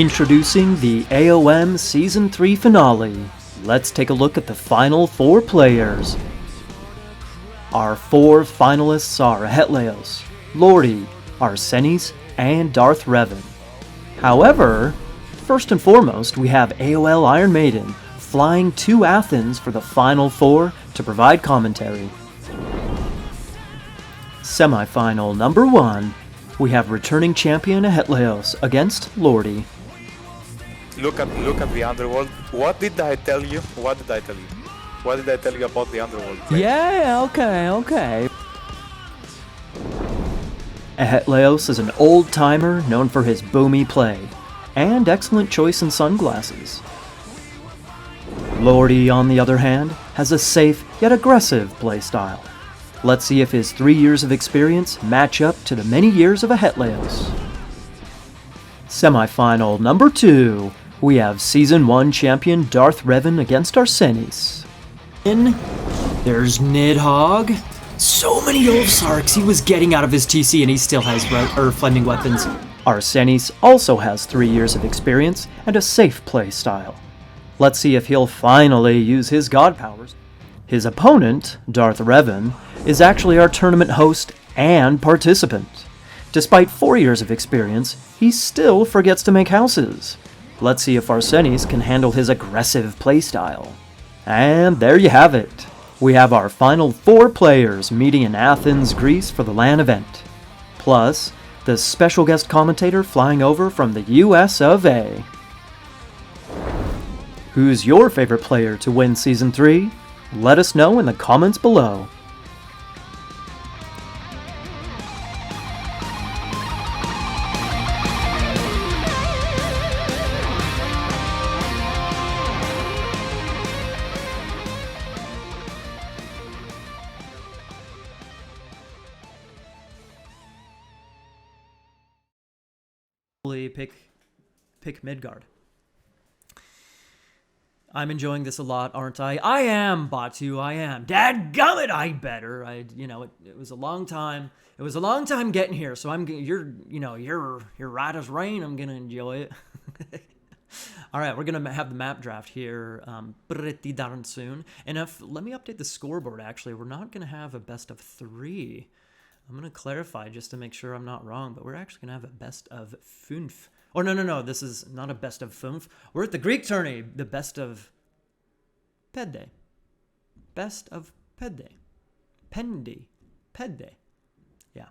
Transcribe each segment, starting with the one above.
Introducing the AoM Season 3 finale. Let's take a look at the final 4 players. Our 4 finalists are Hetleos, Lordi, Arsenis, and Darth Revan. However, first and foremost, we have AOL Iron Maiden flying to Athens for the final 4 to provide commentary. Semifinal number 1, we have returning champion Hetleos against Lordi. Look at the underworld. What did I tell you? What did I tell you? What did I tell you about the underworld? Yeah, okay. Hetleos is an old-timer known for his boomy play, and excellent choice in sunglasses. Lordi, on the other hand, has a safe yet aggressive playstyle. Let's see if his 3 years of experience match up to the many years of a Hetleos. Semifinal number 2, we have Season 1 champion Darth Revan against Arsenis. There's Nidhogg. So many Ulfsarks he was getting out of his TC and he still has flaming weapons. Arsenis also has 3 years of experience and a safe play style. Let's see if he'll finally use his god powers. His opponent, Darth Revan, is actually our tournament host and participant. Despite 4 years of experience, he still forgets to make houses. Let's see if Arsenis can handle his aggressive playstyle. And there you have it. We have our final 4 players meeting in Athens, Greece for the Lan Event. Plus, the special guest commentator flying over from the US of A. Who's your favorite player to win Season 3? Let us know in the comments below. Pick Midgard. I'm enjoying this a lot, aren't I? I am, Batu, I am. Dadgummit, I better. It was a long time. It was a long time getting here, so you're right as rain. I'm gonna enjoy it. All right, we're gonna have the map draft here pretty darn soon. And let me update the scoreboard. Actually, we're not gonna have a best of 3. I'm gonna clarify just to make sure I'm not wrong, but we're actually gonna have a best of 5. Oh, no, this is not a best of 5. We're at the Greek tourney, the best of Pede. Best of Pede. Pede. Yeah.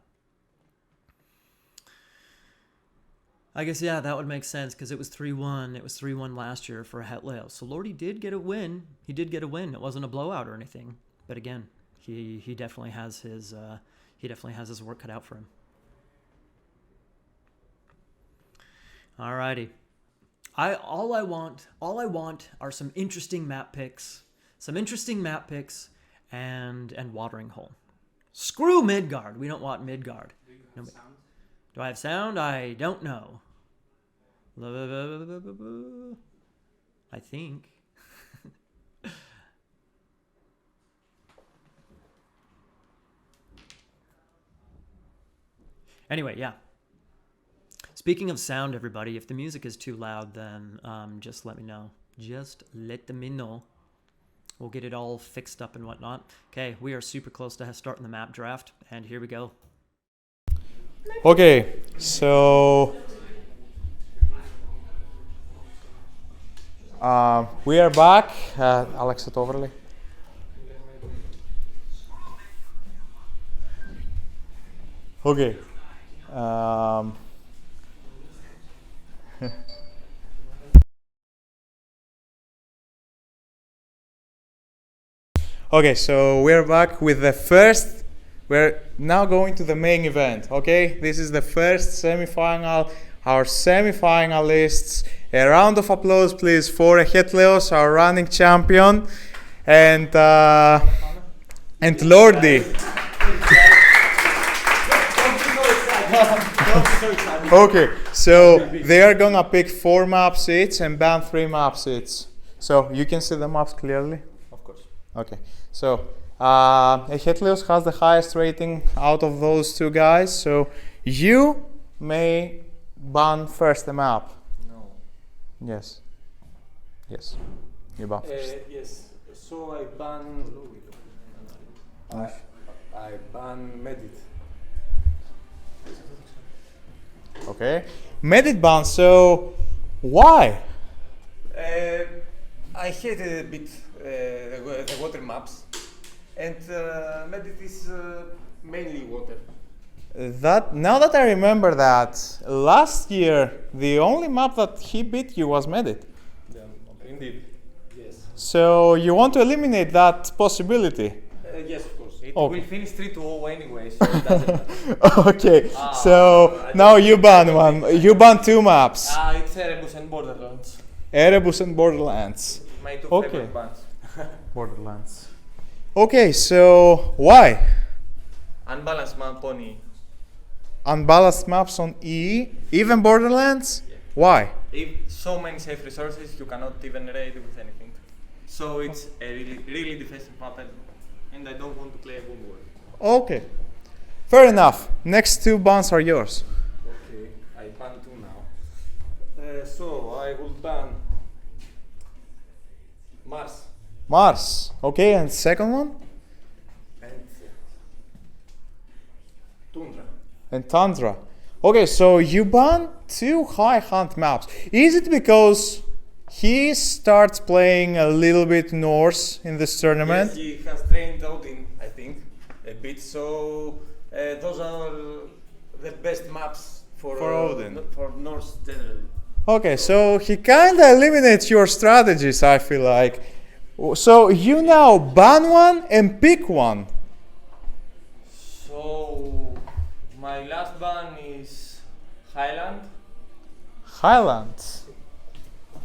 I guess, yeah, that would make sense because it was 3-1. It was 3-1 last year for Hetleos. So Lordi did get a win. He did get a win. It wasn't a blowout or anything. But again, he definitely has his work cut out for him. Alrighty. All I want are some interesting map picks. And watering hole. Screw Midgard. We don't want Midgard. Do I have sound? I don't know. I think. Anyway, yeah. Speaking of sound, everybody, if the music is too loud, then just let me know. Just let me know. We'll get it all fixed up and whatnot. Okay, we are super close to starting the map draft, and here we go. Okay, so we are back. Alex, het overlay. Okay. Okay, so we're back with the first. We're now going to the main event. Okay, this is the first semi-final. Our semi-finalists. A round of applause, please, for Hetleos, our running champion, and Lordi. Okay, so they are gonna pick 4 maps each and ban 3 maps each. So you can see the maps clearly? Of course. Okay, so Hetleos has the highest rating out of those 2 guys, so you may ban first the map. No. Yes. Yes. You ban first. Yes. So I ban Medit. Okay. Medit ban. So why? I hated a bit the water maps, and Medit is mainly water. Now that I remember that, last year the only map that he beat you was Medit. Yeah, indeed. Yes. So you want to eliminate that possibility? Yes, of course. It Okay. will finish 3-0 anyway, so it doesn't matter. Okay. So now you ban one. You ban two maps. It's Erebus and Borderlands. Erebus and Borderlands. My two Okay. favorite bands. Borderlands. Okay, so why? Unbalanced pony. Unbalanced maps on E, even Borderlands? Yeah. Why? If so many safe resources, you cannot even raid with anything. So it's a really defensive map, and I don't want to play a boom war. Okay. Fair enough. Next two bans are yours. Okay, I ban two now. So I will ban Mars Mars. Okay, and second one? and Tundra. And Tundra. Okay, so you ban two high hunt maps. Is it because he starts playing a little bit north in this tournament? Yes, he has trained Odin, I think, a bit. So those are the best maps for Odin. For Norse generally. Okay, so he kinda eliminates your strategies, I feel like. So you now ban one and pick one. So my last ban is Highland. Highlands.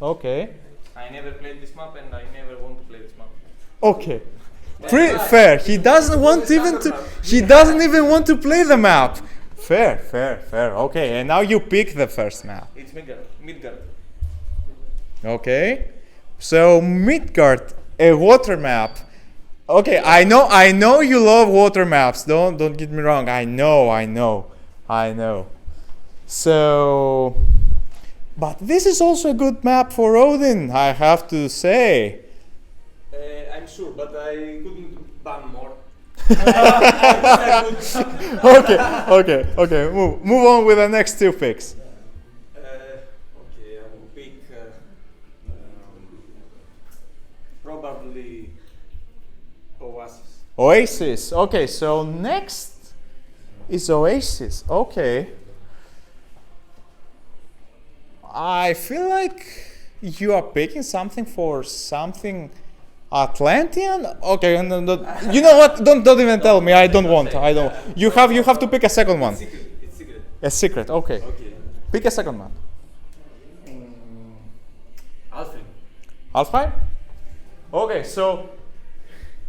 Okay. I never played this map and I never want to play this map. Okay. Fair. He doesn't want even to. He doesn't even want to play the map. Fair. Okay, and now you pick the first map. It's Midgard. Okay. So Midgard, a water map. Okay, I know you love water maps. Don't get me wrong. I know. So, but this is also a good map for Odin, I have to say. I'm sure, but I couldn't ban more. Okay. Move on with the next two picks. Okay, I will pick probably Oasis. Oasis. Okay, so next is Oasis. Okay. I feel like you are picking something for something Atlantean. Okay, no, you know what? Don't even tell me. I don't want. You have to pick a second one. It's secret. A secret. Okay. Okay. Pick a second one. Alfred. Alfheim? Okay, so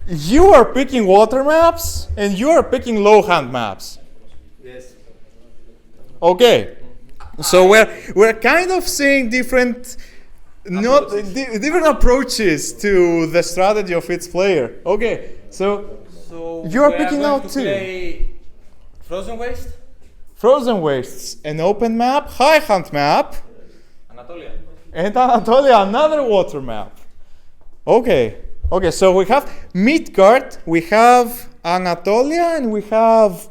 you are picking water maps and you are picking low hand maps. Yes. Okay. So we're kind of seeing different different approaches to the strategy of each player. Okay. So you are we picking going out to two. Play Frozen Waste, Frozen Wastes, an open map, high hunt map, Anatolia. and Anatolia, another water map. Okay, so we have Midgard, we have Anatolia, and we have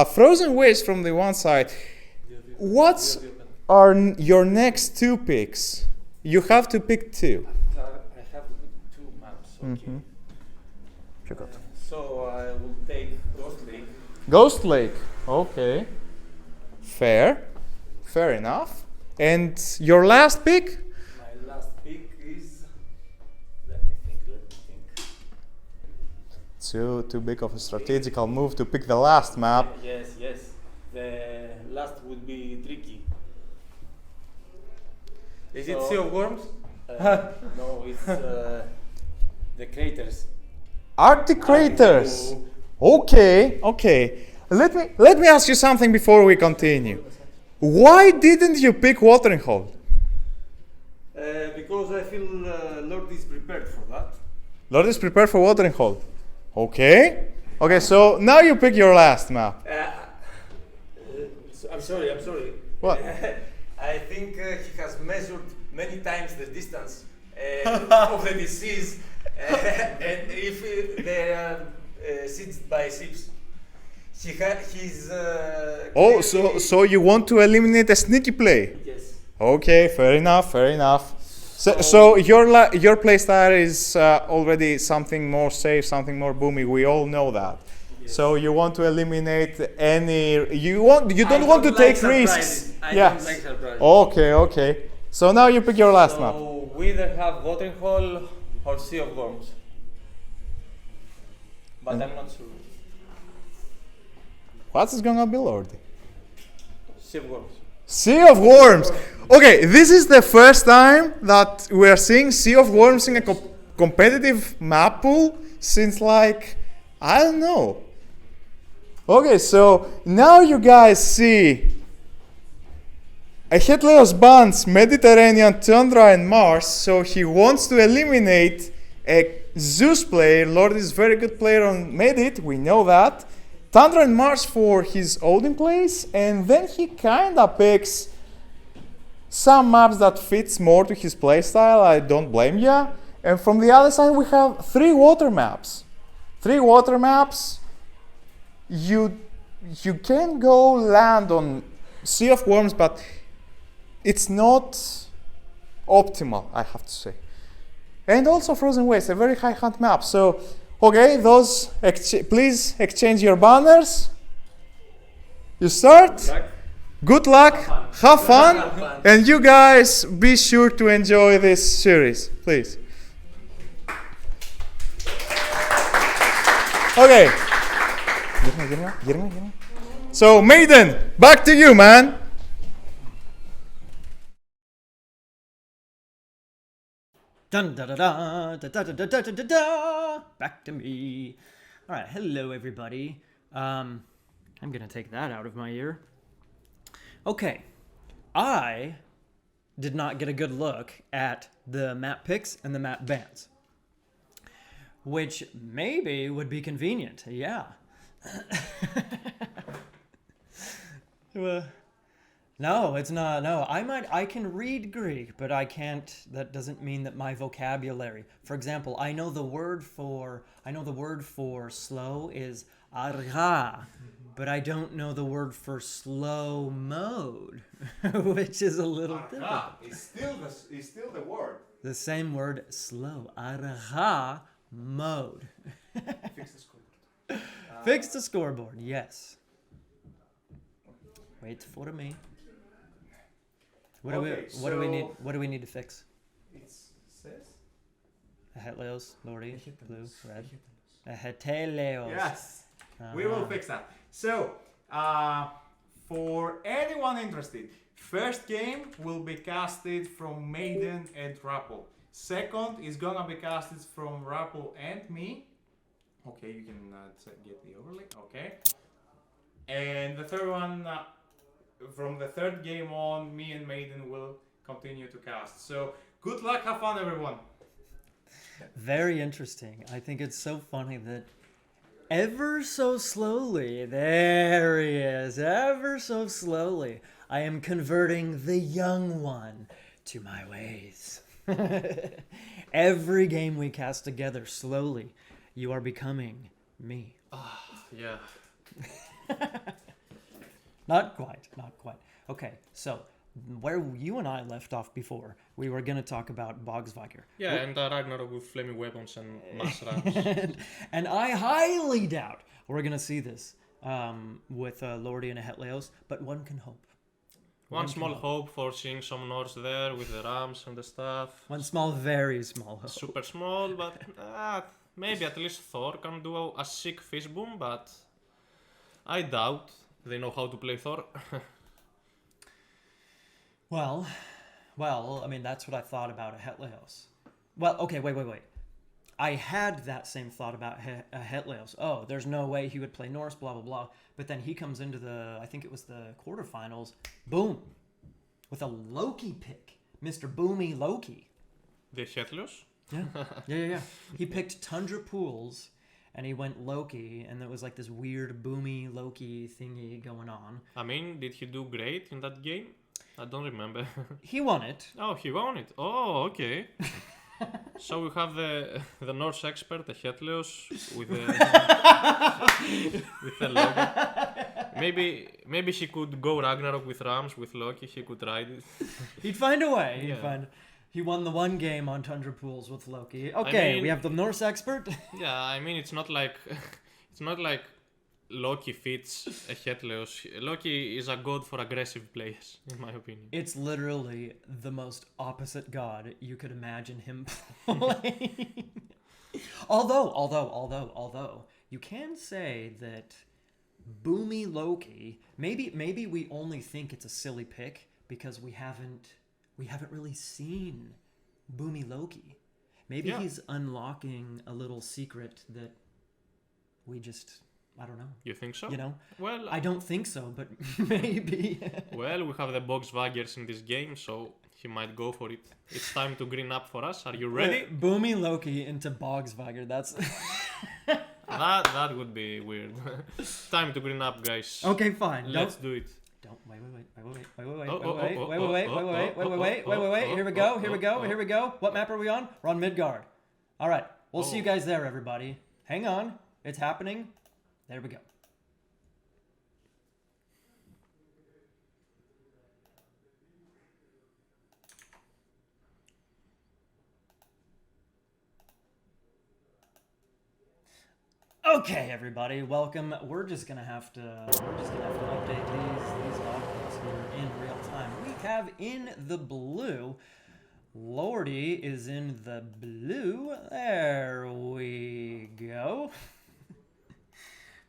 Frozen Waste from the one side. What are your next two picks? You have to pick two. I have two maps. Okay. So I will take Ghost Lake. Ghost Lake, okay. Fair enough. And your last pick? My last pick is. Let me think. Too big of a strategical move to pick the last map. Yes. The last would be tricky. Is it Sea of Worms? No, it's the craters. Arctic Craters. Okay. Let me ask you something before we continue. Why didn't you pick Watering Hole? Because I feel Lord is prepared for that. Lord is prepared for Watering Hole. Okay, so now you pick your last map. I'm sorry. What? I think he has measured many times the distance of the disease, and if they are seeds by ships. He's. Oh, so you want to eliminate a sneaky play? Yes. Okay, fair enough, fair enough. So your playstyle is already something more safe, something more boomy. We all know that. Yes. So you want to eliminate any. You don't want to take risks. I Yeah. don't like surprises. Okay. So now you pick your last map. So we either have Watering Hole or Sea of Worms. But I'm not sure. What's gonna be, Lordy? Sea of Worms. Sea of Worms. Okay, this is the first time that we are seeing Sea of Worms in a competitive map pool since like, I don't know. Okay, so now you guys see Ahetleos bans Mediterranean, Tundra and Mars, so he wants to eliminate a Zeus player. Lord is very good player on Medit, we know that. Tundra and Mars for his Odin plays, and then he kinda picks some maps that fits more to his playstyle. I don't blame ya. And from the other side we have 3 water maps. 3 water maps. You can go land on Sea of Worms, but it's not optimal, I have to say. And also Frozen Waste, a very high hunt map. So, okay, those please exchange your banners. You start. Good luck. Have fun. And you guys be sure to enjoy this series, please. Okay. So, Maiden, back to you, man. Dun da da da da da da da da da da. Back to me. All right, hello everybody. I'm gonna take that out of my ear. Okay, I did not get a good look at the map picks and the map bans, which maybe would be convenient. Yeah. No, it's not. No, I can read Greek, but I can't. That doesn't mean that my vocabulary. For example, I know the word for slow is arga, but I don't know the word for slow mode, which is a little different. It's still the word. The same word, slow, arga mode. Fix the scoreboard. Fix the scoreboard. Yes. Wait for me. What do we need? What do we need to fix? It says Ahetleos, Lordy, blue, red. Ahetleos. yes. We will fix that. So, for anyone interested, first game will be casted from Maiden and TheRapl. Second is gonna be casted from TheRapl and me. Okay, you can get the overlay. Okay. And the third one, from the third game on, me and Maiden will continue to cast. So, good luck, have fun, everyone. Very interesting. I think it's so funny that ever so slowly, there he is, ever so slowly, I am converting the young one to my ways. Every game we cast together, slowly, you are becoming me. Yeah. Not quite. Okay, so where you and I left off before, we were going to talk about Bogsviker. Yeah, and Ragnarok with flaming weapons and mass rams. And I highly doubt we're going to see this with Lordy and Ahetleos, but one can hope. One small hope for seeing some Norse there with the rams and the stuff. One small, very small hope. Super small, but maybe at least Thor can do a sick fish boom, but I doubt they know how to play Thor. Well, I mean, that's what I thought about Ahetleos. Well, okay, wait. I had that same thought about Ahetleos. Oh, there's no way he would play Norse, blah, blah, blah. But then he comes into I think it was the quarterfinals, boom, with a Loki pick. Mr. Boomy Loki. The Ahetleos? Yeah. He picked Tundra Pools, and he went Loki, and there was like this weird Boomy Loki thingy going on. I mean, did he do great in that game? I don't remember. He won it. Oh, he won it. Oh, okay. So we have the Norse expert, the Hetleos, with the with the Loki. Maybe he could go Ragnarok with Rams with Loki. He could ride it. He'd find a way. He'd Yeah. find. He won the one game on Tundra Pools with Loki. Okay, mean- we have the Norse expert. Yeah, I mean it's not like Loki fits a Hetleos. Loki is a god for aggressive players, in my opinion. It's literally the most opposite god you could imagine him playing. Although, you can say that Boomy Loki, maybe we only think it's a silly pick because we haven't really seen Boomy Loki. Maybe Yeah. he's unlocking a little secret that we just, I don't know. You think so? You know? Well, I don't think so, but maybe. well, we have the Boxwaggers in this game, so he might go for it. It's time to green up for us. Are you ready? Boomy Loki into Bogsvagger. That's That would be weird. Time to green up, guys. okay. Fine. Let's do it. Don't wait. Here we go. What map are we on? We're on Midgard. All right. We'll see you guys there, everybody. Hang on. It's happening. There we go. Okay, everybody, welcome. We're just gonna have to update these documents here in real time. We have in the blue. Lordy is in the blue. There we go.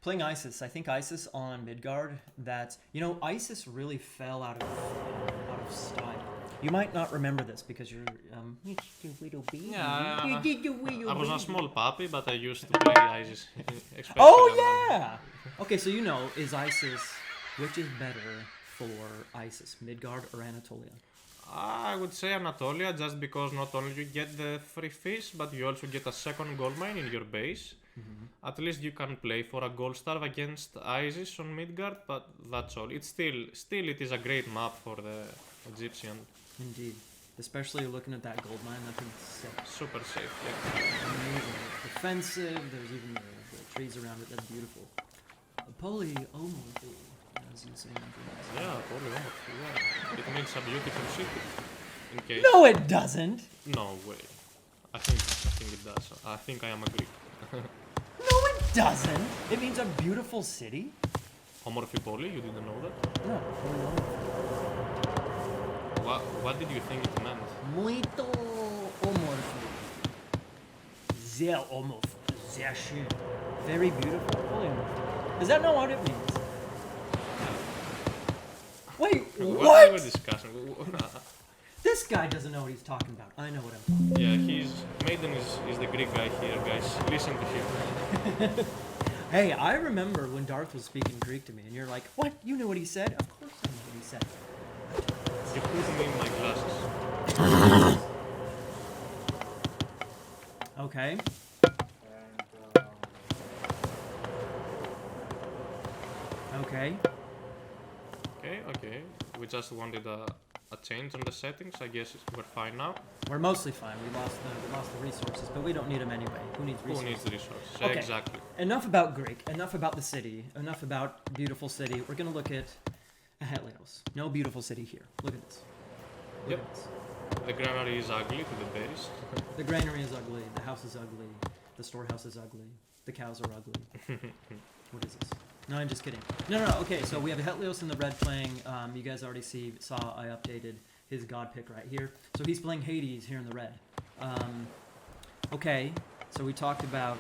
Playing Isis. I think Isis on Midgard. That's, you know, Isis really fell out of style. You might not remember this because you're just a little baby. Yeah, You're just a little I was a baby. small puppy, but I used to play Isis. Oh yeah. Okay, so you know, is Isis, which is better for Isis, Midgard or Anatolia? I would say Anatolia, just because not only you get the free fish, but you also get a second gold mine in your base. At least you can play for a gold star against Isis on Midgard, but that's all. It's still it is a great map for the Egyptian. Indeed. Especially looking at that gold mine, that thing's sick. Super safe, yeah. Amazing. Defensive, there's even the trees around it, that's beautiful. Polyomorphy, as you say in Greece. Yeah, probably almost, yeah. It means a beautiful city. In case. No, it doesn't! No way. I think it does. I think I am a Greek. No, it doesn't! It means a beautiful city? Homorphy poly, you didn't know that? No, polyomorphy. What did you think it meant? Muito omorphy. Sehr omorph. Sehr schön. Very beautiful. Polyomorphy. Does that know what it means? Wait, What are we what? discussing? This guy doesn't know what he's talking about. I know what I'm talking about. Yeah, Maiden is the Greek guy here, guys. Listen to him. Hey, I remember when Darth was speaking Greek to me, and you're like, what? You knew what he said? Of course I know what he said. You put me in my glasses. Okay. Okay. Okay. We just wanted a change on the settings. I guess we're fine now. We're mostly fine. We lost the resources, but we don't need them anyway. Who needs resources? Who needs the resources? Okay. Exactly. Enough about Greek. Enough about the city. Enough about beautiful city. We're gonna look at Hetleos. No beautiful city here. Look at this. Look Yep. at this. The granary is ugly to the base. The granary is ugly. The house is ugly. The storehouse is ugly. The cows are ugly. What is this? No, I'm just kidding. No. Okay, so we have Hetleos in the red playing. You guys already saw I updated his god pick right here. So he's playing Hades here in the red. Okay, so we talked about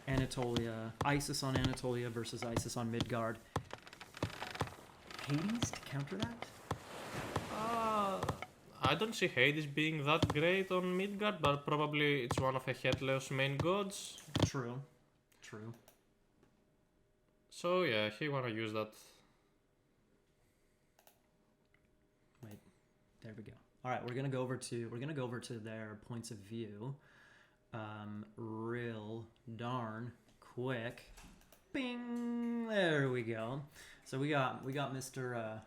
Anatolia, Isis on Anatolia versus Isis on Midgard. Hades to counter that? I don't see Hades being that great on Midgard, but probably it's one of the Hetleos main gods. True. So yeah, he wanna use that. Wait, there we go. All right, we're gonna go over to their points of view, real darn quick. Bing, there we go. So we got Mr.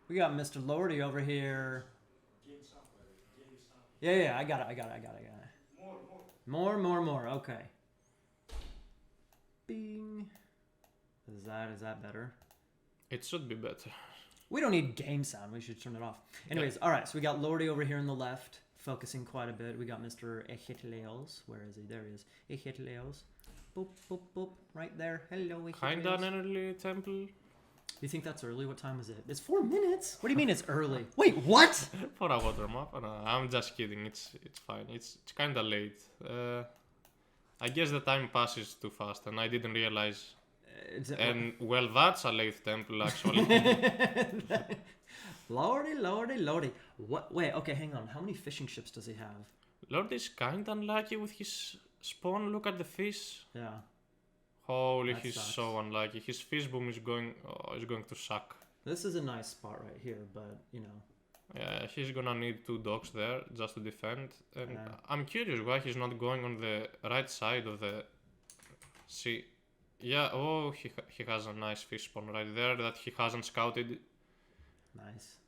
We got Mr. Lordy over here. Yeah, I got it. More. Okay. Bing. Is that better? It should be better. We don't need game sound. We should turn it off. Anyways, all right. So we got Lordy over here on the left, focusing quite a bit. We got Mr. Echitleos. Where is he? There he is. Echitleos. Boop, boop, boop. Right there. Hello, Echitleos. Kinda an early temple. You think that's early? What time is it? It's 4 minutes. What do you mean it's early? Wait, what? For a water map. No, I'm just kidding. It's fine. It's kinda late. I guess the time passes too fast, and I didn't realize. And well, that's a late temple actually. Lordy. What? Wait, okay, hang on. How many fishing ships does he have? Lord is kinda unlucky with his spawn. Look at the fish. Yeah. Holy, That he's sucks. so unlucky. His fish boom is going to suck. This is a nice spot right here, but you know. Yeah, he's gonna need 2 docks there just to defend. And Yeah. I'm curious why he's not going on the right side of the sea. Yeah, oh, he has a nice fish spawn right there that he hasn't scouted. Nice.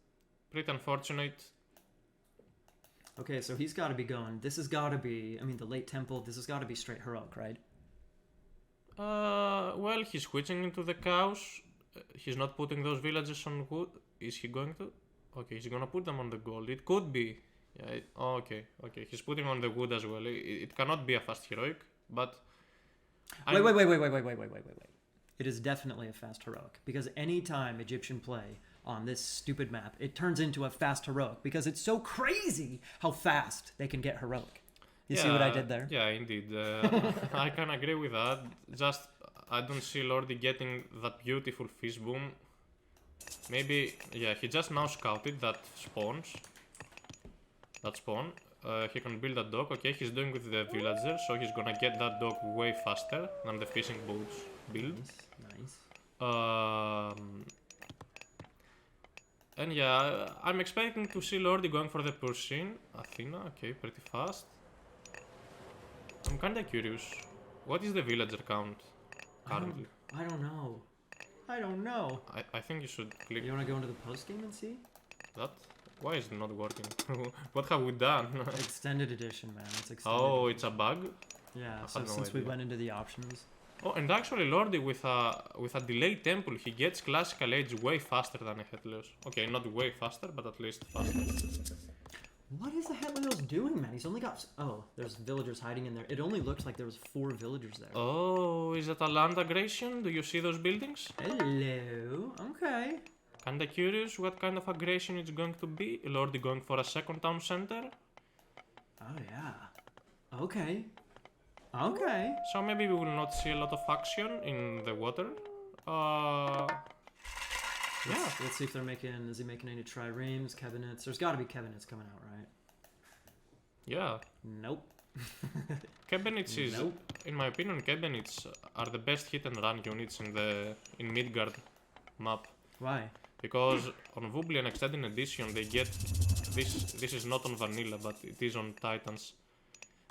Pretty unfortunate. Okay, so he's got to be going. This has got to be, I mean, the late temple, this has got to be straight heroic, right? Well, he's switching into the cows. He's not putting those villages on wood. Is he going to? Okay, he's gonna put them on the gold. It could be. Yeah. Okay. He's putting on the wood as well. It cannot be a fast heroic, but. Wait. It is definitely a fast heroic because anytime Egyptian play on this stupid map, it turns into a fast heroic because it's so crazy how fast they can get heroic. You see what I did there? Yeah, indeed. I can agree with that. Just, I don't see Lordy getting that beautiful fish boom. Maybe, yeah, he just now scouted that spawn. He can build a dock. Okay, he's doing with the villager, so he's gonna get that dock way faster than the fishing boats build. Nice. And yeah, I'm expecting to see Lordy going for the Persian. Athena, okay, pretty fast. I'm kinda curious. What is the villager count currently? I don't know. I think you should click You want to go into the post game and see? that. Why is it not working? What have we done? Extended edition, man. It's extended. Oh, it's a bug? Yeah. I So had no since we idea. went into the options. Oh, and actually Lordy with a delayed temple, he gets classical age way faster than a Headless. Okay, not way faster, but at least faster. What is the Headless doing, man? He's only got. Oh, there's villagers hiding in there. It only looks like there was 4 villagers there. Oh, is that a land aggression? Do you see those buildings? Hello. Okay. Kinda curious what kind of aggression it's going to be. Lordy going for a second town center. Oh yeah. Okay. So maybe we will not see a lot of action in the water. Yeah. Let's see if they're making. Is he making any triremes, cabinets? There's got to be cabinets coming out, right? Yeah. Nope. Cabinets is, Nope. in my opinion, cabinets are the best hit and run units in Midgard map. Why? Because on Vublian Extended Edition they get this is not on vanilla, but it is on Titans.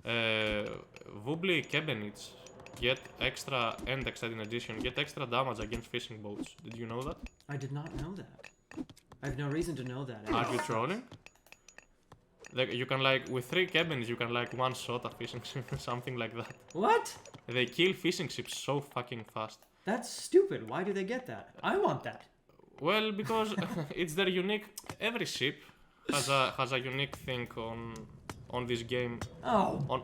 Vubli cabinets get extra, and Extended Edition get extra damage against fishing boats. Did you know that? I did not know that. I have no reason to know that. Are you trolling? Like, you can with 3 cabins you can one shot a fishing ship or something like that. What? They kill fishing ships so fucking fast. That's stupid. Why do they get that? I want that. Well, because it's their unique. Every ship has a unique thing on this game. Oh.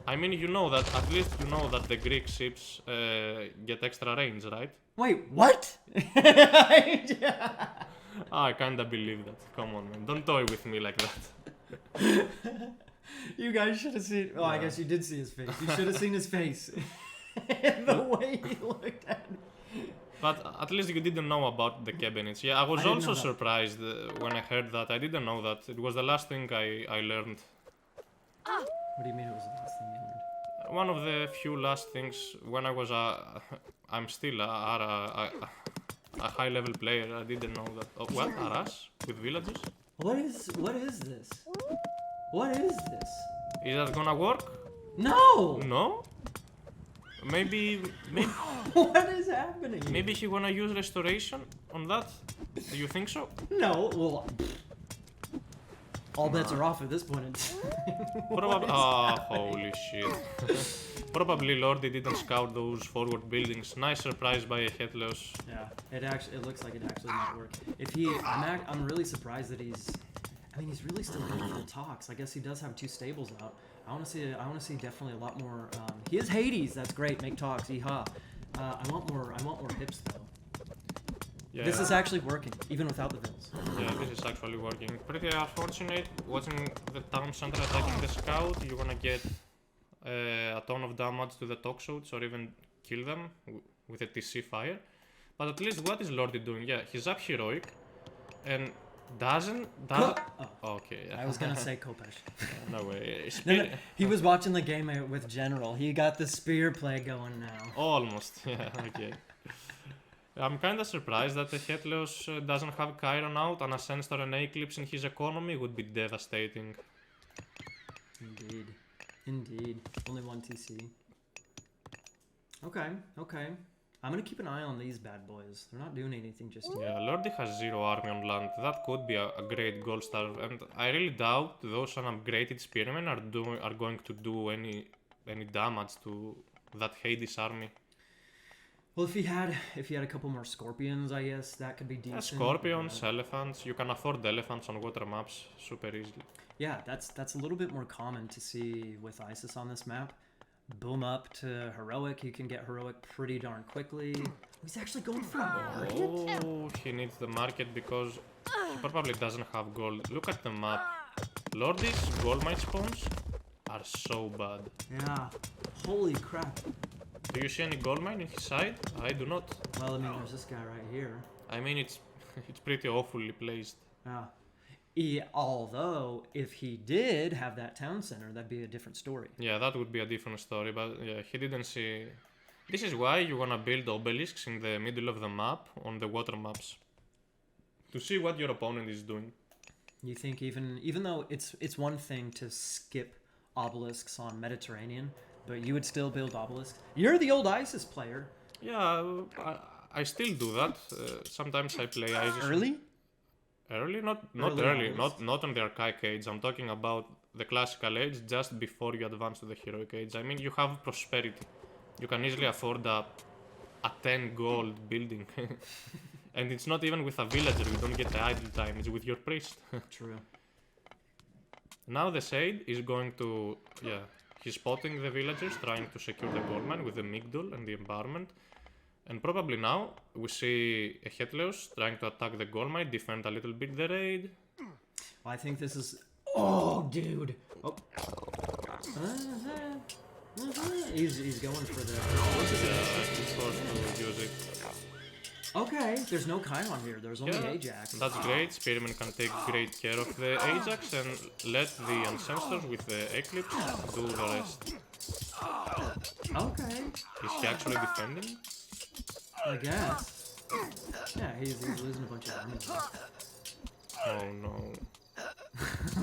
I mean, you know that at least you know that the Greek ships get extra range, right? Wait, what? I kinda believe that. Come on, man, don't toy with me like that. You guys should have seen. Oh, I guess you did see his face. You should have seen his face. The way he looked at me. But at least you didn't know about the cabinets. Yeah, I was didn't also know that. surprised when I heard that. I didn't know that. It was the last thing I learned. What do you mean it was the last thing you learned? One of the few last things when I was I'm still a high-level player. I didn't know that. Oh, what? Aras with villages? What is this? What is this? Is that gonna work? No! No? Maybe What is happening? maybe he wanna use restoration on that. Do you think so? No, well, all bets are off at this point in time. Probably. Ah, holy shit. Probably Lordy didn't scout those forward buildings. Nice surprise by a Headless. Yeah, it looks like it actually might work. I'm really surprised that he's really still in full talks. I guess he does have 2 stables out. I want to see definitely a lot more. He is Hades. That's great. Make talks. Yeehaw. I want more hips though. Yeah. This is actually working, even without the vills. Yeah, this is actually working. Pretty unfortunate. Watching the town center attacking the scout, you're gonna get a ton of damage to the toxotes or even kill them with a TC fire. But at least what is Lordy doing? Yeah, he's up heroic and doesn't. Okay, yeah. I was gonna say Kopesh. No way. No, he was watching the game with General. He got the spear play going now. Almost, yeah, okay. I'm kinda surprised that the Headless doesn't have Chiron out. An Ascensor and Eclipse in his economy would be devastating. Indeed. Only 1 TC. Okay. I'm gonna keep an eye on these bad boys. They're not doing anything just yet. Yeah, Lordy has 0 army on land. That could be a great gold star, and I really doubt those unupgraded spearmen are going to do any damage to that Hades army. Well, if he had a couple more scorpions, I guess that could be decent. Scorpions, elephants. You can afford elephants on water maps super easily. Yeah, that's a little bit more common to see with Isis on this map. Boom up to heroic. You can get heroic pretty darn quickly. He's actually going for a market. Oh, he needs the market because he probably doesn't have gold. Look at the map. Lordy's gold mine spawns are so bad. Yeah. Holy crap. Do you see any gold mine in his side? I do not. Well, I mean, there's this guy right here. I mean, it's pretty awfully placed. Yeah. Although, if he did have that town center, that'd be a different story. Yeah, that would be a different story, but yeah, he didn't see. This is why you wanna build obelisks in the middle of the map on the water maps to see what your opponent is doing. You think even though it's one thing to skip obelisks on Mediterranean, but you would still build obelisks. You're the old ISIS player. Yeah, I still do that. Sometimes I play ISIS. Early? Early? Not early. Not on the archaic age. I'm talking about the classical age, just before you advance to the heroic age. I mean, you have prosperity. You can easily afford a 10 gold building. And it's not even with a villager. You don't get the idle time. It's with your priest. True. Now the Shade is going to... Yeah. He's spotting the villagers trying to secure the gold mine with the Migdol and the empowerment. And probably now we see a Headless trying to attack the gold mine, defend a little bit the raid. Well, I think this is... Oh, dude! Oh. He's going for the... He's forced to use it. Okay, there's no Chiron here, there's only Ajax. That's great. Spearman can take great care of the Ajax and let the Ancestors with the Eclipse do the rest. Okay. Is he actually defending? I guess. Yeah, he's losing a bunch of armies. Oh no.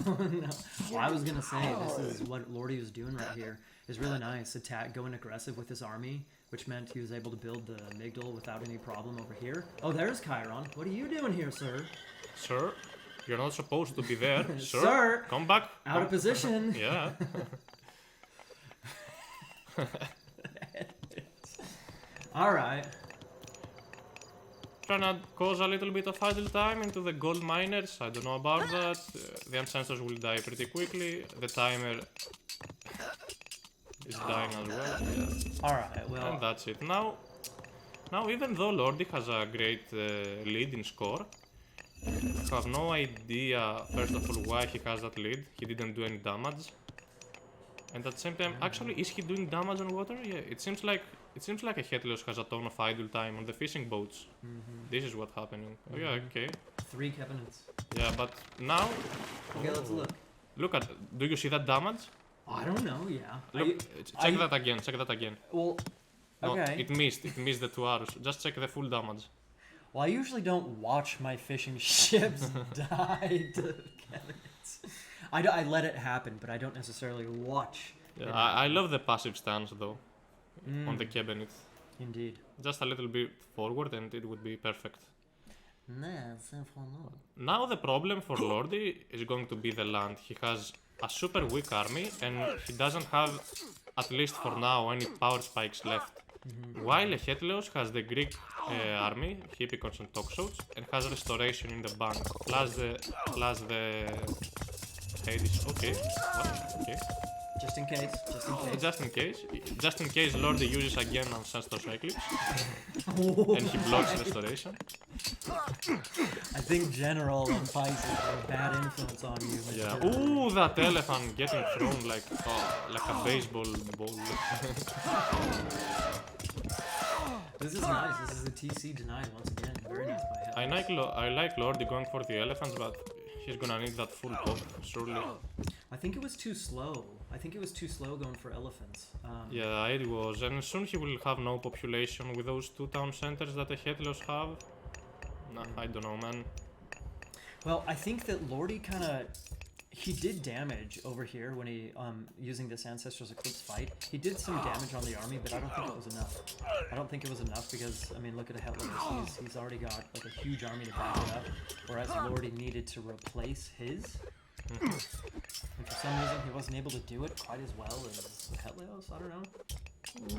No. Well, I was gonna say, this is what Lordy was doing right here. Is really nice. Going aggressive with his army, which meant he was able to build the Migdol without any problem over here. Oh, there's Chiron. What are you doing here, sir? Sir, you're not supposed to be there. Sir, come back. Out of position. Yeah. Alright. Trying to cause a little bit of idle time into the gold miners. I don't know about that. The Ancestors will die pretty quickly. The timer is dying as well. Yeah. Alright, well... And that's it. Now even though Lordy has a great lead in score, I have no idea, first of all, why he has that lead. He didn't do any damage. And at the same time, actually, is he doing damage on water? Yeah, it seems like a Headless has a ton of idle time on the fishing boats. This is what's happening. Oh yeah, okay. 3 cabinets. Yeah, but now... Okay, let's look. Look at... Do you see that damage? I don't know, yeah. Look, check that again. Well, okay. No, it missed the 2 arrows. Just check the full damage. Well, I usually don't watch my fishing ships die to cabinets. I let it happen, but I don't necessarily watch. Yeah, I love the passive stance though. on the cabinet. Indeed. Just a little bit forward and it would be perfect. No. Now the problem for Lordi is going to be the land. He has a super weak army and he doesn't have, at least for now, any power spikes left. While Hetleos has the Greek army, Hippicons and Toxotes, and has restoration in the bank, plus the Hades. Okay, what? Okay. Just in case. Just in case Lordi uses again Ancestor's Eclipse and he blocks restoration. I think General and Pisces are a bad influence on you. Mr. Yeah. Ooh, that elephant getting thrown like a baseball ball. This is nice. This is a TC denied once again. Very nice by him. I like Lordi going for the elephants, but he's gonna need that full pop, surely. I think it was too slow. Going for elephants. Yeah, it was. And soon he will have no population with those two town centers that the Hetleos have. Nah, I don't know, man. Well, I think that Lordi he did damage over here when he using this Ancestor's Eclipse fight. He did some damage on the army, but I don't think it was enough. Because I mean, look at Hetleos. He's already got like a huge army to back it up, whereas Lordi needed to replace his. And for some reason, he wasn't able to do it quite as well as Hetleos. I don't know.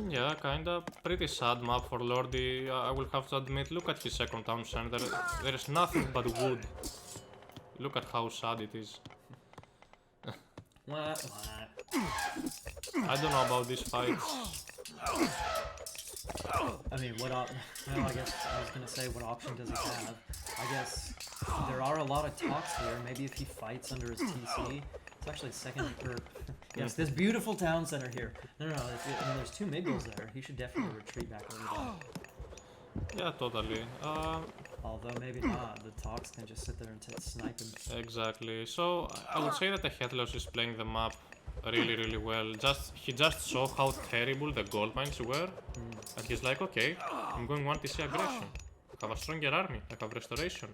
Yeah, kinda. Pretty sad map for Lordi, I will have to admit. Look at his second town center. There is nothing but wood. Look at how sad it is. What? I don't know about this fight. I mean, I guess I was gonna say, what option does he have? I guess there are a lot of talks here. Maybe if he fights under his TC, it's actually second. Yes, this beautiful town center here. No. There's two Miggles there. He should definitely retreat back over there. Yeah, totally. Although maybe not. The talks can just sit there and snipe him. Exactly. So I would say that the Hetleos is playing the map really well. He just saw how terrible the gold mines were, and he's like, okay, I'm going 1 TC aggression. I have a stronger army. I have restoration,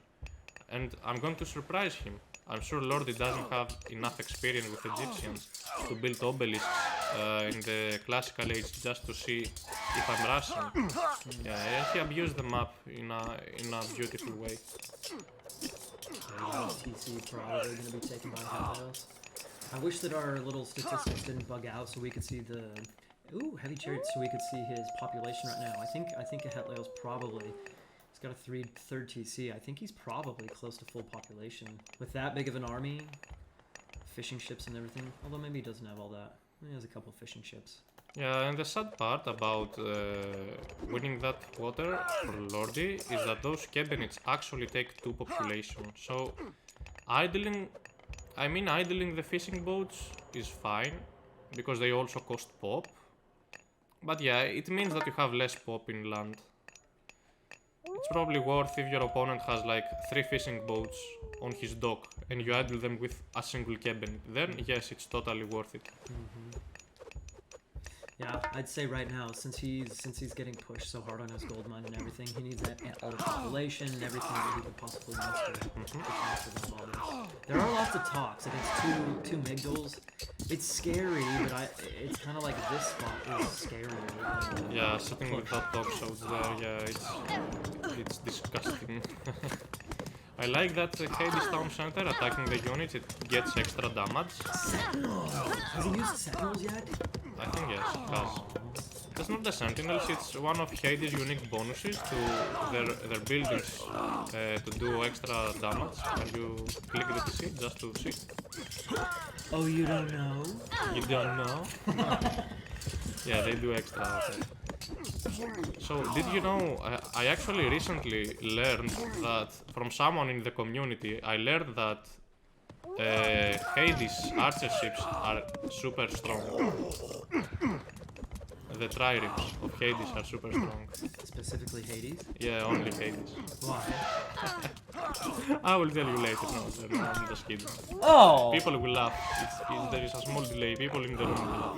and I'm going to surprise him. I'm sure Lordi doesn't have enough experience with Egyptians to build obelisks in the classical age just to see if I'm Russian. Yeah, and he abused the map in a beautiful way. TC probably going to be taken by Hetleos. I wish that our little statistics didn't bug out so we could see the heavy chariot, so we could see his population right now. I think Hetleos probably. He's got a third TC. I think he's probably close to full population. With that big of an army, fishing ships and everything. Although maybe he doesn't have all that. He has a couple fishing ships. Yeah, and the sad part about winning that water for Lordi is that those cabinets actually take 2 population. So idling the fishing boats is fine because they also cost pop. But yeah, it means that you have less pop in land. It's probably worth if your opponent has like 3 fishing boats on his dock and you idle them with a single cabinet. Then yes, it's totally worth it. Yeah, I'd say right now, since he's getting pushed so hard on his gold mine and everything, he needs all the population and everything that he can possibly muster. There are lots of talks against two Migdals. It's scary, but it's kind of like this spot is scary. Yeah, sitting with that Toxotes there, yeah, it's disgusting. I like that Hades Town Center attacking the units, it gets extra damage. Sentinels! Has he used Sentinels yet? I think yes, it has. That's not the Sentinels, it's one of Hades' unique bonuses to their buildings to do extra damage. Can you click the TC just to see? Oh, you don't know? You don't know? Yeah, they do extra. So, did you know, I actually recently learned that from someone in the community, I learned that Hades archer ships are super strong. The tri-rips of Hades are super strong. Specifically Hades? Yeah, only Hades. Why? I will tell you later, no, I'm just kidding. Oh! People will laugh. There is a small delay, people in the room will laugh.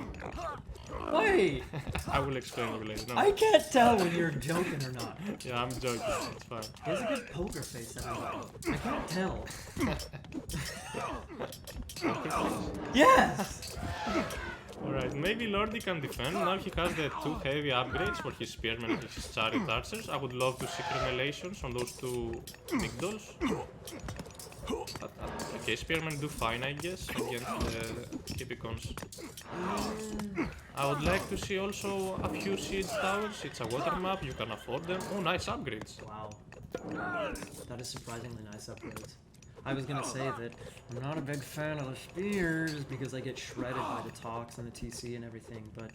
Wait! I will explain you later. No. I can't tell when you're joking or not. Yeah, I'm joking, it's fine. He has a good poker face, that I can't tell. Yes! Alright, maybe Lordy can defend. Now he has the 2 heavy upgrades for his spearmen and his chariot archers. I would love to see crenellations on those 2 migdols. Okay, spearmen do fine, I guess, against the Hipicons. I would like to see also a few siege towers. It's a water map, you can afford them. Oh, nice upgrades. Wow. That is surprisingly nice upgrades. I was gonna say that I'm not a big fan of the spears because I get shredded by the talks and the TC and everything, but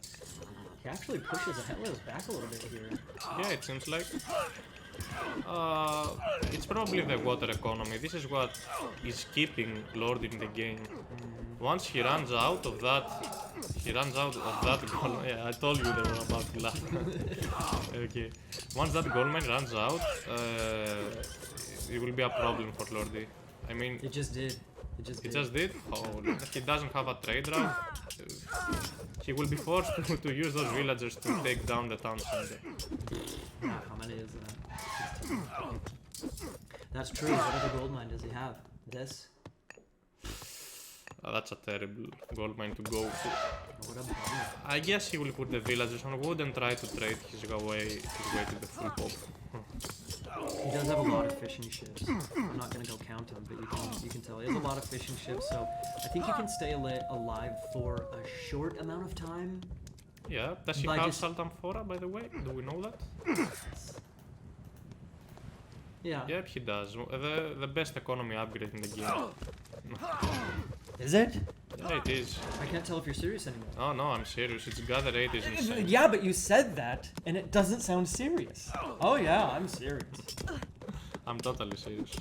he actually pushes Ahelos back a little bit here. Yeah, it seems like. It's probably the water economy. This is what is keeping Lord in the game. Once he runs out of that, goal. Yeah, I told you they were about to laugh. Okay. Once that gold mine runs out, it will be a problem for Lordy. I mean, It just did. it just did. Oh, he doesn't have a trade route. He will be forced to use those villagers to take down the town center. Yeah, how many is that? 16. That's true. What other gold mine does he have? This? That's a terrible gold mine to go to. What a bummer. I guess he will put the villagers on wood and try to trade his way to the full pop. He does have a lot of fishing ships. I'm not gonna go count them, but you can tell he has a lot of fishing ships. So I think he can stay alive for a short amount of time. Yeah, does he By have just- Saltamphora, by the way? Do we know that? Yeah. Yep, he does. The best economy upgrade in the game. Is it? Yeah, it is. I can't tell if you're serious anymore. Oh no, I'm serious. It's Gather 8 is insane. Yeah, but you said that, and it doesn't sound serious. Oh yeah, I'm serious. I'm totally serious.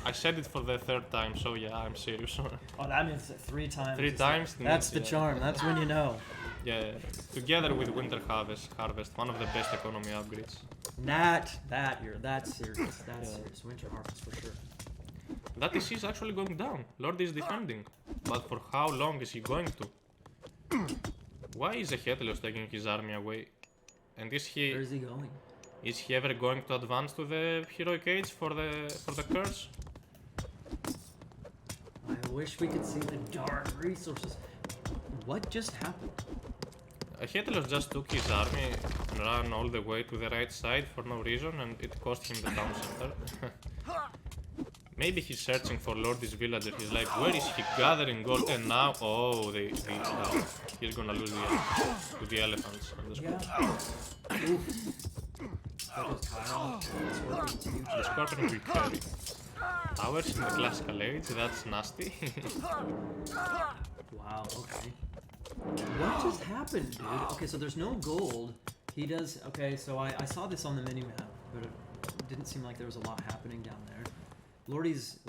I said it for the 3rd time, so yeah, I'm serious. Oh, that means 3 times. 3 times. That's the yeah. charm. That's when you know. Yeah, together with Winter Harvest, one of the best economy upgrades. That's serious. That's serious. Winter harvest for sure. That is actually going down. Lord is defending. But for how long is he going to? Why is the Helios taking his army away? And Where is he going? is he ever going to advance to the heroic age for the curse? I wish we could see the dark resources. What just happened? Helios just took his army and ran all the way to the right side for no reason, and it cost him the town center. Maybe he's searching for Lordy's villager. He's like, where is he gathering gold? And now, oh, he's gonna lose to the elephants. Yeah. Oof. That was Kyle. Scorpion's huge. The scorpion will carry. Towers in the classical age, that's nasty. Wow, okay. What just happened, dude? Okay, so there's no gold. He does... Okay, so I saw this on the mini-map, but it didn't seem like there was a lot happening down there. Lordy's...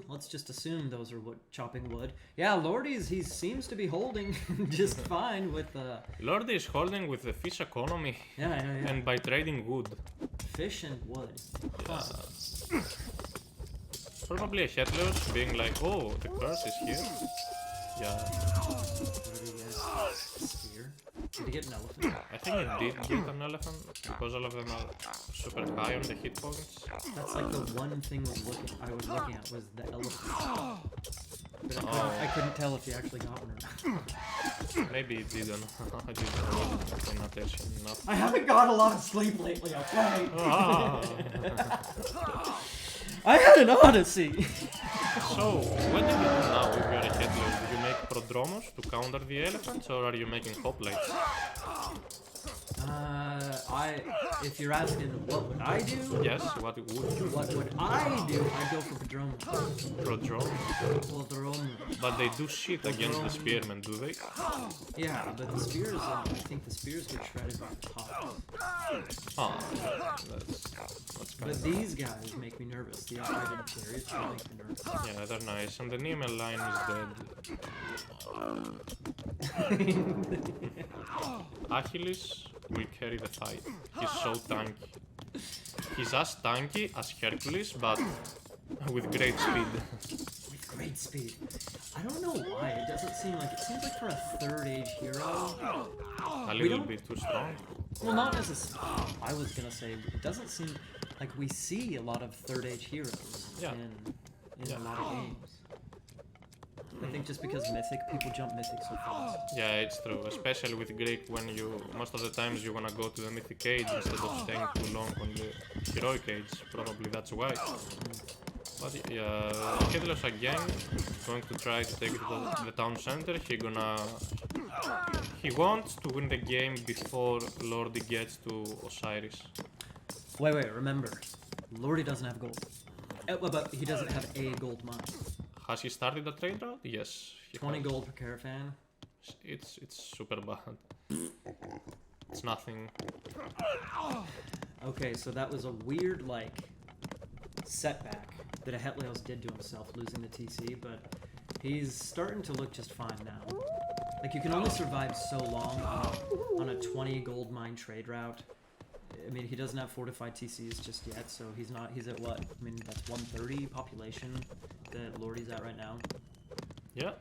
let's just assume those are chopping wood. Yeah, Lordy's, he seems to be holding just fine with... Lordy is holding with the fish economy Yeah. and by trading wood. Fish and wood. Probably a Helios being like, oh, the curse is here. Yeah, What did he get? Spear? Did he get an elephant? I think he did get an elephant because all of them are super high on the hit points. That's like the one thing I was looking at was the elephant. But I couldn't tell if he actually got one or not. Maybe he didn't. I didn't pay attention enough. I haven't got a lot of sleep lately, okay? I had an odyssey! So, what do you do now if you're a Helios? Do you make prodromos to counter the elephants, or are you making hoplites? If you're asking what would I do? Yes, what would you do? What would I do? I'd go for Padron. Prodrome? Padron. But they do shit against the spearmen, do they? Yeah, but the spears, I think the spears get shredded by the top. Oh, that's kind But of... these guys make me nervous. The upgraded chariots will make me nervous. Yeah, they're nice. And the Niemel line is dead. Achilles will carry the fight. He's so tanky. He's as tanky as Hercules, but with great speed. With great speed. I don't know why. It doesn't seem like... It seems like for a 3rd age hero... A little bit too strong. Well, not necessarily. I was gonna say, it doesn't seem like we see a lot of 3rd age heroes Yeah. in a lot of games. I think just because Mythic, people jump Mythic so fast. Yeah, it's true. Especially with Greek, when most of the times you wanna go to the Mythic Age instead of staying too long on the Heroic Age. Probably that's why. But yeah, Headless again, going to try to take the town center. He wants to win the game before Lordy gets to Osiris. Wait, remember, Lordy doesn't have gold. But he doesn't have a gold mine. Has he started the trade route? Yes. 20 gold per caravan. It's super bad. It's nothing. Okay, so that was a weird, like, setback that Ahetleos did to himself, losing the TC, but he's starting to look just fine now. Like, you can only survive so long on a 20 gold mine trade route. I mean, he doesn't have fortified TCs just yet, so he's at what? I mean, that's 130 population that Lordy's at right now. Yeah.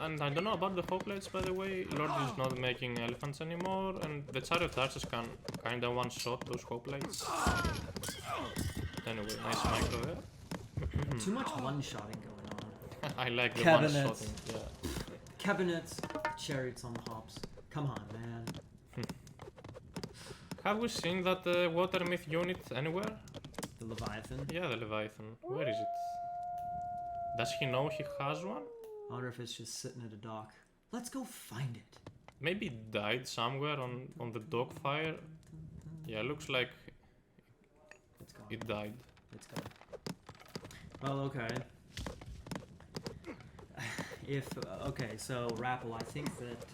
And I don't know about the hoplites, by the way. Lordy is not making elephants anymore, and the chariot archers can kinda one-shot those hoplites. Anyway, nice micro there. Too much one-shotting going on. I like the Cabinets. one-shotting, yeah. Cabinets, chariots on the hops. Come on, man. Have we seen that water myth unit anywhere? The Leviathan. Yeah, the Leviathan. Where is it? Does he know he has one? I wonder if it's just sitting at a dock. Let's go find it. Maybe it died somewhere on the dock fire. Yeah, looks like It's gone. it died. It's gone. Well, okay. Okay, so TheRapl, I think that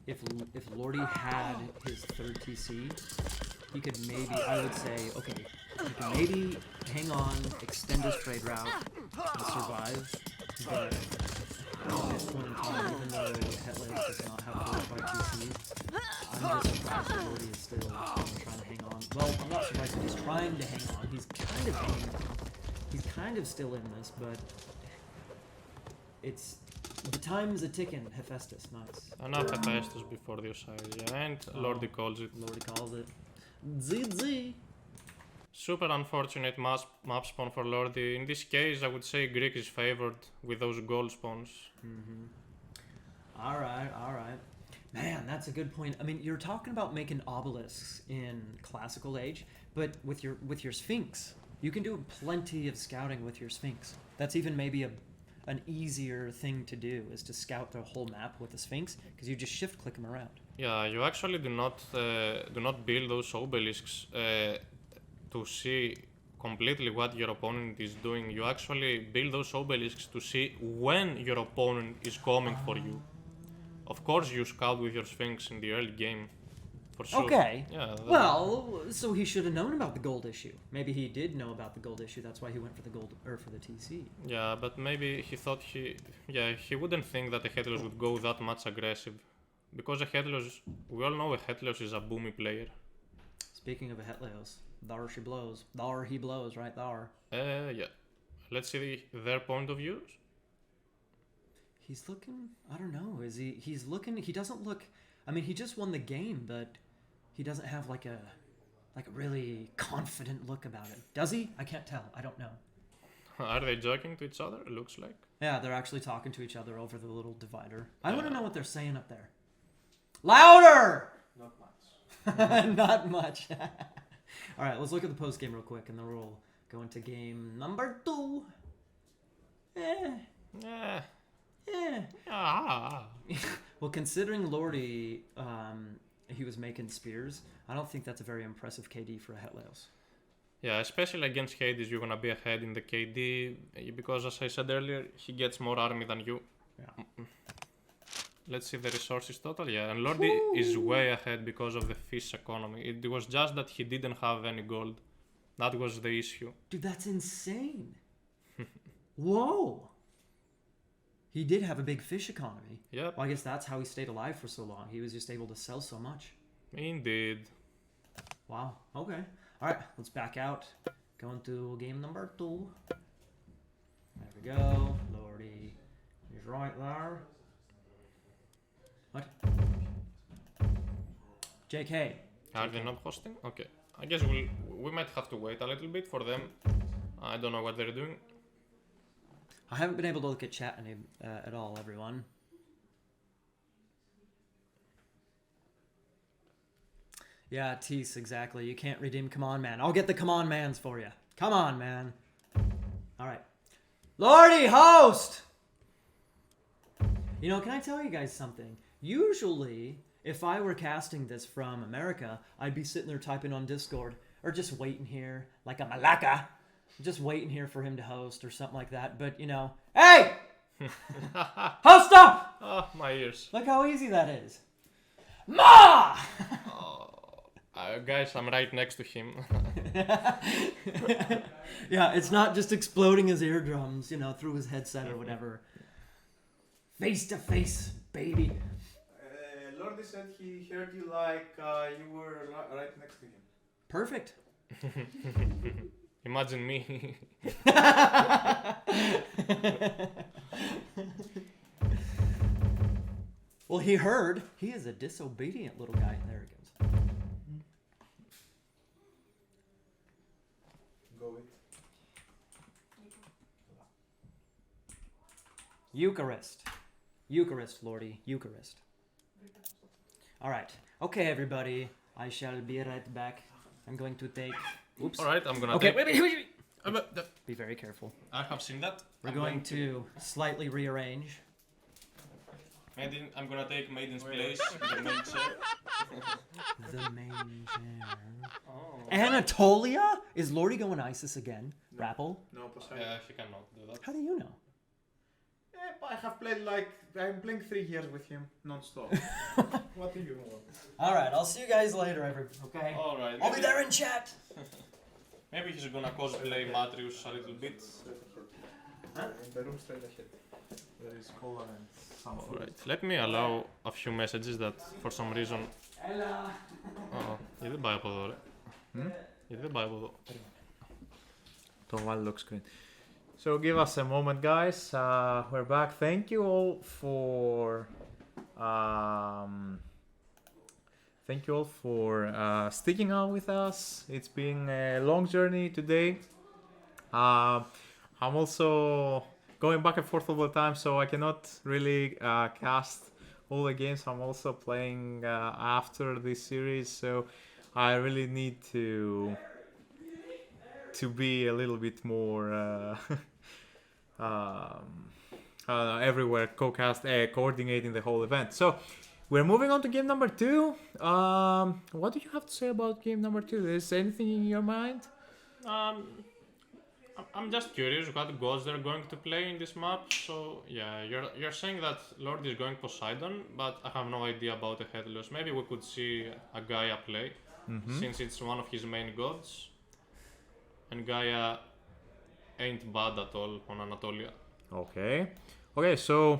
if Lordy had his third TC, he could maybe, I would say, okay, he could maybe hang on, extend his trade route, and survive, but at this point in time, even though Headlights does not have fortified TCs, I'm just surprised that Lordy is still trying to hang on. Well, I'm not surprised that he's trying to hang on. He's kind of hanging on. He's kind of still in this, but it's... The time's a ticking, Hephaestus, nice. Enough Hephaestus before the Osiris, yeah, and Lordy calls it. Lordy calls it. ZZ! Super unfortunate map spawn for Lordy. In this case, I would say Greek is favored with those gold spawns. Alright. Man, that's a good point. I mean, you're talking about making obelisks in classical age, but with your Sphinx, you can do plenty of scouting with your Sphinx. That's even maybe an easier thing to do, is to scout the whole map with the Sphinx, because you just shift click them around. Yeah, you actually do not build those obelisks to see completely what your opponent is doing. You actually build those obelisks to see when your opponent is coming for you. Of course, you scout with your Sphinx in the early game, for sure. Okay. Yeah. Well, so he should have known about the gold issue. Maybe he did know about the gold issue. That's why he went for the gold or for the TC. Yeah, but maybe he thought he wouldn't think that a Headless would go that much aggressive, because a Headless, we all know a Headless is a boomy player. Speaking of a Headleos, thar she blows. Thar he blows, right thar. Yeah. Let's see their point of views. He's looking, I don't know, he's looking, he doesn't look, I mean, he just won the game, but he doesn't have like a really confident look about it. Does he? I can't tell. I don't know. Are they joking to each other? It looks like. Yeah, they're actually talking to each other over the little divider. I want to know what they're saying up there. Louder! Not much. Not much. All right, let's look at the post game real quick, and then we'll go into game number 2. Yeah. Well, considering Lordy, he was making spears, I don't think that's a very impressive KD for a Headleos. Yeah, especially against Hades, you're gonna be ahead in the KD, because as I said earlier, he gets more army than you. Yeah. Let's see the resources total. Yeah, and Lordy is way ahead because of the fish economy. It was just that he didn't have any gold. That was the issue. Dude, that's insane. Whoa. He did have a big fish economy. Yeah. Well, I guess that's how he stayed alive for so long. He was just able to sell so much. Indeed. Wow. Okay. All right. Let's back out. Going to game number 2. There we go. Lordy is right there. What? JK. Are they not hosting? Okay. I guess we might have to wait a little bit for them. I don't know what they're doing. I haven't been able to look at chat at all, everyone. Yeah, Tease, exactly. You can't redeem Come On Man. I'll get the Come On Mans for you. Come on, man. All right. Lordy host! You know, can I tell you guys something? Usually, if I were casting this from America, I'd be sitting there typing on Discord, or just waiting here, like a malaka, just waiting here for him to host or something like that. But, you know, hey! Host up! Oh, my ears. Look how easy that is. Ma! Guys, I'm right next to him. Yeah, it's not just exploding his eardrums, you know, through his headset or whatever. Face to face, baby. Lordy said he heard you like you were right next to him. Perfect. Imagine me. Well, he heard. He is a disobedient little guy. There he goes. Go with. Eucharist, Lordy. Eucharist. All right. Okay, everybody. I shall be right back. I'm going to take... Oops. Alright, I'm gonna Okay, take... wait. Be very careful. I have seen that. We're going to slightly rearrange. I'm gonna take Maiden's place in the main chair. The main chair. Oh. Anatolia? Is Lordy going ISIS again? No. Rapple? No, Poseidon. He cannot do that. How do you know? I have played I'm playing 3 years with him non-stop. What do you want? Alright, I'll see you guys later, okay? Alright. I'll be there in chat! Maybe he's gonna cosplay Matrius a little bit. In the room straight ahead. There is cola and some food. Alright, let me allow a few messages that for some reason... γιατί δεν πάει από εδώ, ρε. Γιατί δεν πάει από εδώ. Το βάλει lock screen. So give us a moment, guys. We're back. Thank you all for sticking out with us. It's been a long journey today. I'm also going back and forth all the time, so I cannot really cast all the games. I'm also playing after this series, so I really need to be a little bit more everywhere, coordinating the whole event. So we're moving on to game number 2. What do you have to say about game number 2? Is anything in your mind? I'm just curious what gods they're going to play in this map. So yeah, you're saying that Lord is going Poseidon, but I have no idea about the Headless. Maybe we could see a Gaia play, since it's one of his main gods. And Gaia ain't bad at all on Anatolia. Okay, so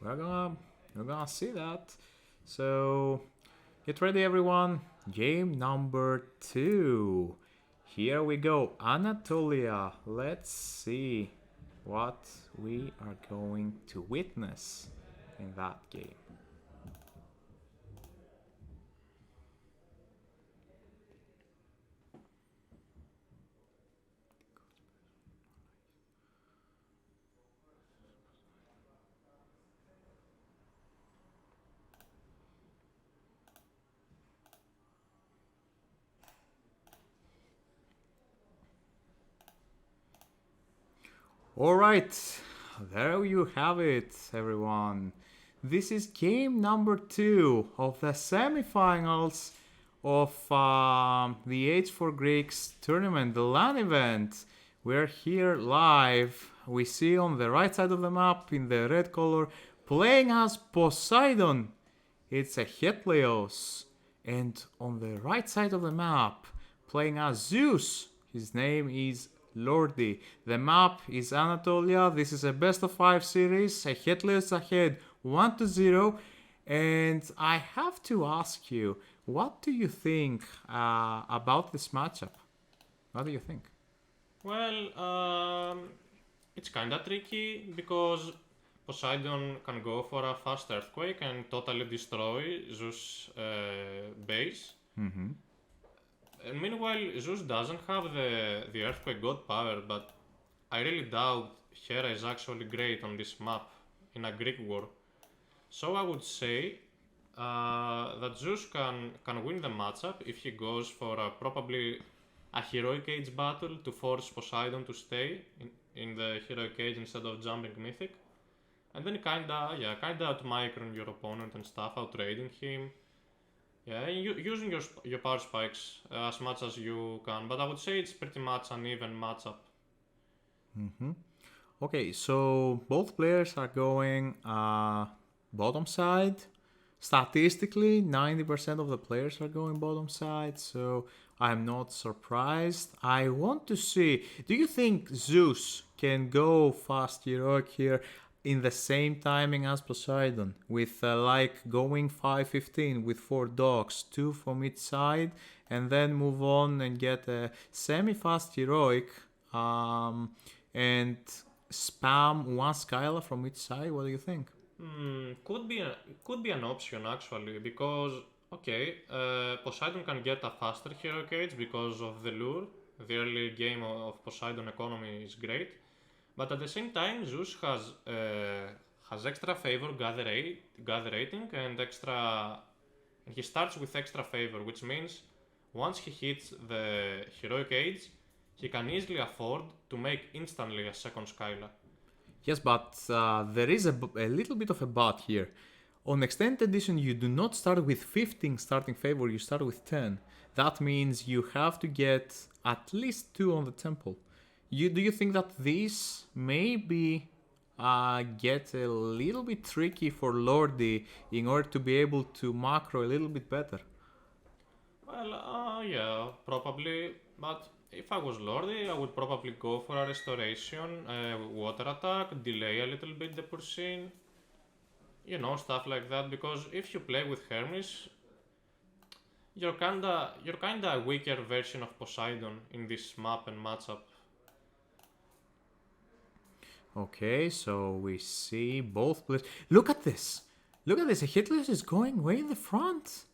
we're gonna see that. So get ready, everyone. Game number 2. Here we go, Anatolia. Let's see what we are going to witness in that game. Alright, there you have it, everyone. This is game number 2 of the semifinals of the Age for Greeks tournament, the Lan Event. We're here live. We see on the right side of the map in the red color playing as Poseidon. It's a Hetlios. And on the right side of the map playing as Zeus. His name is Lordy. The map is Anatolia. This is a best of 5 series. A Hetlios ahead 1-0. And I have to ask you, what do you think about this matchup? What do you think? Well, it's kinda tricky because Poseidon can go for a fast earthquake and totally destroy Zeus' base. Meanwhile, Zeus doesn't have the earthquake god power, but I really doubt Hera is actually great on this map in a Greek war. So I would say that Zeus can win the matchup if he goes for probably a heroic age battle to force Poseidon to stay in the heroic age instead of jumping mythic. And then kinda out-micron your opponent and stuff, out-trading him. Yeah, using your power spikes as much as you can, but I would say it's pretty much an even matchup. Okay, so both players are going bottom side. Statistically, 90% of the players are going bottom side, so I'm not surprised. I want to see, do you think Zeus can go fast heroic here in the same timing as Poseidon, with like going 5-15 with 4 dogs, 2 from each side, and then move on and get a semi-fast heroic and spam 1 Skyla from each side? What do you think? Could be an option actually, because Poseidon can get a faster heroic age because of the lure. The early game of Poseidon economy is great, but at the same time Zeus has extra favor gather rating and he starts with extra favor, which means once he hits the heroic age, he can easily afford to make instantly a second Skyla. Yes, but there is a little bit of a but here. On Extended Edition, you do not start with 15 starting favor, you start with 10. That means you have to get at least 2 on the temple. Do you think that this maybe get a little bit tricky for Lordi in order to be able to macro a little bit better? Well, yeah, probably, but if I was Lordi, I would probably go for a restoration, water attack, delay a little bit the Pursin, stuff like that, because if you play with Hermes, you're kinda a weaker version of Poseidon in this map and matchup. Okay, so we see both players. Look at this! Look at this, Achilles is going way in the front.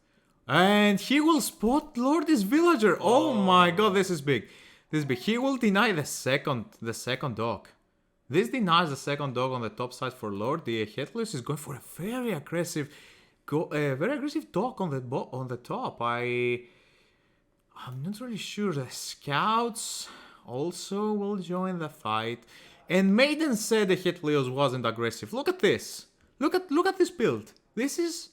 And he will spot Lordi's villager. Oh my god, this is big. This is big. He will deny the second dog. This denies the second dog on the top side for Lordi. Headless is going for a very aggressive dog on the top. I'm not really sure. The scouts also will join the fight. And Maiden said the Hitleos wasn't aggressive. Look at this. Look at this build. This is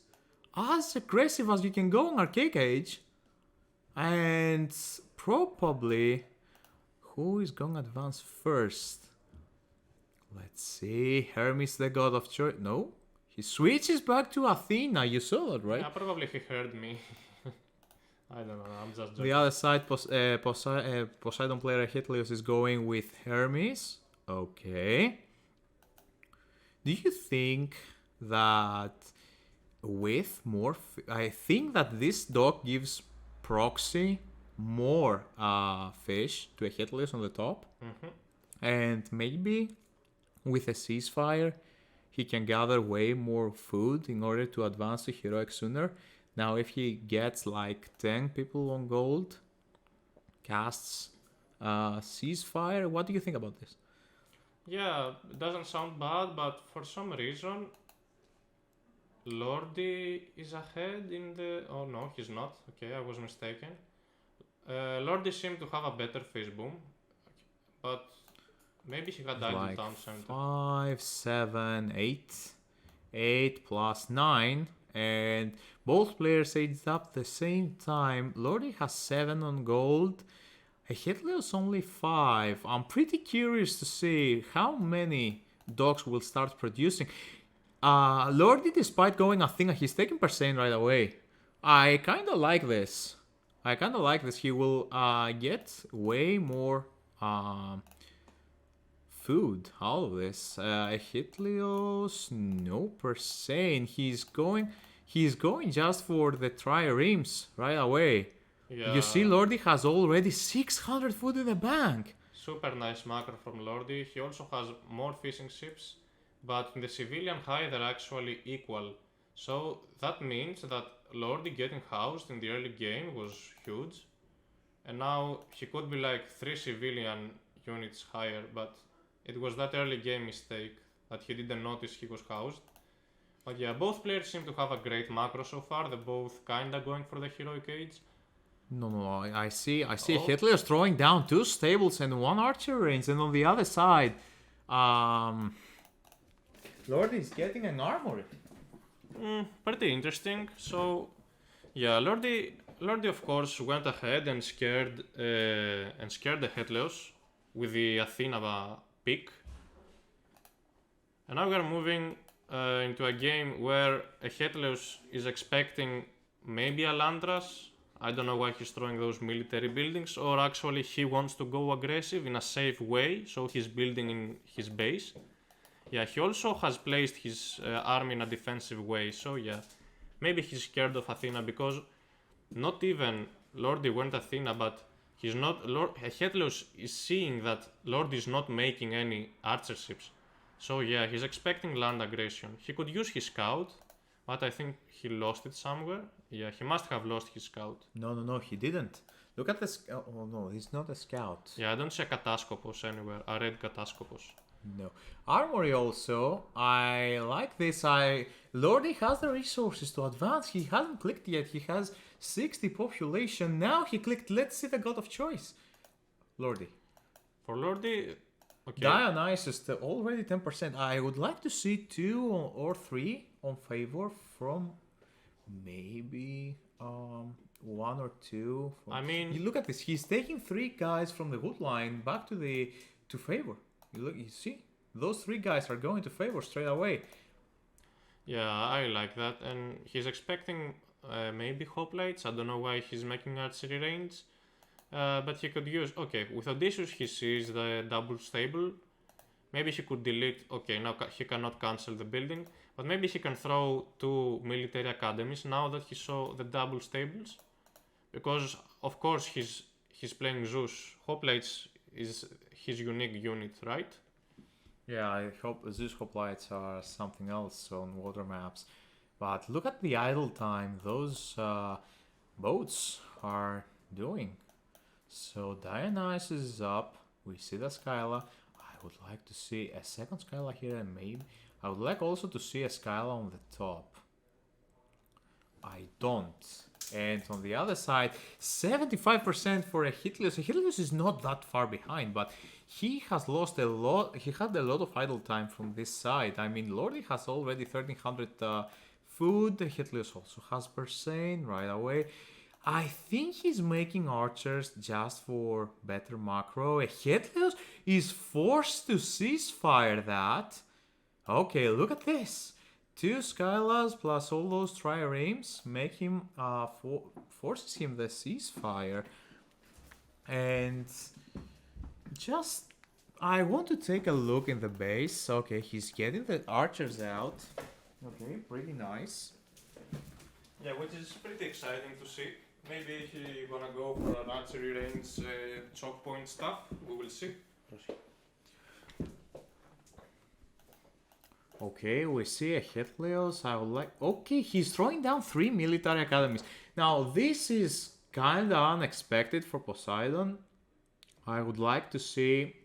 as aggressive as you can go on Archaic Age. And probably who is going to advance first? Let's see. Hermes, the god of choice. No, he switches back to Athena. You saw that, right? Yeah, probably he heard me. I don't know. I'm just joking. The other side, Poseidon player Hitleos is going with Hermes. Okay. Do you think that with more... I think that this dog gives proxy more fish to a Hitleos on the top. And maybe with a ceasefire, he can gather way more food in order to advance to heroic sooner. Now, if he gets like 10 people on gold, casts ceasefire, what do you think about this? Yeah, it doesn't sound bad, but for some reason, Lordi is ahead in the... Oh no, he's not. Okay, I was mistaken. Lordi seemed to have a better face boom, but maybe he had died Like in town center. 5, 7, 8. 8 plus 9. And both players aged up the same time. Lordi has 7 on gold. Hitler's only 5. I'm pretty curious to see how many dogs will start producing. Lordi, despite going Athena, he's taking percent right away. I kind of like this. He will get way more food out of this. Hitleos, no percent. He's going just for the triremes right away. Yeah. You see, Lordi has already 600 food in the bank. Super nice macro from Lordi. He also has more fishing ships, but in the civilian high they're actually equal. So that means that Lordi getting housed in the early game was huge. And now he could be like 3 civilian units higher, but it was that early game mistake that he didn't notice he was housed. But yeah, both players seem to have a great macro so far. They're both kinda going for the heroic age. No, I see Hitler's throwing down 2 stables and 1 archer range, and on the other side, Lord is getting an armory. Pretty interesting. So, yeah, Lordi of course went ahead and scared the Hetleos with the Athena pick. And now we are moving into a game where a Hetleos is expecting maybe a Landras. I don't know why he's throwing those military buildings, or actually he wants to go aggressive in a safe way, so he's building in his base. Yeah, he also has placed his army in a defensive way, so yeah, maybe he's scared of Athena because not even Lordi went Athena, but he's not. Hetleos is seeing that Lordi is not making any archer ships, so yeah, he's expecting land aggression. He could use his scout, but I think he lost it somewhere. Yeah, he must have lost his scout. No, he didn't. Look at this. Oh no, he's not a scout. Yeah, I don't see a Kataskopos anywhere. A red Kataskopos. No. Armory also. I like this. Lordi has the resources to advance. He hasn't clicked yet. He has 60 population. Now he clicked. Let's see the god of choice. Lordi. For Lordi, okay. Dionysus already 10%. I would like to see 2 or 3 on favor from maybe 1 or 2. I mean, you look at this. He's taking 3 guys from the wood line back to favor. You see, those 3 guys are going to favor straight away. Yeah, I like that, and he's expecting maybe hoplites. I don't know why he's making archery range, but he could use. Okay, with Odysseus he sees the double stable. Maybe he could delete. Okay, now he cannot cancel the building, but maybe he can throw 2 military academies now that he saw the double stables, because of course he's playing Zeus. Hoplites is his unique unit, right? Yeah, I hope Zeus hoplites are something else on water maps. But look at the idle time those boats are doing. So Dionysus is up. We see the Skyla. I would like to see a second Skyla here, and maybe I would like also to see a Skyla on the top. I don't. And on the other side, 75% for a Hitleus. Hitleus is not that far behind, but he has lost a lot. He had a lot of idle time from this side. I mean, Lordi has already 1300 food. Hitleus also has Persane right away. I think he's making archers just for better macro. A Hitleus is forced to ceasefire that. Okay, look at this. 2 Skylas plus all those triremes make him forces him the ceasefire. And just I want to take a look in the base. Okay, he's getting the archers out. Okay, pretty nice. Yeah, which is pretty exciting to see. Maybe he gonna go for an archery range choke point stuff. We will see. Okay, we see a Hitleos. I would like. Okay, he's throwing down 3 military academies. Now, this is kinda unexpected for Poseidon. I would like to see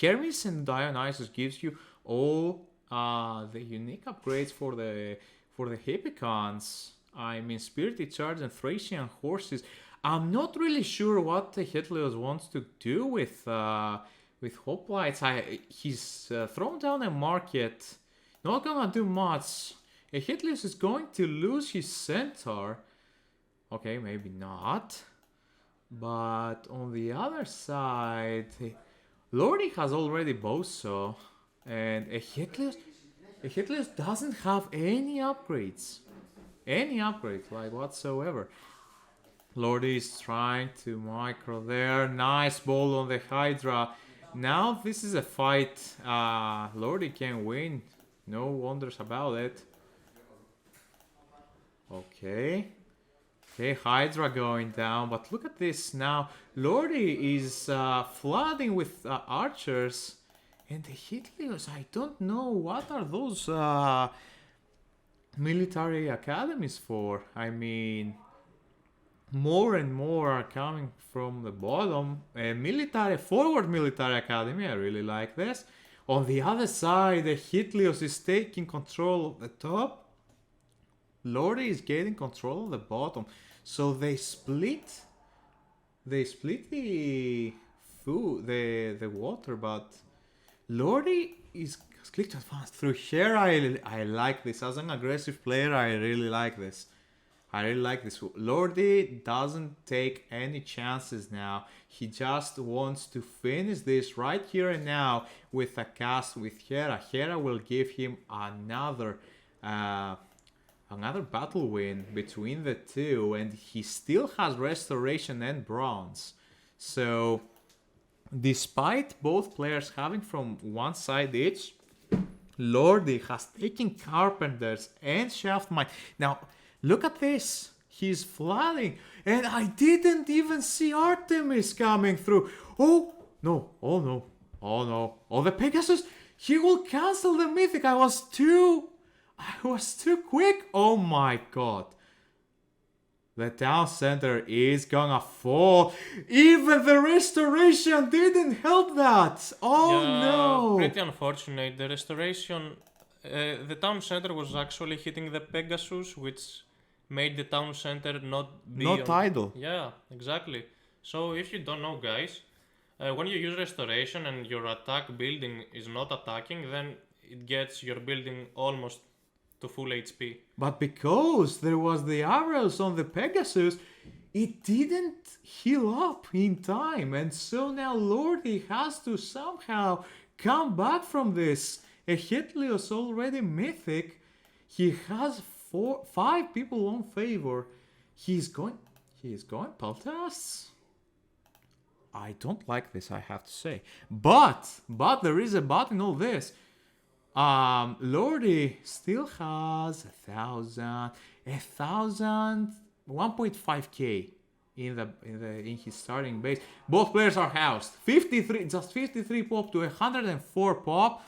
Hermes and Dionysus gives you all the unique upgrades for the Hippicons. I mean, Spirited Charge and Thracian Horses. I'm not really sure what the Hitleos wants to do with hoplites. He's thrown down a market. Not gonna do much. A Hitleus is going to lose his centaur. Okay, maybe not. But on the other side, Lordi has already Boso. And a Hitleus doesn't have any upgrades. Any upgrades, like whatsoever. Lordi is trying to micro there. Nice ball on the Hydra. Now this is a fight Lordi can win. No wonders about it. Okay. Okay, Hydra going down. But look at this now. Lordi is flooding with archers. And the Hitleus, I don't know what are those military academies for. I mean, more and more are coming from the bottom. Forward military academy, I really like this. On the other side, the Hitlios is taking control of the top. Lordi is getting control of the bottom. So they split the food, the water, but Lordi is clicked to advance through here. I like this. As an aggressive player, I really like this. Lordi doesn't take any chances now. He just wants to finish this right here and now with a cast with Hera. Hera will give him another battle win between the two, and he still has restoration and bronze. So despite both players having from one side each, Lordi has taken Carpenters and Shaftmine. Now look at this. He's flooding. And I didn't even see Artemis coming through. Oh, no. Oh, no. Oh, no. Oh, the Pegasus. He will cancel the Mythic. I was too quick. Oh, my God. The town center is gonna fall. Even the restoration didn't help that. Oh, no. Pretty unfortunate. The restoration... the town center was actually hitting the Pegasus, which made the town center not be idle. Yeah, exactly. So if you don't know, guys, when you use restoration and your attack building is not attacking, then it gets your building almost to full HP. But because there was the arrows on the Pegasus, it didn't heal up in time, and so now Lordi has to somehow come back from this. A Hitlios already mythic. He has 5 people on favor. He's going Peltas. I don't like this, I have to say. But there is a but in all this. Lordi still has 1.5k in his starting base. Both players are housed. 53 pop to 104 pop.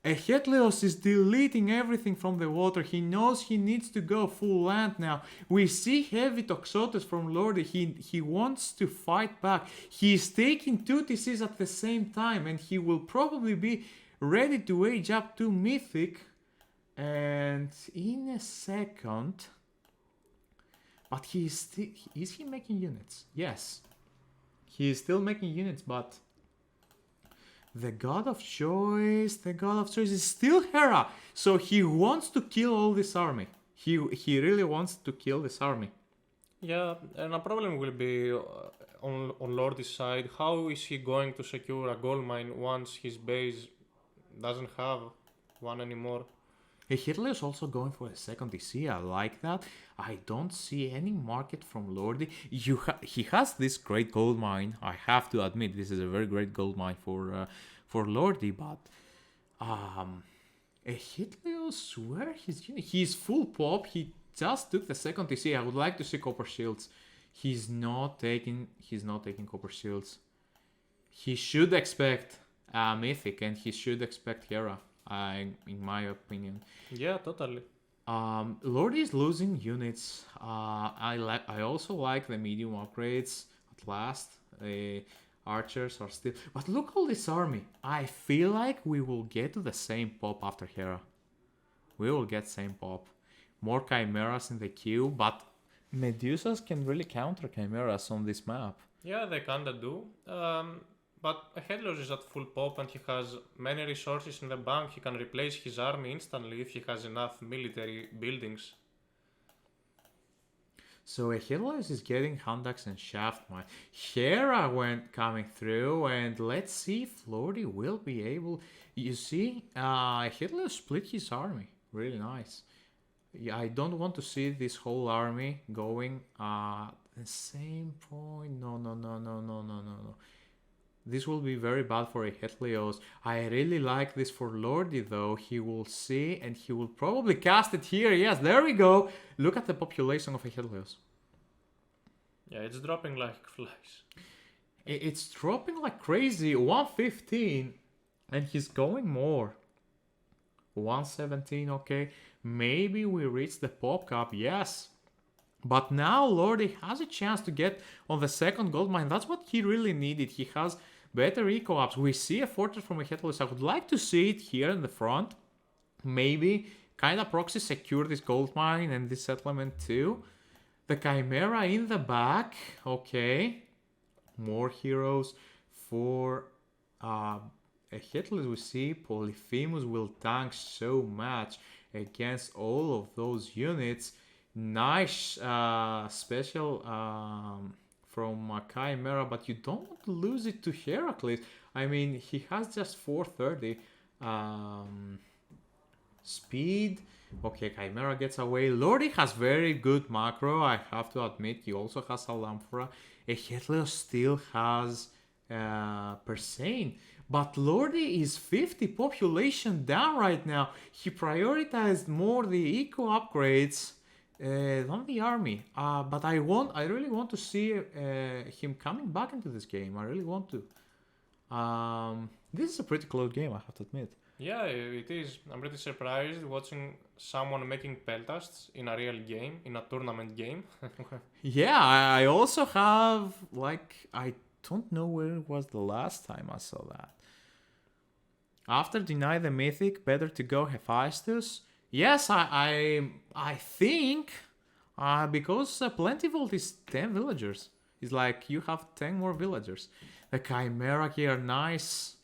Hetlios is deleting everything from the water. He knows he needs to go full land now. We see heavy Toxotes from Lordi. He wants to fight back. He's taking 2 TCs at the same time, and he will probably be ready to age up to Mythic. And in a second... But is he making units? Yes. He is still making units, but... The God of Choice is still Hera. So he wants to kill all this army. He really wants to kill this army. Yeah, and a problem will be on Lordi's side. How is he going to secure a gold mine once his base doesn't have one anymore? Hitler is also going for a second DC. I like that. I don't see any market from Lordi. He has this great gold mine. I have to admit, this is a very great gold mine for Lordi. But Hitler, where he's full pop. He just took the second DC. I would like to see copper shields. He's not taking copper shields. He should expect Mythic, and he should expect Hera. In my opinion. Yeah, totally. Lordi is losing units. I also like the medium upgrades at last. Archers are still... But look all this army. I feel like we will get to the same pop after Hera. We will get same pop. More Chimeras in the queue, but Medusas can really counter Chimeras on this map. Yeah, they kinda do. But Helios is at full pop and he has many resources in the bank. He can replace his army instantly if he has enough military buildings. So Helios is getting Handax and Shaftmine. Hera went coming through, and let's see if Lordi will be able... You see, Helios split his army. Really nice. Yeah, I don't want to see this whole army going the same point. No. This will be very bad for a Hetlios. I really like this for Lordi though. He will see and he will probably cast it here. Yes, there we go. Look at the population of a Hetlios. Yeah, it's dropping like flies. It's dropping like crazy. 115 and he's going more. 117, okay. Maybe we reach the pop cap. Yes. But now Lordi has a chance to get on the second gold mine. That's what he really needed. He has better eco ups. We see a fortress from a headless. I would like to see it here in the front. Maybe kind of proxy secure this gold mine and this settlement too. The Chimera in the back. Okay. More heroes for a headless. We see Polyphemus will tank so much against all of those units. Nice special from Chimera, but you don't want to lose it to Heracles. I mean, he has just 430 speed. Okay, Chimera gets away. Lordi has very good macro, I have to admit. He also has a Lamphora. Helios still has Persane. But Lordi is 50 population down right now. He prioritized more the eco upgrades than the army. But I really want to see him coming back into this game. I really want to. This is a pretty close game, I have to admit. Yeah, it is. I'm pretty surprised watching someone making peltasts in a real game, in a tournament game. Yeah, I also have, I don't know where it was the last time I saw that. After Deny the Mythic, better to go Hephaestus. Yes, I think, because Plentyvault is 10 villagers. It's like you have 10 more villagers. The Chimera here, nice.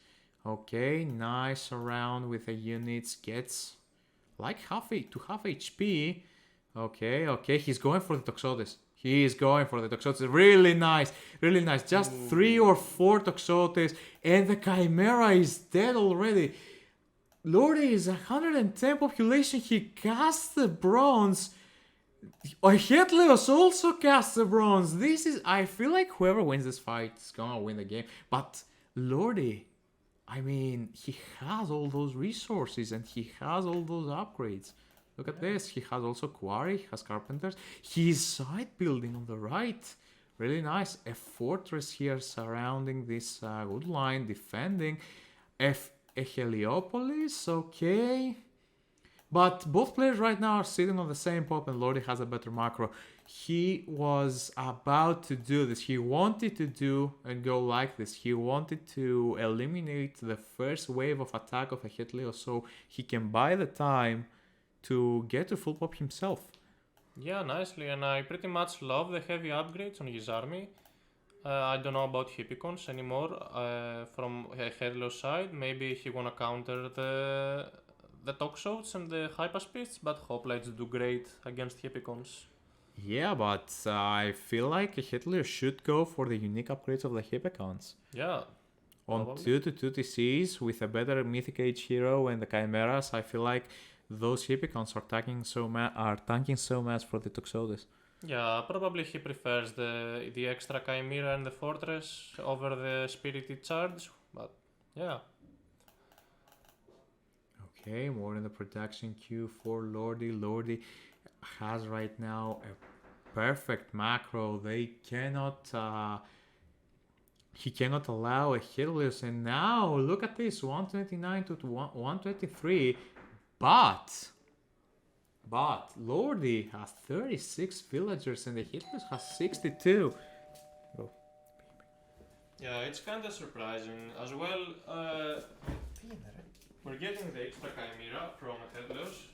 Okay, nice around with the units. Gets like half HP. Okay, he's going for the Toxotes. He is going for the Toxotes. Really nice. Just 3 or 4 Toxotes, and the Chimera is dead already. Lordi is 110 population. He casts the bronze. Hetleos also casts the bronze. I feel like whoever wins this fight is gonna win the game. But Lordi, I mean, he has all those resources and he has all those upgrades. Look at this. He has also Quarry, he has Carpenters. He's side building on the right. Really nice. A fortress here surrounding this good line, defending. A Heliopolis, okay. But both players right now are sitting on the same pop, and Lordi has a better macro. He was about to do this. He wanted to do and go like this. He wanted to eliminate the first wave of attack of a Hetleo so he can buy the time to get to full pop himself. Yeah, nicely, and I pretty much love the heavy upgrades on his army. I don't know about Hippicons anymore from Herlo's side. Maybe he wanna counter the Toxotes and the Hyperspeeds, but Hoplites do great against Hippicons. Yeah, but I feel like a Hitler should go for the unique upgrades of the Hippicons. Yeah. On Probably. 2 TCs with a better Mythic Age hero and the Chimeras, I feel like those Hippicons are tanking so much for the Toxotes. Yeah, probably he prefers the extra Chimera and the Fortress over the Spirited Charge, but yeah. Okay, more in the production queue for Lordi. Lordi has right now a perfect macro. He cannot allow a Helios, and now look at this, 129 to 123, but Lordi has 36 villagers and the Helios has 62. Oh. Yeah, it's kinda surprising. As well, we're getting the extra Chimera from Helios.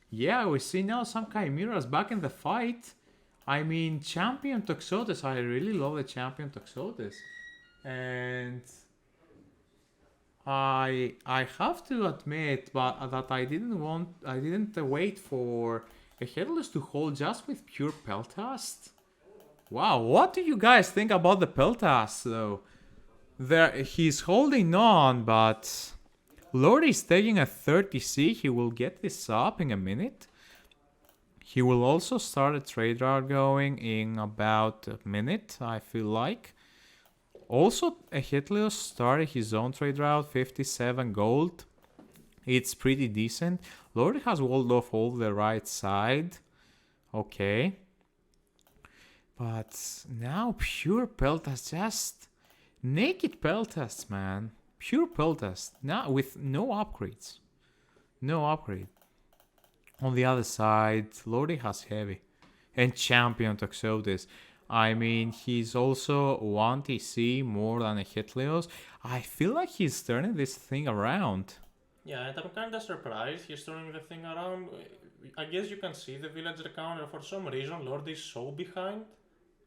Yeah, we see now some Chimeras back in the fight. I mean, Champion Toxotes, I really love the Champion Toxotes. And I have to admit that I didn't wait for a Headless to hold just with pure Peltast. Wow, what do you guys think about the Peltast though? He's holding on, but Lordi is taking a 30C. He will get this up in a minute. He will also start a trade route going in about a minute, I feel like. Also, Hitleos started his own trade route, 57 gold. It's pretty decent. Lordi has walled off all the right side. Okay. But now pure Peltas, just naked Peltas, man. Pure Peltas, now with no upgrades. No upgrade. On the other side, Lordi has heavy. and champion Toxotis. I mean, he's also 1 TC more than a Hitleos. I feel like he's turning this thing around. Yeah, and I'm kind of surprised he's turning the thing around. I guess you can see the villager counter. For some reason, Lord is so behind.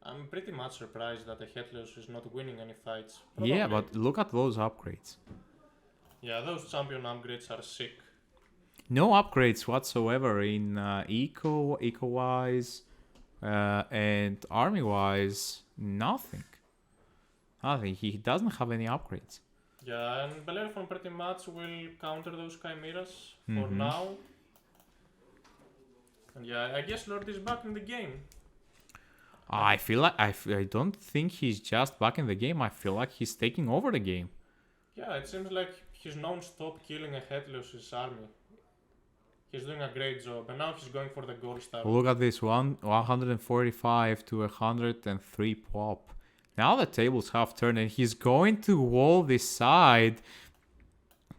I'm pretty much surprised that the Headless is not winning any fights. Yeah, Probably. but look at those upgrades. Yeah, those champion upgrades are sick. No upgrades whatsoever in eco-wise, and army-wise. Nothing. Nothing. He doesn't have any upgrades. Yeah, and Bellerophon pretty much will counter those chimeras for now. And yeah, I guess Lord is back in the game. I feel like I don't think he's just back in the game. I feel like he's taking over the game. Yeah, it seems like he's non-stop killing a Headless's army. He's doing a great job, and now he's going for the gold star. Look at this, 145 to 103 pop. Now the tables have turned, and he's going to wall this side.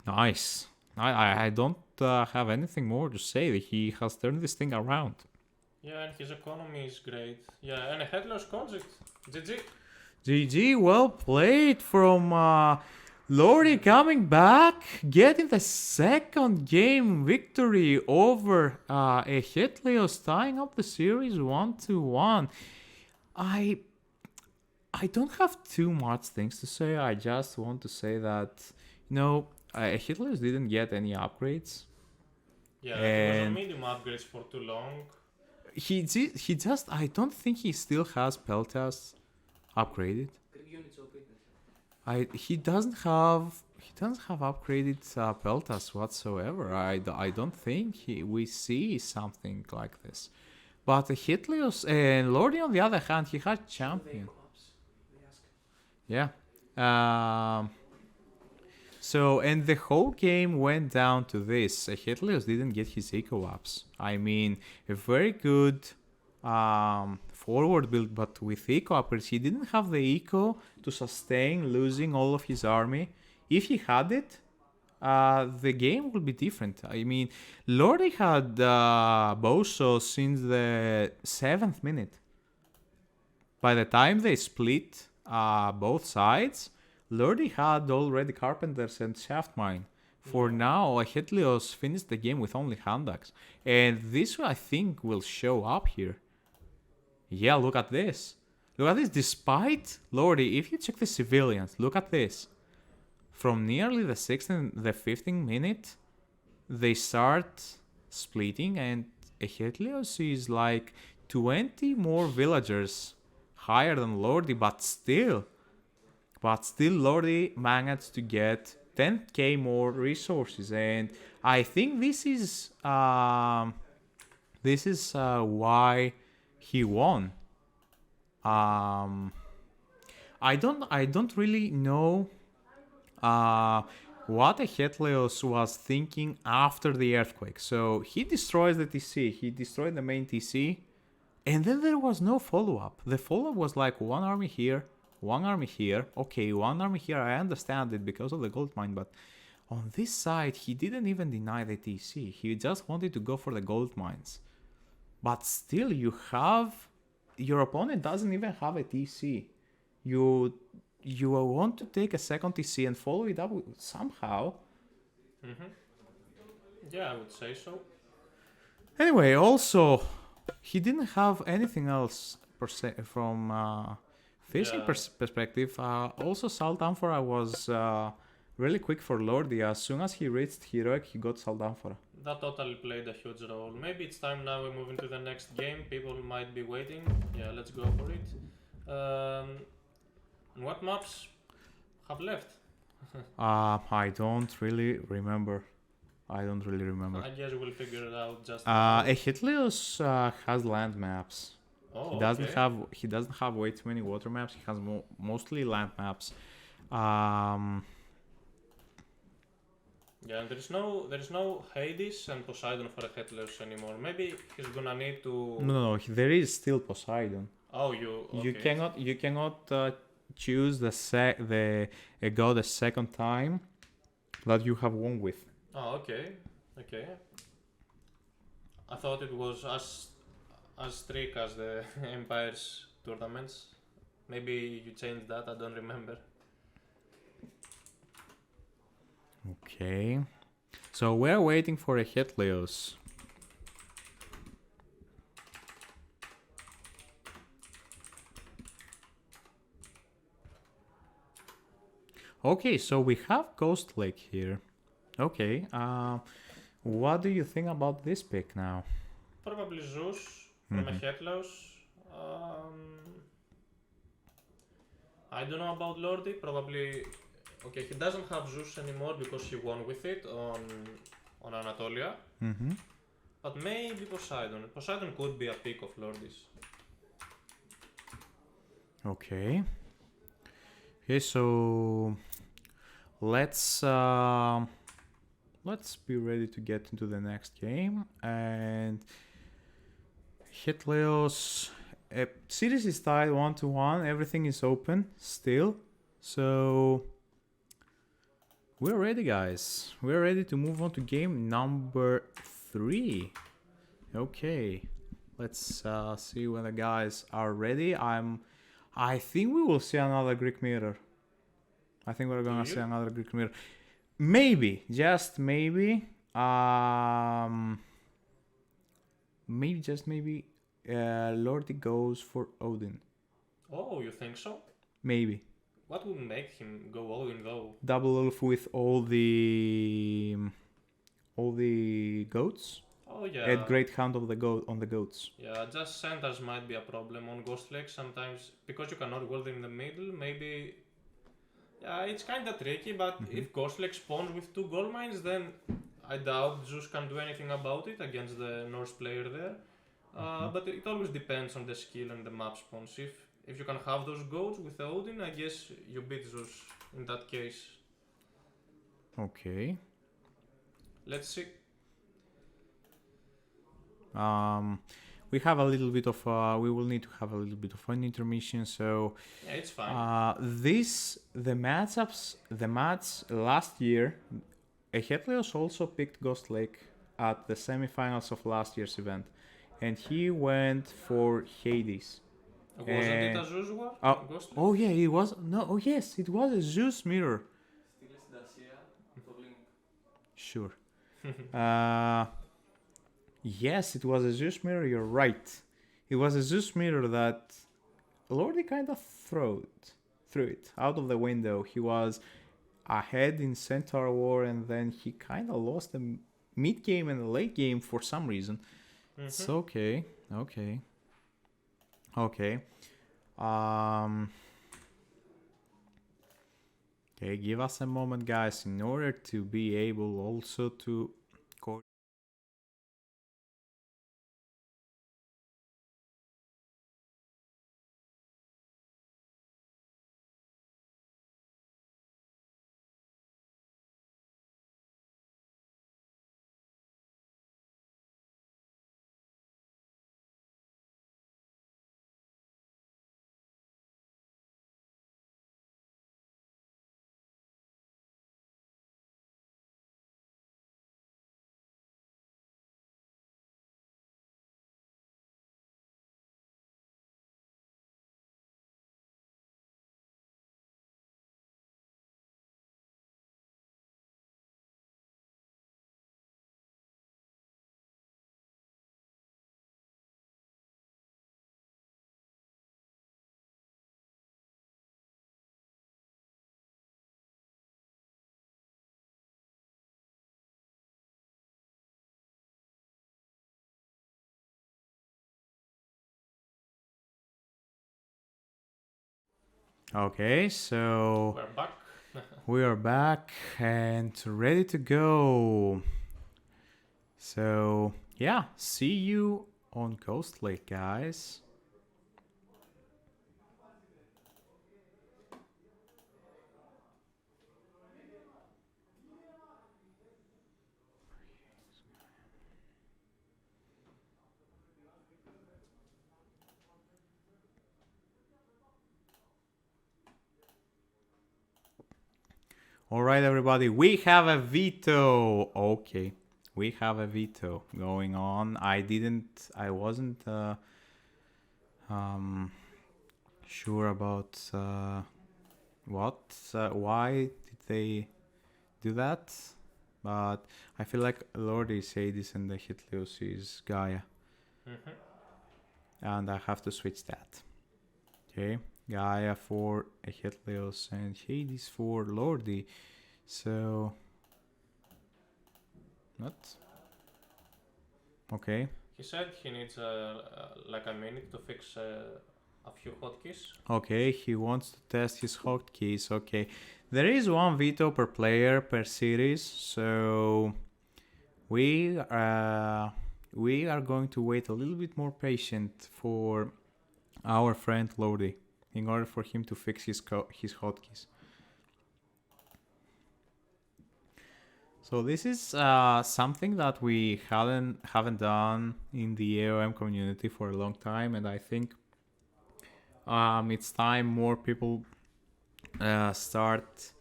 Nice. I don't have anything more to say. He has turned this thing around. Yeah, and his economy is great. Yeah, and a Headless calls it. GG. GG, well played from Lordy coming back, getting the second game victory over a Hitleos, tying up the series 1-1. I don't have too much things to say. I just want to say that, Hitleos didn't get any upgrades. Yeah, it was a medium upgrades for too long. He just, I don't think he still has Peltas upgraded. He doesn't have upgraded Peltas whatsoever. I don't think we see something like this. But Hitleos and Lordy on the other hand, he had champion. Yeah. So, and the whole game went down to this. Hitleos didn't get his eco ups. I mean, a very good forward build, but with eco uppers, he didn't have the eco to sustain losing all of his army. If he had it, the game would be different. I mean, Lordy had Boso since the 7th minute. By the time they split both sides, Lordy had already Carpenters and Shaftmine. For now, Hitleos finished the game with only Handax. And this, I think, will show up here. Yeah, look at this. Look at this. Despite Lordy, if you check the civilians, look at this. From nearly the 6th and the 15th minute, they start splitting, and Hitleos is like 20 more villagers higher than Lordy, but still Lordy managed to get 10k more resources, and I think this is why he won. I don't really know what Hitleos was thinking after the earthquake. So he destroys the TC, he destroyed the main TC, and then there was no follow-up. The follow-up was like one army here, one army here. Okay, one army here, I understand it because of the gold mine, but on this side, he didn't even deny the TC. He just wanted to go for the gold mines. But still, your opponent doesn't even have a TC. You want to take a second TC and follow it up somehow. Yeah, I would say so. Anyway, also, he didn't have anything else per se from fishing perspective. Also, Salt Amphora was really quick for Lordy. As soon as he reached Heroic, he got Salt Amphora. That totally played a huge role. Maybe it's time now we move into the next game. People might be waiting. Yeah, let's go for it. And what maps have left? I don't really remember. I guess we'll figure it out just Hitleos has land maps. Oh, He doesn't have way too many water maps. He has mostly land maps. Yeah, and there is no Hades and Poseidon for a Hitleos anymore. Maybe he's gonna need to. No, there is still Poseidon. Oh, okay. You cannot choose the god a second time that you have won with. Oh, okay. I thought it was as strict as the Empire's tournaments. Maybe you changed that, I don't remember. Okay. So we're waiting for a Hetlios. Okay, so we have Ghost Lake here. Okay, what do you think about this pick now? Probably Zeus from a Hetlos. I don't know about Lordy, probably... Okay, he doesn't have Zeus anymore because he won with it on Anatolia. But maybe Poseidon. Poseidon could be a pick of Lordy's. Okay. Okay, so let's be ready to get into the next game. And Hetlios series is tied 1-1. Everything is open still. So we're ready, guys. We're ready to move on to game number 3. Okay. Let's see when the guys are ready. I think we will see another Greek mirror. I think we're gonna see another Greek mirror. Maybe, just maybe. Maybe, just maybe. Lordy goes for Odin. Oh, you think so? Maybe. What would make him go Odin though? Double elf with all the goats. Oh yeah. At great count of the on the goats. Yeah, just centers might be a problem on Ghost Lake sometimes because you cannot hold them in the middle. Maybe, yeah, it's kind of tricky. But if Ghost Lake spawns with 2 gold mines, then I doubt Zeus can do anything about it against the Norse player there. But it always depends on the skill and the map spawns. If you can have those goats with the Odin, I guess you beat Zeus in that case. Okay. Let's see. We have a little bit of we will need to have a little bit of an intermission, so Yeah, it's fine. the match last year, Hetlios also picked Ghost Lake at the semifinals of last year's event, and he went for Hades. Wasn't it a Zeus war? Ghost Lake? Oh yeah, it was oh yes, it was a Zeus mirror. Sure. Yes, it was a Zeus mirror, you're right. It was a Zeus mirror that Lordy kind of threw it out of the window. He was ahead in Centaur War and then he kind of lost the mid game and the late game for some reason. It's okay. Okay. Okay. Okay, give us a moment, guys, in order to be able also to Okay, so We're back. we are back and ready to go. So, yeah, see you on Ghost Lake, guys. All right, everybody, we have a veto. Okay, we have a veto going on. I wasn't sure about why did they do that, but I feel like Lordi is Hades and the Hitlios is Gaia, and I have to switch that. Okay, Gaia for a Hitlios and Hades for Lordi. So, what? Okay. He said he needs like a minute to fix a few hotkeys. Okay, he wants to test his hotkeys. Okay, there is one veto per player per series, so we are going to wait a little bit more patient for our friend Lodi in order for him to fix his hotkeys. So this is something that we haven't done in the AoM community for a long time, and I think it's time more people start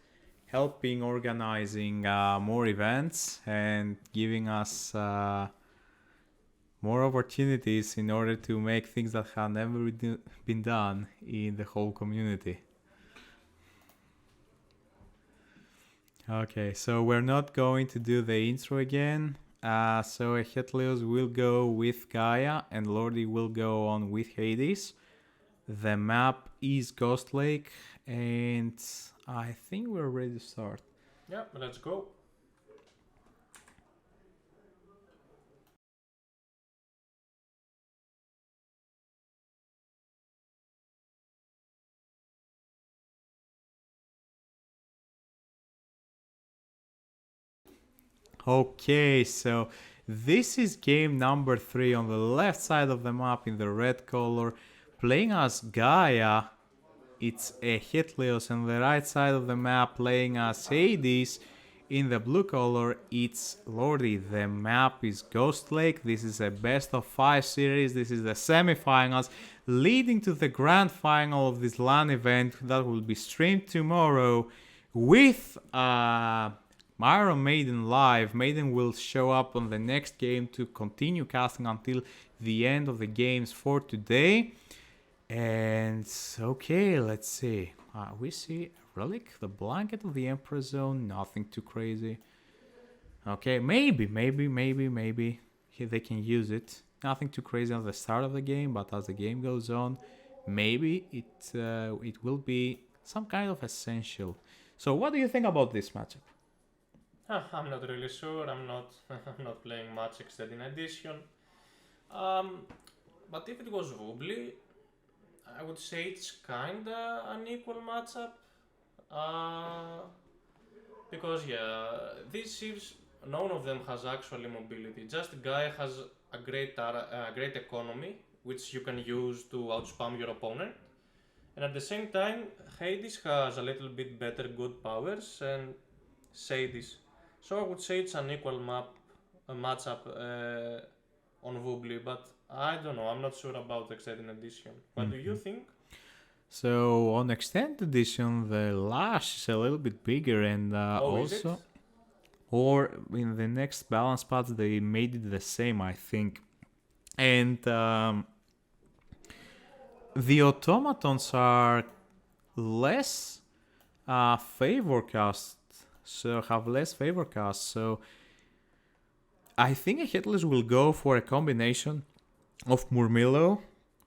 helping organizing more events and giving us more opportunities in order to make things that have never been done in the whole community. Okay, so we're not going to do the intro again. So Hetlios will go with Gaia and Lordi will go on with Hades. The map is Ghost Lake, and I think we're ready to start. Yeah, let's go. Okay, so this is game number 3 on the left side of the map in the red color. Playing as Gaia, it's a Hitlios, and the right side of the map playing as Hades. In the blue color, it's Lordi. The map is Ghost Lake. This is a best of 5 series. This is the semifinals leading to the grand final of this Lan event that will be streamed tomorrow with Iron Maiden live. Maiden will show up on the next game to continue casting until the end of the games for today. And okay, let's see. We see a relic, the blanket of the Emperor Zone, nothing too crazy. Okay, maybe they can use it. Nothing too crazy at the start of the game, but as the game goes on, maybe it will be some kind of essential. So, what do you think about this matchup? I'm not really sure. I'm not playing much extended edition. But if it was Wobbly, I would say it's kinda an equal matchup. Because these ships, none of them has actually mobility. Just Gaia has a great economy, which you can use to outspam your opponent. And at the same time, Hades has a little bit better good powers and Sadis. So I would say it's an equal matchup on Wobbly, but I don't know. I'm not sure about extended edition. What do you think? So on extended edition, the lash is a little bit bigger, and also, or in the next balance pads they made it the same, I think. And the automatons are less favor cast, so have less favor cast. So I think a hitless will go for a combination of Murmillo,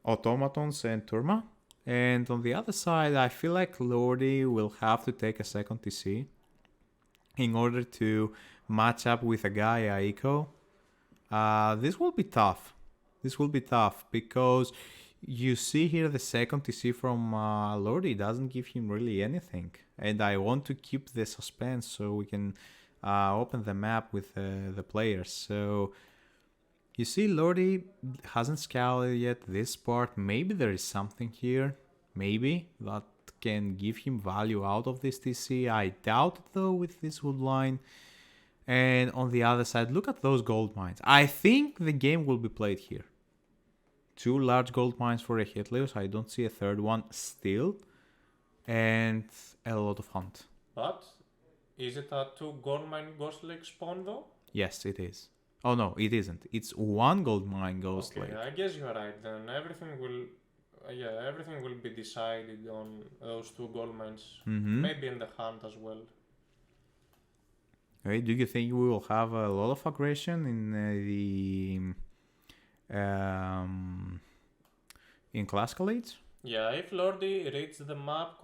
automatons, and Turma. And on the other side, I feel like Lordi will have to take a second TC in order to match up with a Gaia Eco. This will be tough. This will be tough because you see here the second TC from Lordi doesn't give him really anything. And I want to keep the suspense so we can open the map with the players. So you see Lordi hasn't scouted yet this part. Maybe there is something here. Maybe that can give him value out of this TC. I doubt it though with this wood line. And on the other side, look at those gold mines. I think the game will be played here. 2 large gold mines for a Hitlios. I don't see a third one still. And a lot of hunt. But is it a 2 gold mine Ghost Lake spawn though? Yes, it is. Oh no, it isn't. It's one gold mine goes Okay, like. I guess you're right. Then everything will be decided on those two gold mines. Mm-hmm. Maybe in the hunt as well. Right? Do you think we will have a lot of aggression in in classical age? Yeah, if Lordi reads the map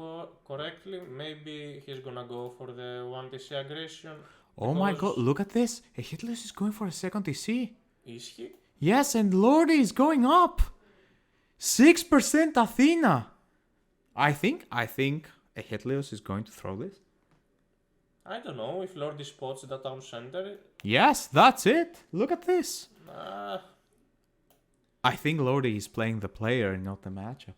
correctly, maybe he's gonna go for the 1TC aggression. Oh my because- god, look at this. Hitler's is going for a second TC. Is he? Yes, and Lordi is going up. 6% Athena. I think Hitler's is going to throw this. I don't know if Lordi spots the town center. Yes, that's it. Look at this. Uh, I think Lordi is playing the player, not the matchup.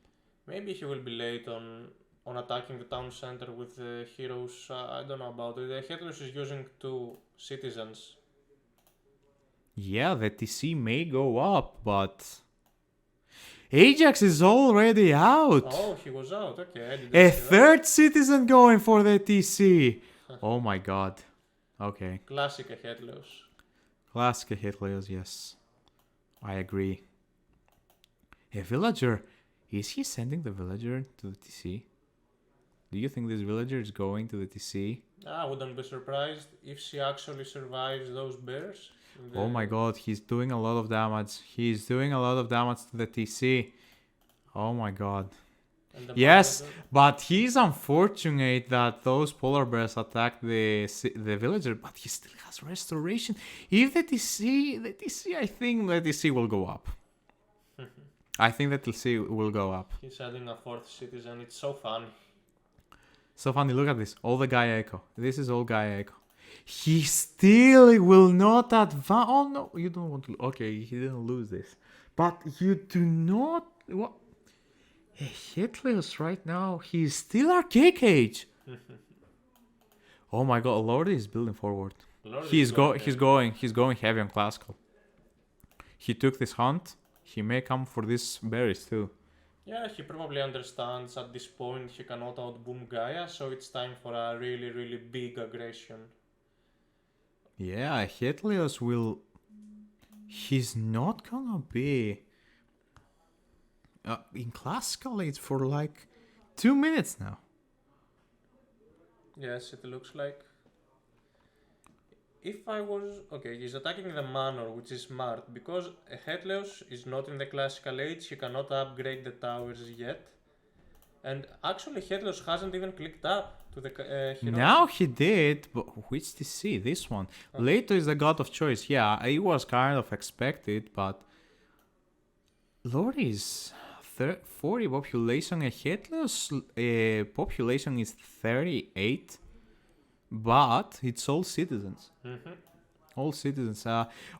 maybe he will be late on attacking the town center with the heroes. I don't know about it. The Headless is using 2 citizens. Yeah, the TC may go up, but Ajax is already out. Oh, he was out. Okay, I didn't A see that. third citizen going for the TC. Oh my god. Okay. Classic Headless. Classic Hitler's, yes. I agree. A villager. Is he sending the villager to the TC? Do you think this villager is going to the TC? I wouldn't be surprised if she actually survives those bears. Oh my god, he's doing a lot of damage. He's doing a lot of damage to the TC. Oh my god. And the Yes, manager- but he's unfortunate that those polar bears attacked the villager, but he still has restoration. If the TC, I think the TC will go up. I think the TC will go up. He's adding a 4th citizen. It's so funny. So funny, look at this. All the Gaia Echo. This is all Gaia Echo. He still will not advance. Oh no, you don't want to. Okay, he didn't lose this. But you do not. What? Hitler's right now. He's still Archaic Age. Oh my god, Lordi is building forward. Lord He's is going heavy on classical. He took this hunt. He may come for these berries too. Yeah, he probably understands at this point he cannot outboom Gaia, so it's time for a really, really big aggression. Yeah, Hitler's will. He's not gonna be in classical age for like 2 minutes now. Yes, it looks like. If I was... Okay, he's attacking the manor, which is smart, because Headleos is not in the classical age, he cannot upgrade the towers yet. And actually Headleos hasn't even clicked up to the hero. Now he did, but which TC? This one. Leto is the god of choice. Yeah, it was kind of expected, but Lord is 40 population and Hitler's population is 38, but it's all citizens. All citizens.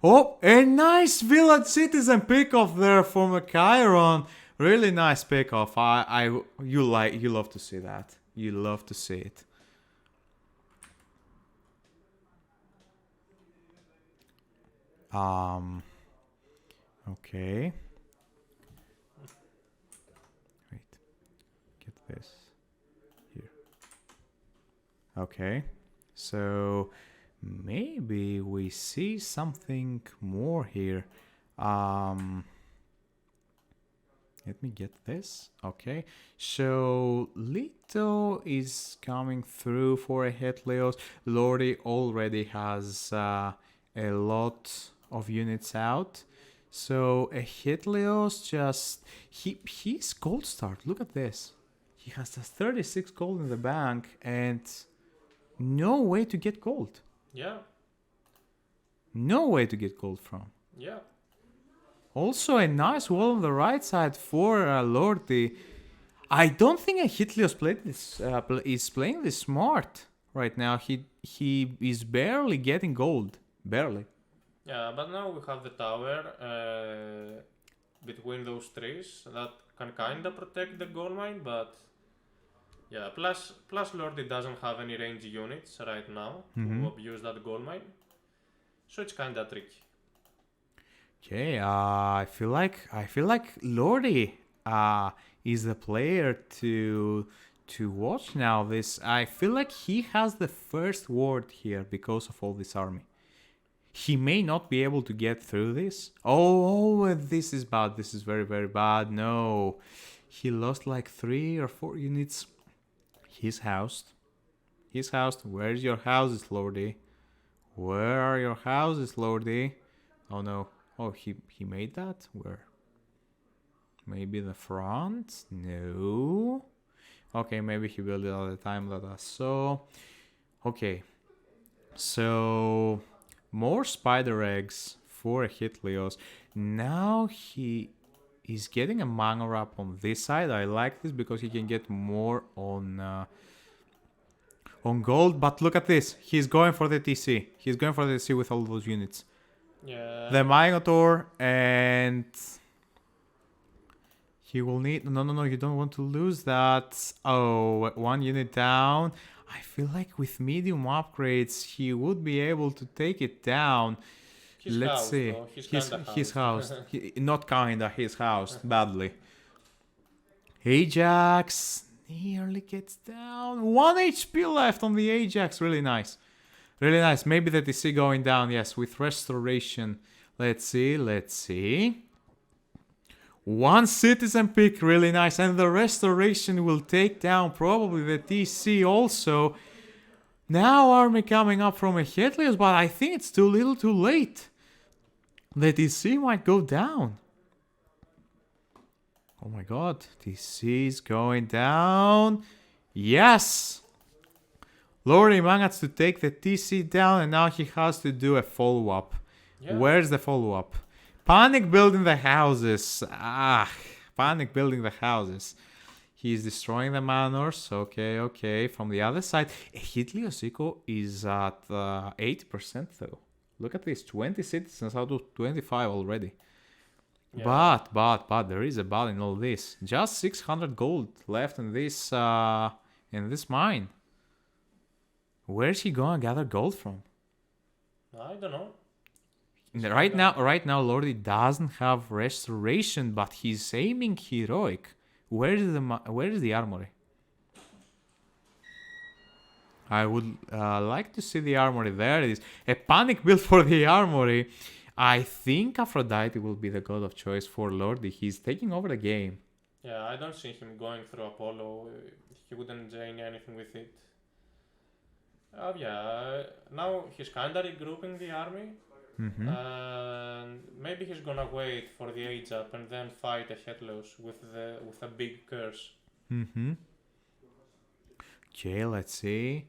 Oh, a nice village citizen pick-off there from a Chiron. Really nice pick-off. You love to see that. You love to see it. Okay. Wait. Get this here. Okay. So maybe we see something more here. Let me get this. Okay. So Leto is coming through for a Hetleos. Lordi already has a lot of units out. So a Hetleos just... He's gold start. Look at this. He has the 36 gold in the bank and no way to get gold. Yeah, No way to get gold from. yeah. Also a nice wall on the right side for Lordi. I don't think a Hitlios is playing this smart right now. He is barely getting gold. Barely. Yeah, but now we have the tower between those trees that can kinda protect the gold mine, but yeah, plus Lordi doesn't have any range units right now to abuse that gold mine, so it's kinda tricky. Okay, I feel like Lordi is the player to watch now. This I feel like he has the first word here because of all this army. He may not be able to get through this. Oh, this is bad. This is very, very bad. No. He lost like 3 or 4 units. He's housed. He's housed. Where's your houses, Lordy? Where are your houses, Lordy? Oh no. Oh, he made that? Where? Maybe the front? No. Okay, maybe he built it all the time that I saw. Okay. So, more spider eggs for Hitlios. Now he is getting a mana wrap on this side. I like this because he can get more on gold. But look at this. He's going for the TC. He's going for the TC with all those units. Yeah. The Minotaur, and he will need... No, you don't want to lose that. Oh, 1 unit down. I feel like with medium upgrades, he would be able to take it down. Let's see. Though. He's housed. Not kinda, he's housed badly. Ajax nearly gets down. 1 HP left on the Ajax. Really nice. Really nice. Maybe the TC going down. Yes, with restoration. Let's see. 1 citizen pick. Really nice. And the restoration will take down probably the TC also. Now army coming up from a Hitlios, but I think it's too little too late. The TC might go down. Oh my god. TC is going down. Yes! Lordy managed to take the TC down, and now he has to do a follow-up. Yeah. Where's the follow-up? Panic building the houses. Panic building the houses. He's destroying the manors. Okay. From the other side, Hitlios Eco is at 80% though. Look at this, 20 citizens out of 25 already. Yeah. But there is a but in all this. Just 600 gold left in this mine. Where's he gonna gather gold from? I don't know. Right now, Lordy doesn't have restoration, but he's aiming heroic. Where is the armory? I would like to see the armory. There it is. A panic build for the armory. I think Aphrodite will be the god of choice for Lordy. He's taking over the game. Yeah, I don't see him going through Apollo. He wouldn't gain anything with it. Now he's kinda regrouping the army. Mm-hmm. And maybe he's gonna wait for the age up and then fight a Hitlios with a big curse. Mm-hmm. Okay, let's see.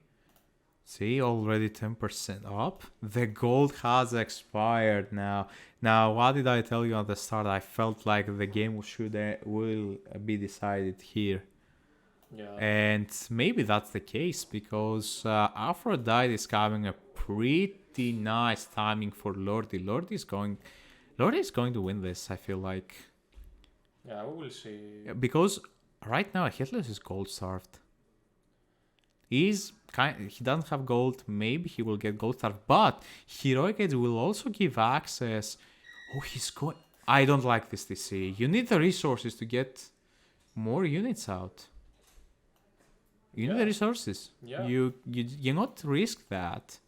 See, already 10% up. The gold has expired now. Now, what did I tell you at the start? I felt like the game will be decided here. Yeah. And maybe that's the case because Aphrodite is having a pretty nice timing for Lordy. Lordy is going to win this, I feel like. Yeah, we will see. Because right now Hitler is gold starved. He doesn't have gold. Maybe he will get gold starved, but Heroic Age will also give access. Oh, he's going. I don't like this TC. You need the resources to get more units out. You need the resources. Yeah. You not risk that.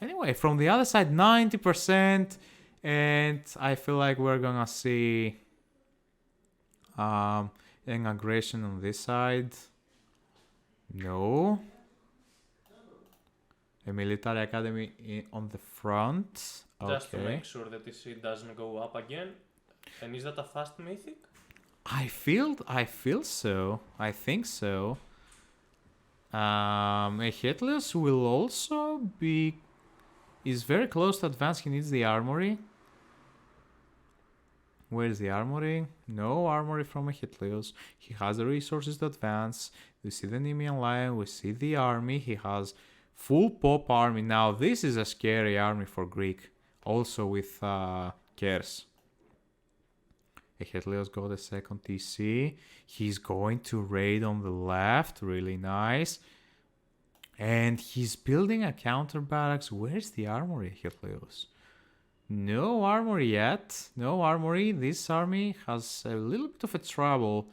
Anyway, from the other side, 90%, and I feel like we're gonna see an aggression on this side. No. A military academy on the front. Just to Okay. make sure that TC doesn't go up again. And is that a fast mythic? I feel so. I think so. Hitler's will also be... is very close to advance. He needs the armory. Where's the armory? No armory from a Hitler's. He has the resources to advance. We see the Nemean Lion. We see the army. He has full pop army. Now this is a scary army for Greek. Also with Kers. Hitler's got a second TC. He's going to raid on the left. Really nice. And he's building a counter barracks. Where's the armory, Hitler's? No armory yet. No armory. This army has a little bit of a trouble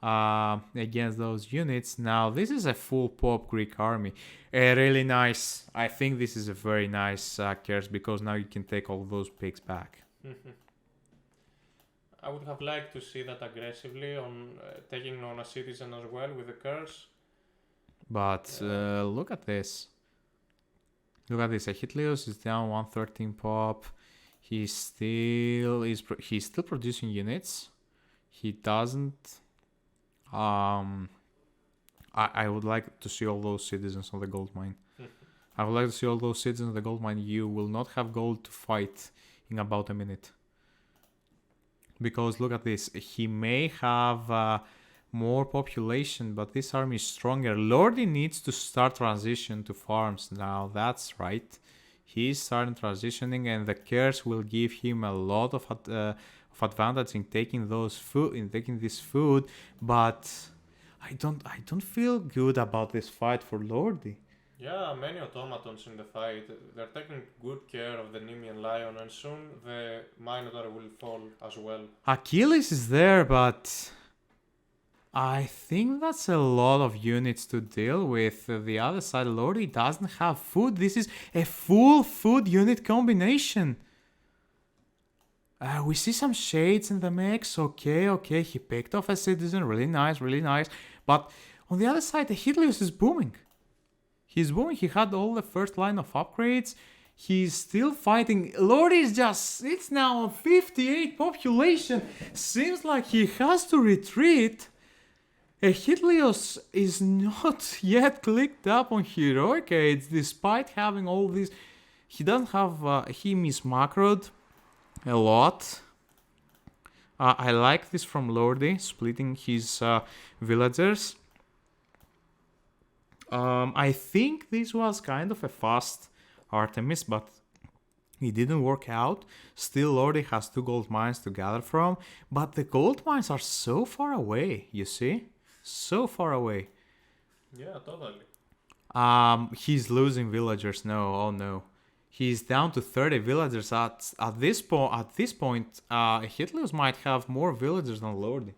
against those units. Now, this is a full pop Greek army. Really nice. I think this is a very nice curse because now you can take all those pigs back. I would have liked to see that aggressively on taking on a citizen as well with the curse. But look at this. Look at this. Achilleus is down 113 pop. He's still producing units. He doesn't. I would like to see all those citizens on the gold mine. I would like to see all those citizens on the gold mine. You will not have gold to fight in about a minute. Because look at this. He may have more population, but this army is stronger. Lordi needs to start transition to farms now. That's right. He's starting transitioning, and the curse will give him a lot of advantage in taking this food. But I don't feel good about this fight for Lordi. Yeah, many automatons in the fight. They're taking good care of the Nemean lion, and soon the Minotaur will fall as well. Achilles is there, but I think that's a lot of units to deal with. The other side, Lordi doesn't have food. This is a full food unit combination. We see some shades in the mix. Okay. He picked off a citizen. Really nice. But on the other side, Achilleus is booming. He's booming. He had all the first line of upgrades. He's still fighting. Lordi is it's now on 58 population. Seems like he has to retreat. Achilleus is not yet clicked up on heroic aids despite having all these. He doesn't have. He mismacroed a lot. I like this from Lordi, splitting his villagers. I think this was kind of a fast Artemis, but it didn't work out. Still, Lordi has 2 gold mines to gather from, but the gold mines are so far away, you see? So far away. Yeah, totally. He's losing villagers. No. He's down to 30 villagers. At this point, Achilleus might have more villagers than Lordi.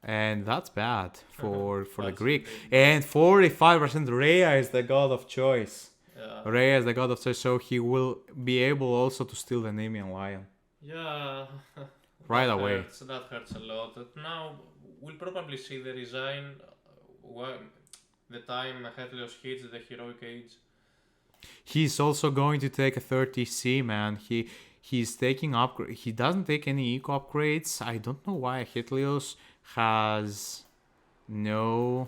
And that's bad for the Greek. And 45% Rhea is the god of choice. Yeah. Rhea is the god of choice, so he will be able also to steal the Nemean lion. Yeah. Right away. That hurts a lot. Now, we'll probably see the resign the time Achilleus hits the heroic age. He's also going to take a 30C, man. He's taking upgrade. He doesn't take any eco upgrades. I don't know why Achilleus has no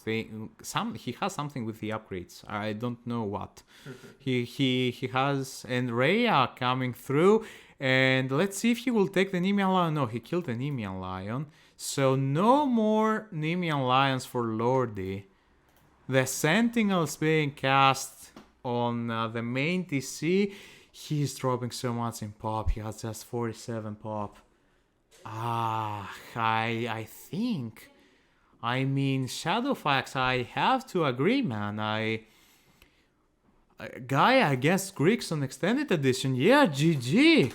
thing. He has something with the upgrades. I don't know what. he has, and Rhea coming through, and let's see if he will take the Nemean lion. No, he killed the Nemean lion, so no more Nemean lions for Lordi. The Sentinels being cast on the main TC. He's dropping so much in pop. He has just 47 pop. I think. I mean, Shadowfax, I have to agree, man. Gaia against Greeks on Extended Edition. Yeah, GG.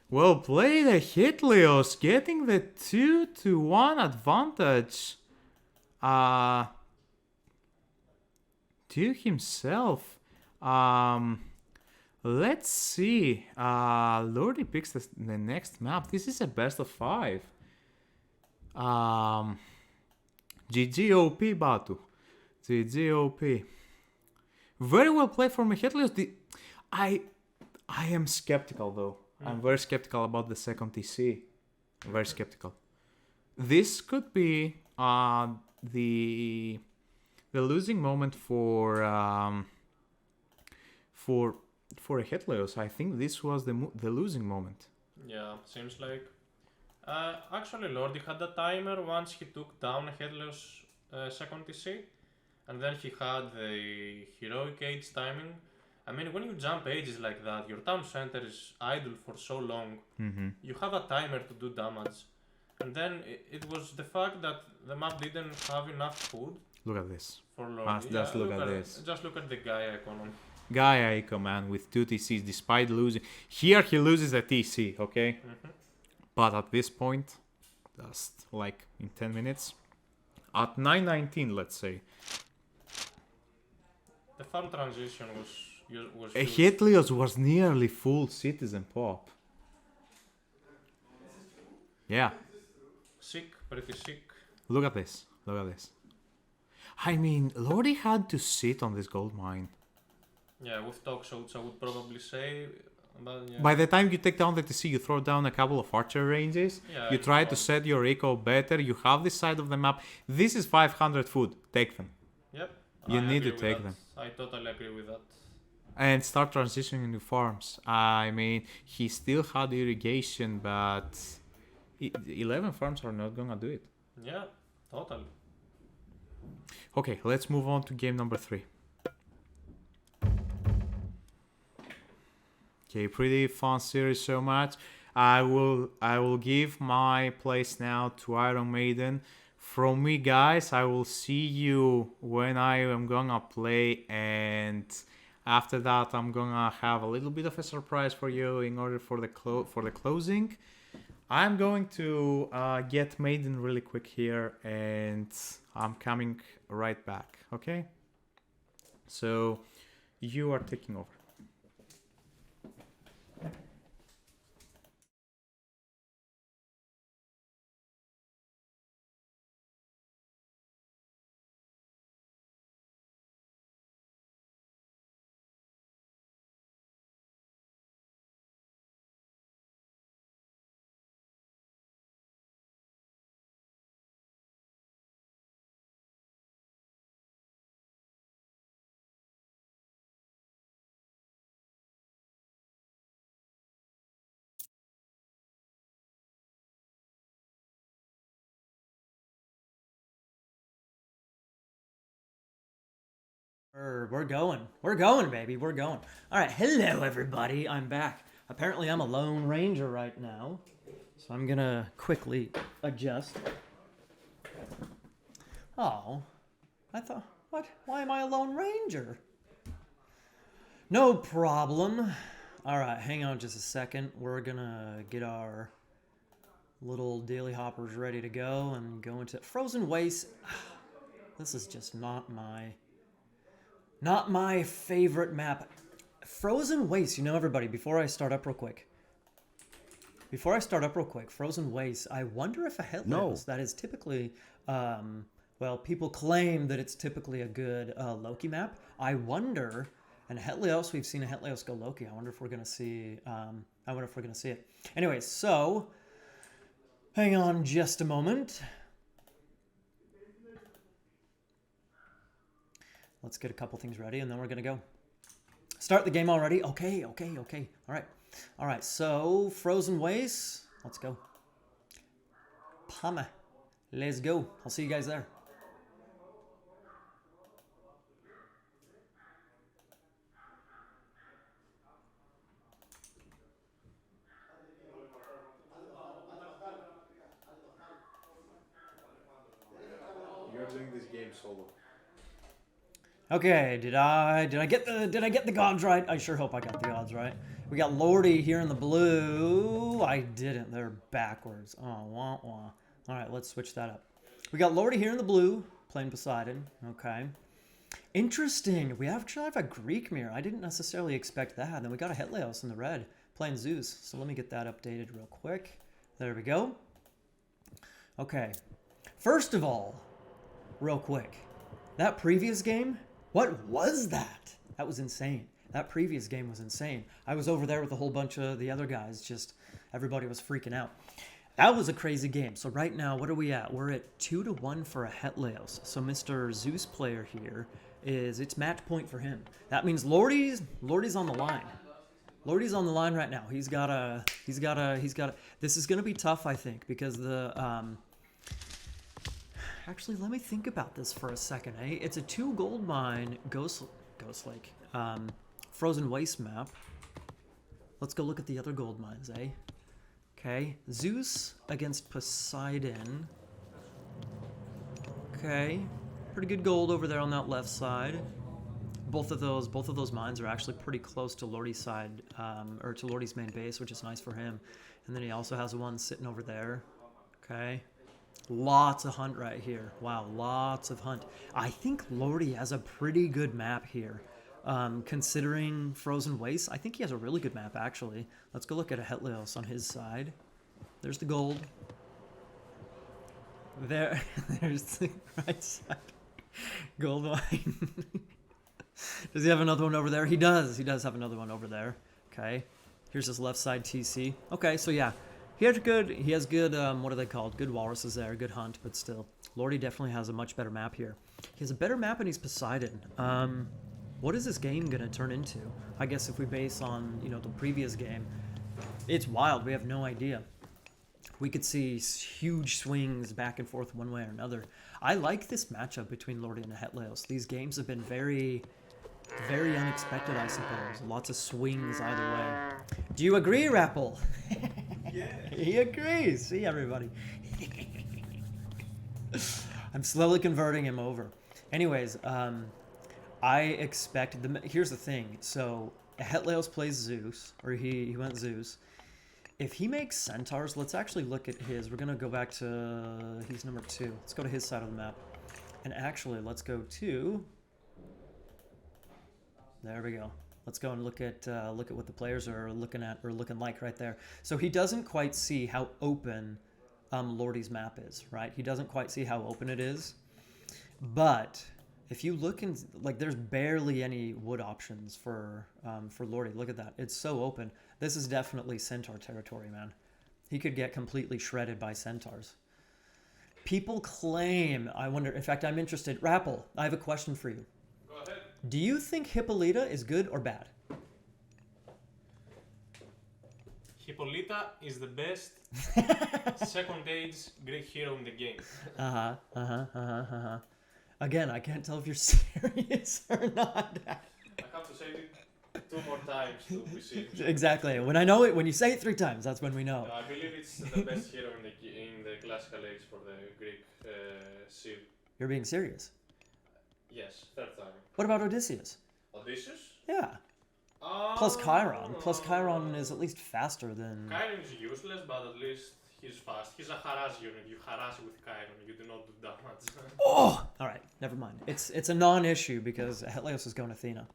Well played, Achilleus, getting the 2-1 advantage. To himself. Let's see. Lordi picks the next map. This is a best of 5. GG OP, Batu. GG OP. Very well played from Achilleus. I am skeptical though. I'm very skeptical about the second TC. Very skeptical. This could be the losing moment for Achilleus. I think this was the losing moment. Yeah, seems like. Actually, Lordi had a timer once he took down Achilleus' second TC, and then he had the heroic age timing. I mean, when you jump ages like that, your town center is idle for so long. You have a timer to do damage, and then it was the fact that the map didn't have enough food. Look at this. For Lordi. Just look at this. Just look at the Gaia economy. Gaia Eco, man, with 2 TCs despite losing. Here he loses a TC, okay? But at this point, just like in 10 minutes. At 9:19, let's say. The farm transition was A huge. Helios was nearly full citizen pop. Yeah, Sick, pretty sick. look at this. Look at this. I mean, Lordy had to sit on this gold mine. Yeah, with talk shots I would probably say, but yeah. By the time you take down the TC, you throw down a couple of archer ranges. Yeah, You try to well, set your eco better. You have this side of the map. This is 500 food. Take them. Yep. You I need to agree with take that. them. I totally agree with that. And start transitioning into farms. I mean, he still had irrigation, but 11 farms are not gonna do it. Yeah, totally. Okay, let's move on to game number 3. Okay, pretty fun series so much. I will give my place now to Iron Maiden. From me, guys, I will see you when I am gonna play, and after that I'm gonna have a little bit of a surprise for you in order for the closing. I'm going to get Maiden really quick here, and I'm coming right back. Okay, so you are taking over. We're going. We're going, baby. We're going. All right. Hello, everybody. I'm back. Apparently, I'm a Lone Ranger right now. So I'm going to quickly adjust. Oh. I thought, what? Why am I a Lone Ranger? No problem. All right. Hang on just a second. We're going to get our little daily hoppers ready to go and go into Frozen Waste. This is just not my favorite map. Frozen Waste, you know, everybody, before I start up real quick, Frozen Waste, I wonder if a Helios that is typically, well, people claim that it's typically a good Loki map. I wonder, and Helios, we've seen a Helios go Loki. I wonder if we're going to see, it. Anyway, so, hang on just a moment. Let's get a couple things ready, and then we're going to go. Start the game already? Okay. All right, so Frozen Waste. Let's go. Pama. Let's go. I'll see you guys there. You're doing this game solo. Okay, did I get the gods right? I sure hope I got the gods right. We got Lordy here in the blue. I didn't. They're backwards. Oh, wah wah. All right, let's switch that up. We got Lordy here in the blue, playing Poseidon. Okay. Interesting. We actually have a Greek mirror. I didn't necessarily expect that. And then we got a Helios in the red, playing Zeus. So let me get that updated real quick. There we go. Okay. First of all, real quick, that previous game, what was that? That was insane. That previous game was insane. I was over there with a whole bunch of the other guys. Just everybody was freaking out. That was a crazy game. So right now, what are we at? We're at 2-1 for a Helios. So Mr. Zeus player here it's match point for him. That means Lordy's on the line. Lordy's on the line right now. He's got a. This is gonna be tough, I think, because actually, let me think about this for a second. It's a 2 gold mine Ghost Lake Frozen Waste map. Let's go look at the other gold mines, eh? Okay, Zeus against Poseidon. Okay, pretty good gold over there on that left side. Both of those mines are actually pretty close to Lordy's side, or to Lordy's main base, which is nice for him. And then he also has one sitting over there. Okay. Lots of hunt right here. Wow, lots of hunt. I think Lordy has a pretty good map here. Considering Frozen Wastes, I think he has a really good map, actually. Let's go look at a Hetleos on his side. There's the gold. There's the right side. Gold wine. Does he have another one over there? He does. He does have another one over there. Okay. Here's his left side TC. Okay, so yeah. He has good, what are they called? Good walruses there, good hunt, but still. Lordy definitely has a much better map here. He has a better map and he's Poseidon. What is this game going to turn into? I guess if we base on, you know, the previous game, it's wild. We have no idea. We could see huge swings back and forth one way or another. I like this matchup between Lordy and Hetleos. These games have been very, very unexpected, I suppose. Lots of swings either way. Do you agree, Rapple? Yeah. He agrees. See, everybody. I'm slowly converting him over. Anyways, I expect... Here's the thing. So, Hetleos plays Zeus, or he went Zeus. If he makes Centaurs, let's actually look at his. We're going to go back to... He's number 2. Let's go to his side of the map. And actually, let's go to... There we go. Let's go and look at what the players are looking at or looking like right there. So he doesn't quite see how open Lordy's map is, right? He doesn't quite see how open it is. But if you look in, like, there's barely any wood options for Lordy. Look at that. It's so open. This is definitely Centaur territory, man. He could get completely shredded by Centaurs. People claim, I wonder, in fact, I'm interested. Rapple, I have a question for you. Do you think Hippolyta is good or bad? Hippolyta is the best second age Greek hero in the game. Again, I can't tell if you're serious or not. I have to say it 2 more times to be serious. Exactly. When I know it, when you say it 3 times, that's when we know. I believe it's the best hero in the classical age for the Greek Civ. You're being serious. Yes, 3rd time. What about Odysseus? Odysseus? Yeah. Plus Chiron. Plus Chiron is at least faster than... Chiron is useless, but at least he's fast. He's a harass unit. You harass with Chiron. You do not do damage. Oh! Alright, never mind. It's a non-issue because Hetleos is going Athena.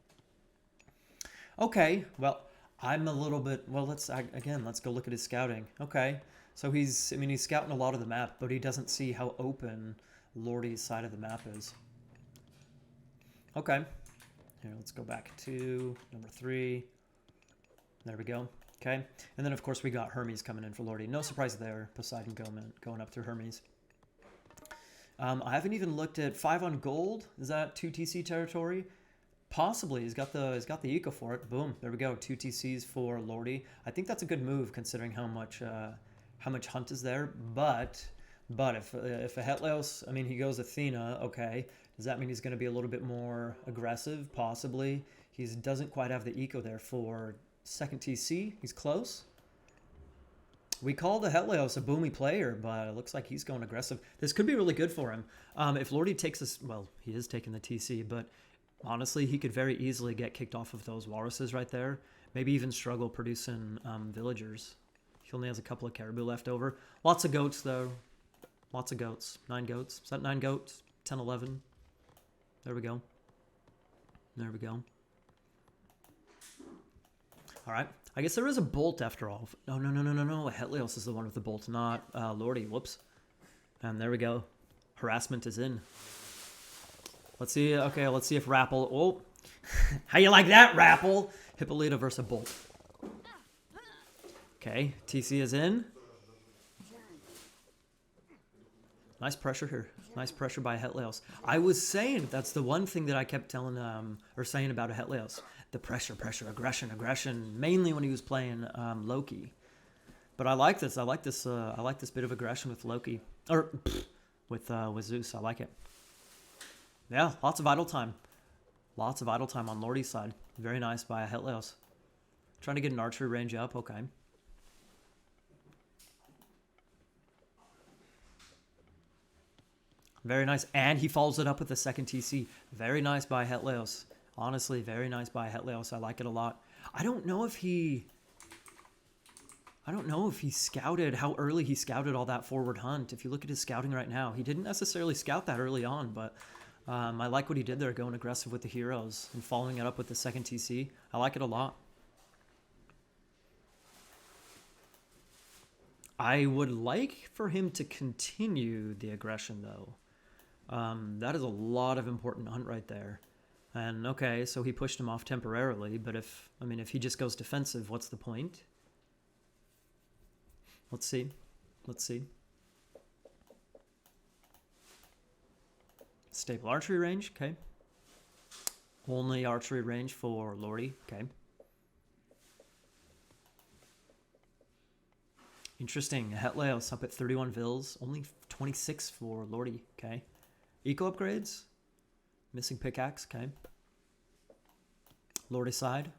Okay, well, I'm a little bit... Well, let's go look at his scouting. Okay, so he's scouting a lot of the map, but he doesn't see how open Lordy's side of the map is. Okay. Here, let's go back to number 3. There we go. Okay. And then, of course, we got Hermes coming in for Lordy. No surprise there. Poseidon going up through Hermes. I haven't even looked at 5 on gold. Is that 2 TC territory? Possibly. He's got the eco for it. Boom. There we go. 2 TCs for Lordy. I think that's a good move considering how much hunt is there. But if a Hetleos, he goes Athena, okay. Does that mean he's going to be a little bit more aggressive? Possibly. He doesn't quite have the eco there for 2nd TC. He's close. We call the Hetleos a boomy player, but it looks like he's going aggressive. This could be really good for him. If Lordy takes this... Well, he is taking the TC, but honestly, he could very easily get kicked off of those walruses right there. Maybe even struggle producing villagers. He only has a couple of caribou left over. Lots of goats, though. Lots of goats. 9 goats. Is that 9 goats? 10, 11. There we go. There we go. All right. I guess there is a bolt after all. No. Hetleos is the one with the bolt, not Lordy. Whoops. And there we go. Harassment is in. Let's see. Okay, let's see if Rapple... Oh. How you like that, Rapple? Hippolyta versus a bolt. Okay. TC is in. Nice pressure here. Nice pressure by Hetleos. I was saying, that's the one thing that I kept telling, saying about a Hetleos. The pressure, aggression, mainly when he was playing Loki. But I like this. I like this bit of aggression with Loki. Or, with Zeus. I like it. Yeah, lots of idle time. Lots of idle time on Lordy's side. Very nice by Hetleos. Trying to get an archery range up. Okay. Very nice. And he follows it up with the 2nd TC. Very nice by Hetleos. Honestly, very nice by Hetleos. I like it a lot. I don't know if he... I don't know if he scouted, how early he scouted all that forward hunt. If you look at his scouting right now, he didn't necessarily scout that early on, but I like what he did there, going aggressive with the heroes and following it up with the second TC. I like it a lot. I would like for him to continue the aggression, though. That is a lot of important hunt right there. And okay, so he pushed him off temporarily, but if he just goes defensive, what's the point? Let's see. Let's see. Stable archery range, okay. Only archery range for Lordy, okay. Interesting. Hetleos up at 31 Vils, only 26 for Lordy, okay. Eco upgrades, missing pickaxe, okay. Lordy side,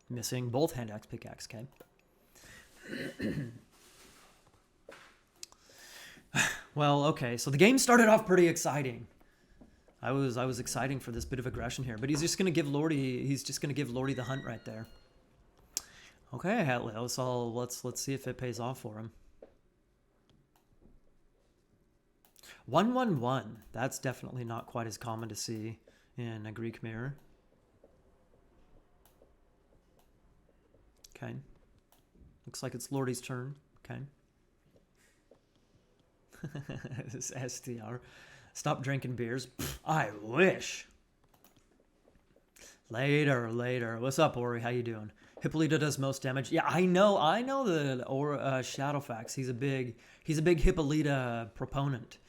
missing both hand axe pickaxe, okay. Well, okay, so the game started off pretty exciting. I was exciting for this bit of aggression here, but he's just gonna give Lordy the hunt right there. Okay, Hetleos, so let's see if it pays off for him. 1-1-1. That's definitely not quite as common to see in a Greek mirror. Okay. Looks like it's Lordy's turn. Okay. This STR. Stop drinking beers. Pfft, I wish. Later. What's up, Ori? How you doing? Hippolyta does most damage. Yeah, I know the Shadowfax. He's a big Hippolyta proponent.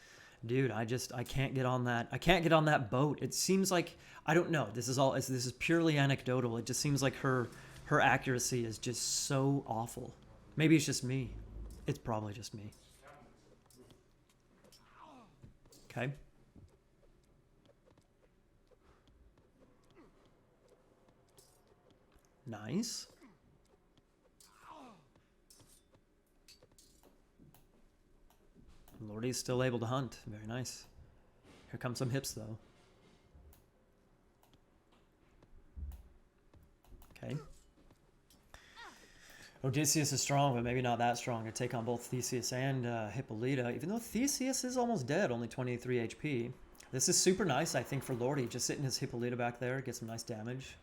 Dude, I can't get on that. I can't get on that boat. It seems like, I don't know. This is purely anecdotal. It just seems like her accuracy is just so awful. Maybe it's just me. It's probably just me. Okay. Nice. Lordy's still able to hunt. Very nice. Here come some hips, though. Okay. Odysseus is strong, but maybe not that strong to take on both Theseus and Hippolyta, even though Theseus is almost dead, only 23 HP. This is super nice, I think, for Lordy. Just sitting his Hippolyta back there, get some nice damage.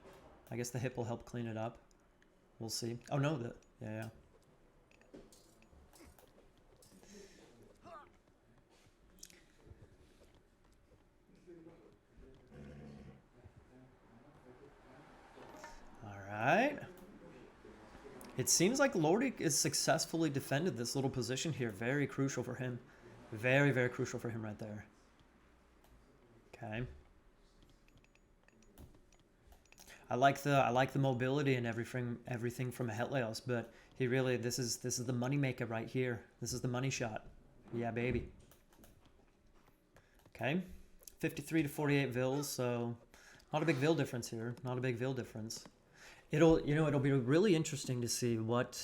I guess the hip will help clean it up. We'll see. Oh, no. Yeah. All right. It seems like Lordy is successfully defended this little position here. Very crucial for him. Very, very crucial for him right there. Okay. I like the mobility and everything from Hetleos, but he really, this is the money maker right here. This is the money shot. Yeah, baby. Okay. 53 to 48 Vils, so not a big Vil difference here. Not a big Vil difference. It'll be really interesting to see what,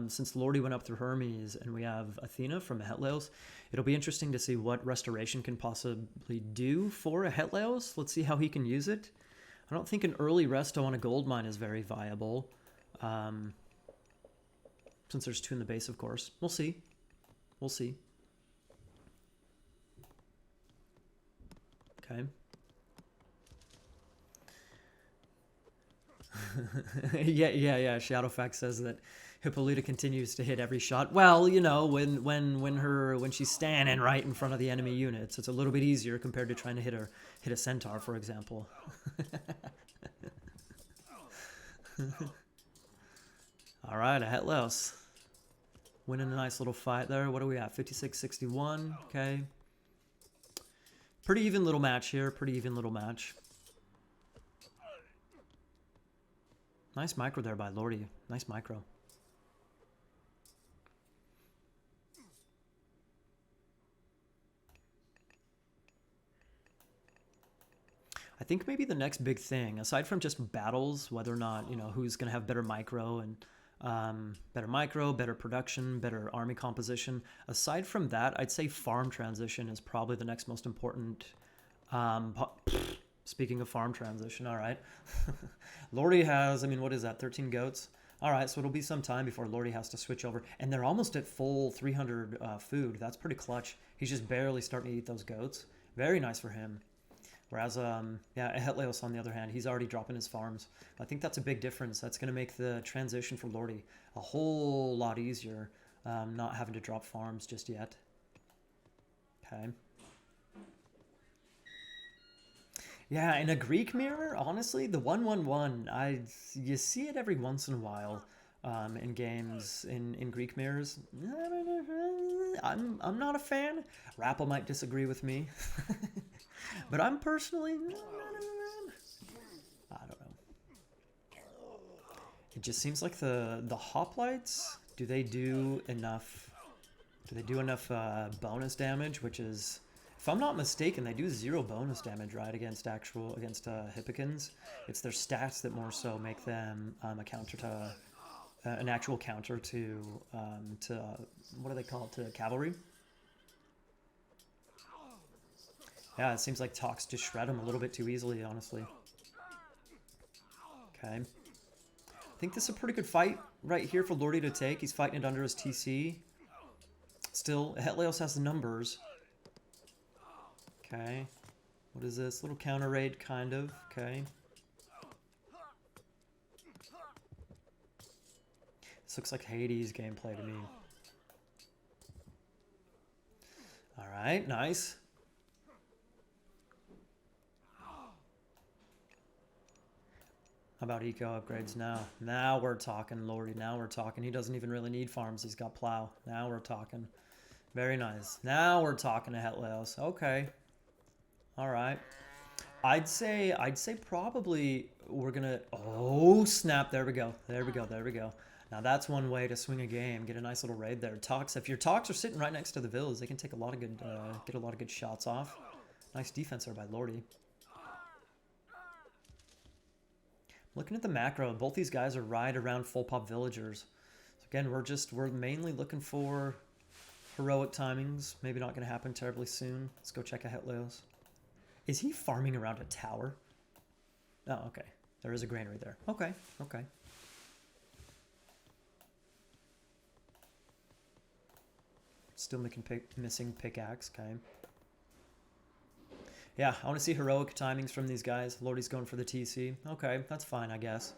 since Lordy went up through Hermes and we have Athena from Hetleos, it'll be interesting to see what restoration can possibly do for a Hetleos. Let's see how he can use it. I don't think an early resto on a gold mine is very viable, since there's 2 in the base, of course. We'll see. We'll see. Okay. yeah. Shadowfax says that Hippolyta continues to hit every shot. Well, you know, when she's standing right in front of the enemy units, it's a little bit easier compared to trying to hit a centaur, for example. All right, a Hetleos winning a nice little fight there. What are we at? 56-61. Okay. Pretty even little match here. Pretty even little match. Nice micro there by Lordy. Nice micro. I think maybe the next big thing, aside from just battles, whether or not, you know, who's going to have better micro and better production, better army composition. Aside from that, I'd say farm transition is probably the next most important. Speaking of farm transition, all right. Lordy has, I mean, what is that, 13 goats? All right, so it'll be some time before Lordy has to switch over. And they're almost at full 300 food. That's pretty clutch. He's just barely starting to eat those goats. Very nice for him. Whereas, yeah, Hetleos, on the other hand, he's already dropping his farms. I think that's a big difference. That's going to make the transition for Lordy a whole lot easier, not having to drop farms just yet. Okay. Yeah, in a Greek mirror, honestly, the 1-1-1, you see it every once in a while in games in Greek mirrors. I'm not a fan. TheRapl might disagree with me, but I'm personally, I don't know. It just seems like the hoplites, do they do enough bonus damage, which is, if I'm not mistaken, they do 0 bonus damage, right, against Hippicans. It's their stats that more so make them a counter to an actual counter to what do they call it, to cavalry. Yeah, it seems like Tox just shred them a little bit too easily, honestly. Okay. I think this is a pretty good fight right here for Lordy to take. He's fighting it under his TC. Still, Hetleos has the numbers. Okay. What is this? Little counter raid, kind of. Okay. This looks like Hades gameplay to me. Alright, nice. How about eco upgrades now? Now we're talking, Lordy. Now we're talking. He doesn't even really need farms. He's got plow. Now we're talking. Very nice. Now we're talking to Hetleos. Okay. All right. I'd say probably we're gonna. Oh snap! There we go. There we go. There we go. Now that's one way to swing a game. Get a nice little raid there. Tox. If your Tox are sitting right next to the villas, they can take a lot of good, get a lot of good shots off. Nice defense there by Lordy. Looking at the macro, both these guys are right around full pop villagers. So again, we're mainly looking for heroic timings. Maybe not going to happen terribly soon. Let's go check out Hetleos. Is he farming around a tower? Oh, okay. There is a granary there. Okay, okay. Still missing pickaxe, okay. Yeah, I want to see heroic timings from these guys. Lordy's going for the TC. Okay, that's fine, I guess.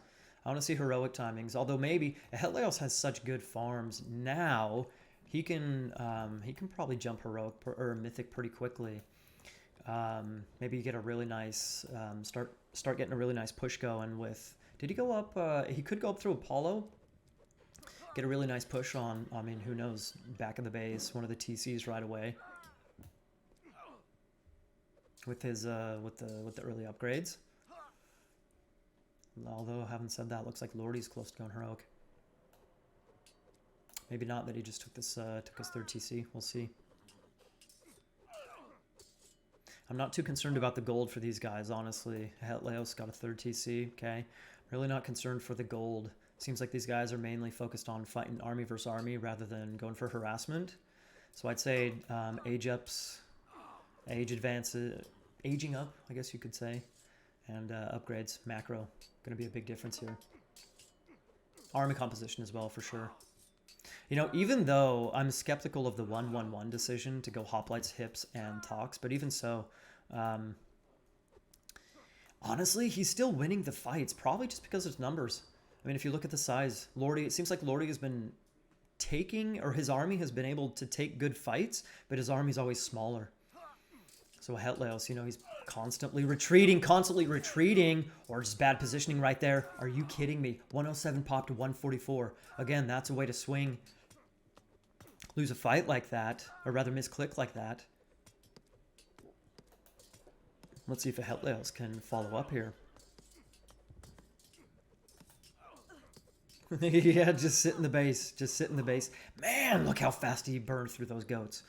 I want to see heroic timings. Although maybe Hetleos has such good farms now, he can probably jump heroic or mythic pretty quickly. Maybe get a really nice start getting a really nice push going with. Did he go up? He could go up through Apollo. Get a really nice push on. I mean, who knows? Back of the base, one of the TCs right away. With his with the early upgrades. Although having said that, looks like Lordy's close to going heroic. Maybe not, that he just took this took his third TC. We'll see. I'm not too concerned about the gold for these guys, honestly. Hetleos got a third TC. Okay, really not concerned for the gold. Seems like these guys are mainly focused on fighting army versus army rather than going for harassment. So I'd say age advances, aging up, I guess you could say, and upgrades, macro, going to be a big difference here. Army composition as well, for sure. You know, even though I'm skeptical of the 1-1-1 decision to go hoplites, hips, and Tox, but even so, honestly, he's still winning the fights, probably just because of numbers. I mean, if you look at the size, Lordy, it seems like Lordy has been taking, or his army has been able to take good fights, but his army's always smaller. So Hetleos, you know, he's constantly retreating, or just bad positioning right there. Are you kidding me? 107 pop to 144. Again, that's a way to swing. Lose a fight like that, or rather misclick like that. Let's see if a Hetleos can follow up here. Yeah, just sit in the base. Just sit in the base. Man, look how fast he burned through those goats.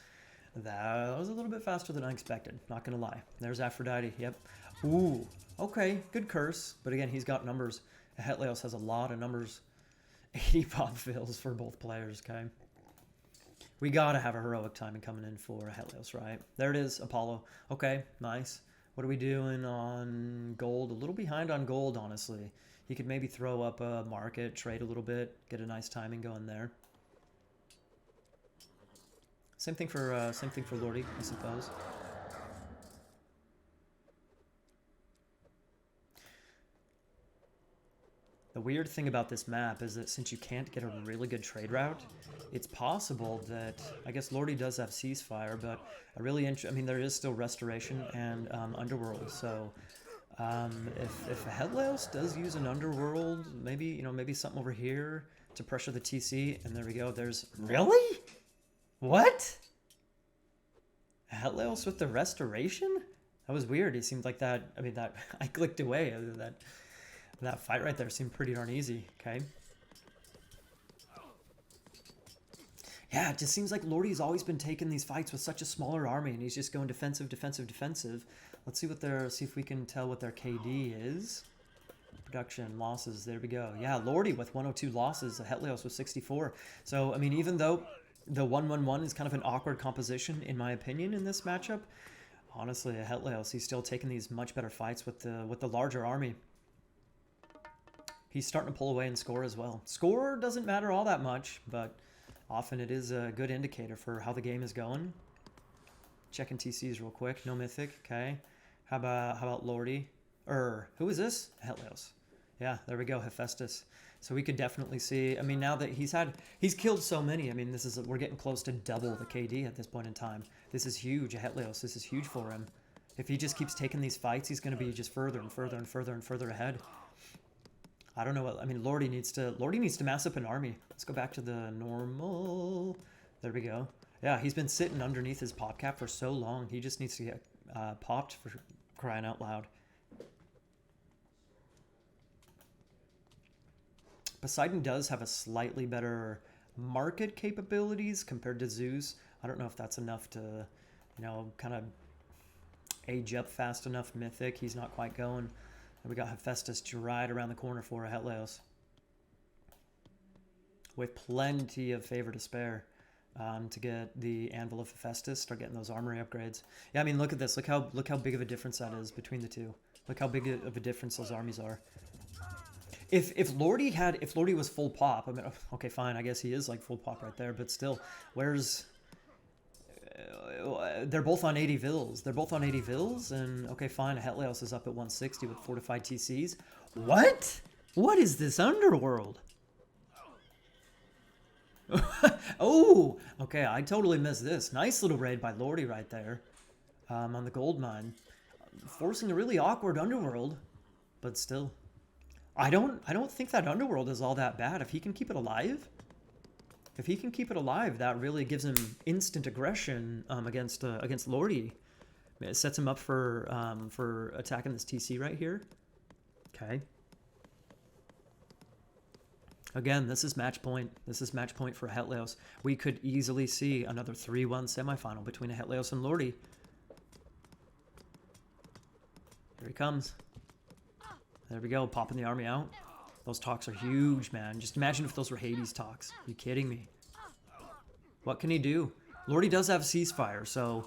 That was a little bit faster than I expected, not gonna lie. There's Aphrodite, yep. Ooh, okay, good curse. But again, he's got numbers. Hetleos has a lot of numbers. 80 pop fills for both players, okay? We gotta have a heroic timing coming in for Hetleos, right? There it is, Apollo. Okay, nice. What are we doing on gold? A little behind on gold, honestly. He could maybe throw up a market, trade a little bit, get a nice timing going there. Same thing for Lordy, I suppose. The weird thing about this map is that since you can't get a really good trade route, it's possible that, I guess Lordy does have Ceasefire, but I mean, there is still Restoration and Underworld, so if Headlaos does use an Underworld, maybe, maybe something over here to pressure the TC, and there we go, there's... Really? What? Headlaos with the Restoration? That was weird, it seemed like that, I mean, that, I clicked away, that fight right there seemed pretty darn easy, okay? Yeah, it just seems like Lordy's always been taking these fights with such a smaller army, and he's just going defensive, defensive, defensive. Let's see see if we can tell what their KD is. Production, losses, there we go. Yeah, Lordy with 102 losses, Headlaos with 64. So, I mean, even though the 1-1-1 is kind of an awkward composition, in my opinion, in this matchup, honestly, Headlaos, he's still taking these much better fights with the larger army. He's starting to pull away and score as well. Score doesn't matter all that much, but often it is a good indicator for how the game is going. Checking TCs real quick. No Mythic. Okay. How about Lordy? Who is this? Headlaos. Yeah, there we go. Hephaestus. So we could definitely see. I mean, now that he's killed so many. I mean, we're getting close to double the KD at this point in time. This is huge. Headlaos. This is huge for him. If he just keeps taking these fights, he's going to be just further and further and further and further ahead. I don't know what, I mean, Lordy needs to mass up an army. Let's go back to the normal. There we go. Yeah, he's been sitting underneath his pop cap for so long. He just needs to get popped, for crying out loud. Poseidon does have a slightly better market capabilities compared to Zeus. I don't know if that's enough to, kind of age up fast enough. Mythic, he's not quite going. And we got Hephaestus right around the corner for Headlaos, with plenty of favor to spare to get the Anvil of Hephaestus, start getting those armory upgrades. Yeah, I mean, look at this. Look how big of a difference that is between the two. Look how big of a difference those armies are. If Lordy was full pop, I mean, okay, fine, I guess he is like full pop right there, but still, where's... they're both on 80 Vils. They're both on 80 Vils, and okay, fine. Headlaos is up at 160 with fortified TCs. What? What is this underworld? Oh, okay. I totally missed this. Nice little raid by Lordy right there, on the gold mine, forcing a really awkward underworld, but still, I don't think that underworld is all that bad if he can keep it alive. If he can keep it alive, that really gives him instant aggression against Lordy. It sets him up for attacking this TC right here. Okay. Again, this is match point. This is match point for Headlaos. We could easily see another 3-1 semifinal between Headlaos and Lordy. Here he comes. There we go, popping the army out. Those talks are huge, man. Just imagine if those were Hades talks. Are you kidding me? What can he do? Lordy does have Ceasefire, so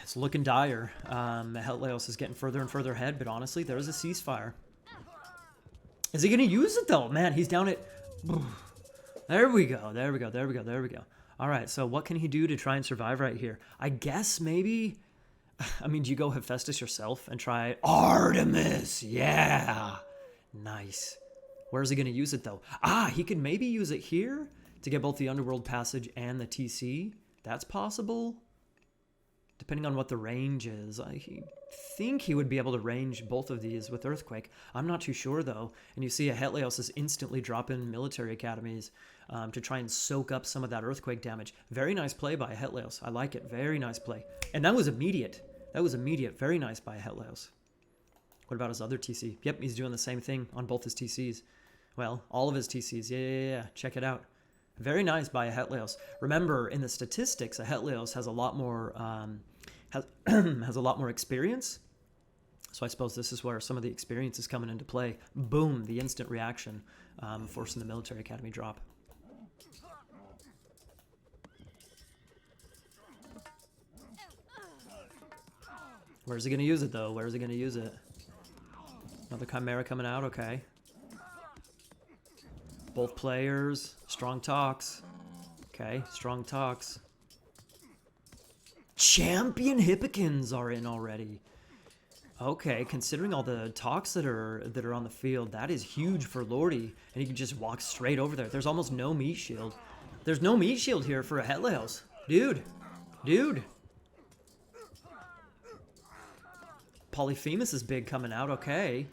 it's looking dire. Headlaos is getting further and further ahead, but honestly, there is a Ceasefire. Is he going to use it, though? Man, he's down at... There we go, there we go, there we go, there we go. All right, so what can he do to try and survive right here? I guess maybe... I mean, do you go Hephaestus yourself and try Artemis? Yeah! Nice. Where's he going to use it, though? Ah, he could maybe use it here to get both the Underworld Passage and the TC. That's possible. Depending on what the range is. I think he would be able to range both of these with Earthquake. I'm not too sure, though. And you see a Headlaos is instantly dropping military academies to try and soak up some of that Earthquake damage. Very nice play by Headlaos. I like it. Very nice play. And that was immediate. That was immediate. Very nice by Headlaos. What about his other TC? Yep, he's doing the same thing on both his TCs. Well, all of his TCs. Yeah. Check it out. Very nice by a Headlaos. Remember, in the statistics, a Headlaos has a lot more has a lot more experience. So I suppose this is where some of the experience is coming into play. Boom, the instant reaction, forcing the military academy drop. Where's he going to use it, though? Where's he going to use it? Another Chimera coming out, okay. Both players, strong talks. Okay, strong talks. Champion Hippikins are in already. Okay, considering all the talks that are on the field, that is huge for Lordy. And he can just walk straight over there. There's almost no meat shield. There's no meat shield here for a Hetleos. Dude. Dude. Polyphemus is big coming out, okay.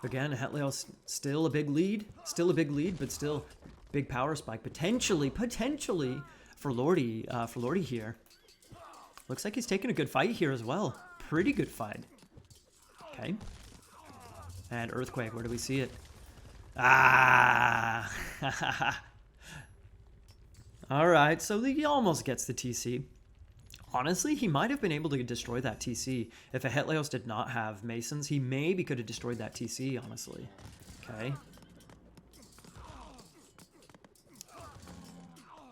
Again, Hetleos still a big lead. Still a big lead, but still big power spike. Potentially for Lordy here. Looks like he's taking a good fight here as well. Pretty good fight. Okay. And Earthquake, where do we see it? Ah! Alright, so he almost gets the TC. Honestly, he might have been able to destroy that TC. If a Hetleos did not have Masons, he maybe could have destroyed that TC, honestly. Okay.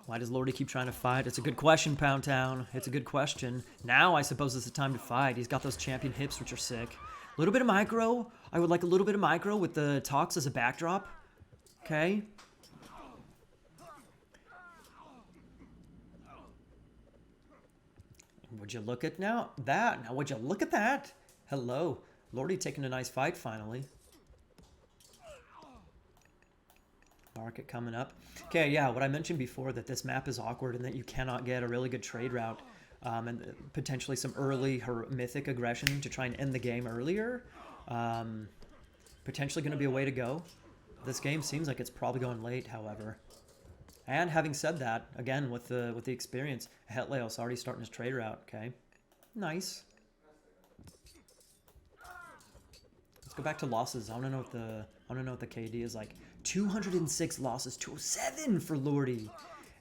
Why does Lordy keep trying to fight? It's a good question, Pound Town. It's a good question. Now, I suppose it's the time to fight. He's got those champion hips, which are sick. A little bit of micro. I would like a little bit of micro with the talks as a backdrop. Okay. Would you look at that? Now, would you look at that? Hello. Lordy taking a nice fight, finally. Market coming up. Okay, yeah, what I mentioned before, that this map is awkward and that you cannot get a really good trade route and potentially some early mythic aggression to try and end the game earlier. Potentially going to be a way to go. This game seems like it's probably going late, however. And having said that, again, with the experience, Hetleos already starting his trade route, okay? Nice. Let's go back to losses. I want to know what the KD is like. 206 losses, 207 for Lordy.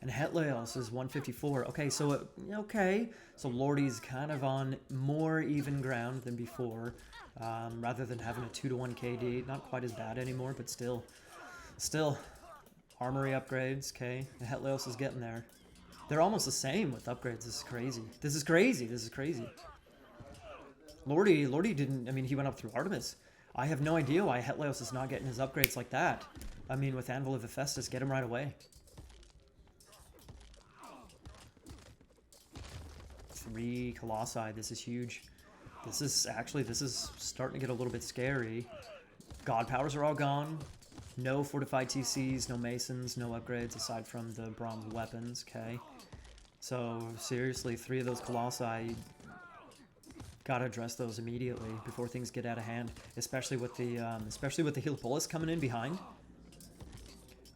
And Hetleos is 154. Okay, so Lordy's kind of on more even ground than before, rather than having a 2-to-1 KD. Not quite as bad anymore, but still. Armory upgrades, okay. The Hetleos is getting there. They're almost the same with upgrades. This is crazy. Lordy didn't, I mean, he went up through Artemis. I have no idea why Hetleos is not getting his upgrades like that. I mean, with Anvil of Hephaestus, get him right away. 3 Colossi, this is huge. This is starting to get a little bit scary. God powers are all gone. No fortified TCs, no Masons, no upgrades aside from the bronze weapons, okay? So, seriously, 3 of those Colossi, gotta address those immediately before things get out of hand, especially with the Heliopolis coming in behind.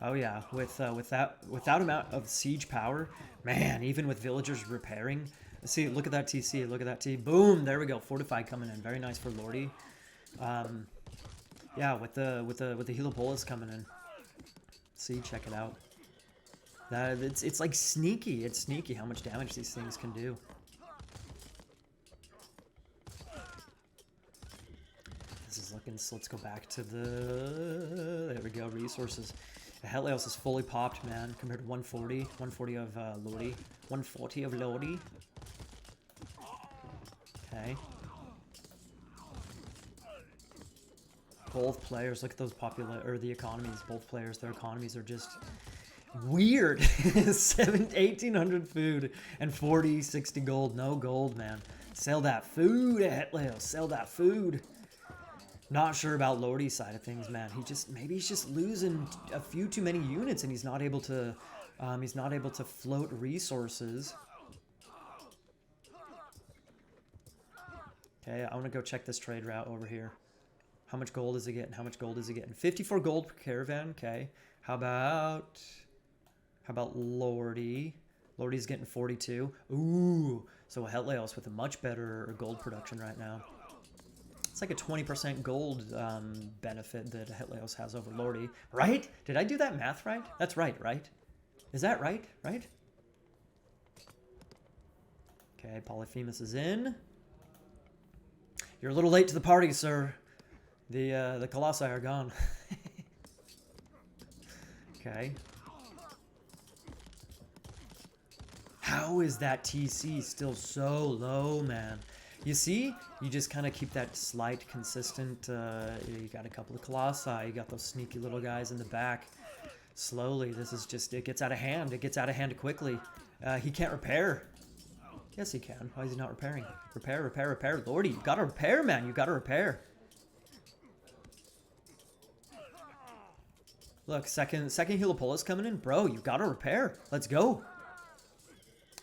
Oh yeah, with that amount of siege power, man, even with villagers repairing. See, look at that TC, look at that T. Boom, there we go, fortified coming in. Very nice for Lordy. Yeah, with the Heliopolis coming in. See, check it out. It's like sneaky. It's sneaky how much damage these things can do. This is looking. So let's go back to the. There we go. Resources. The Hetleos is fully popped, man. Compared to 140. 140 of Lordy. 140 of Lordy. Okay. Both players, look at those the economies. Both players, their economies are just weird. 1,800 food and 40, 60 gold. No gold, man. Sell that food, Hetleos. Sell that food. Not sure about Lordy's side of things, man. Maybe he's just losing a few too many units and he's not able to float resources. Okay, I want to go check this trade route over here. How much gold is he getting? How much gold is he getting? 54 gold per caravan. Okay. How about Lordy? Lordy's getting 42. Ooh. So Hetleos with a much better gold production right now. It's like a 20% gold benefit that Hetleos has over Lordy. Right? Did I do that math right? That's right, right? Is that right? Right? Okay, Polyphemus is in. You're a little late to the party, sir. The Colossi are gone. Okay. How is that TC still so low, man? You see, you just kind of keep that slight, consistent, you got a couple of Colossi, you got those sneaky little guys in the back. Slowly, this is just, it gets out of hand. It gets out of hand quickly. He can't repair. Yes, he can. Why is he not repairing? Repair, repair, repair. Lordy, you gotta repair, man. You gotta repair. Look, second Heliopolis coming in. Bro, you gotta repair. Let's go.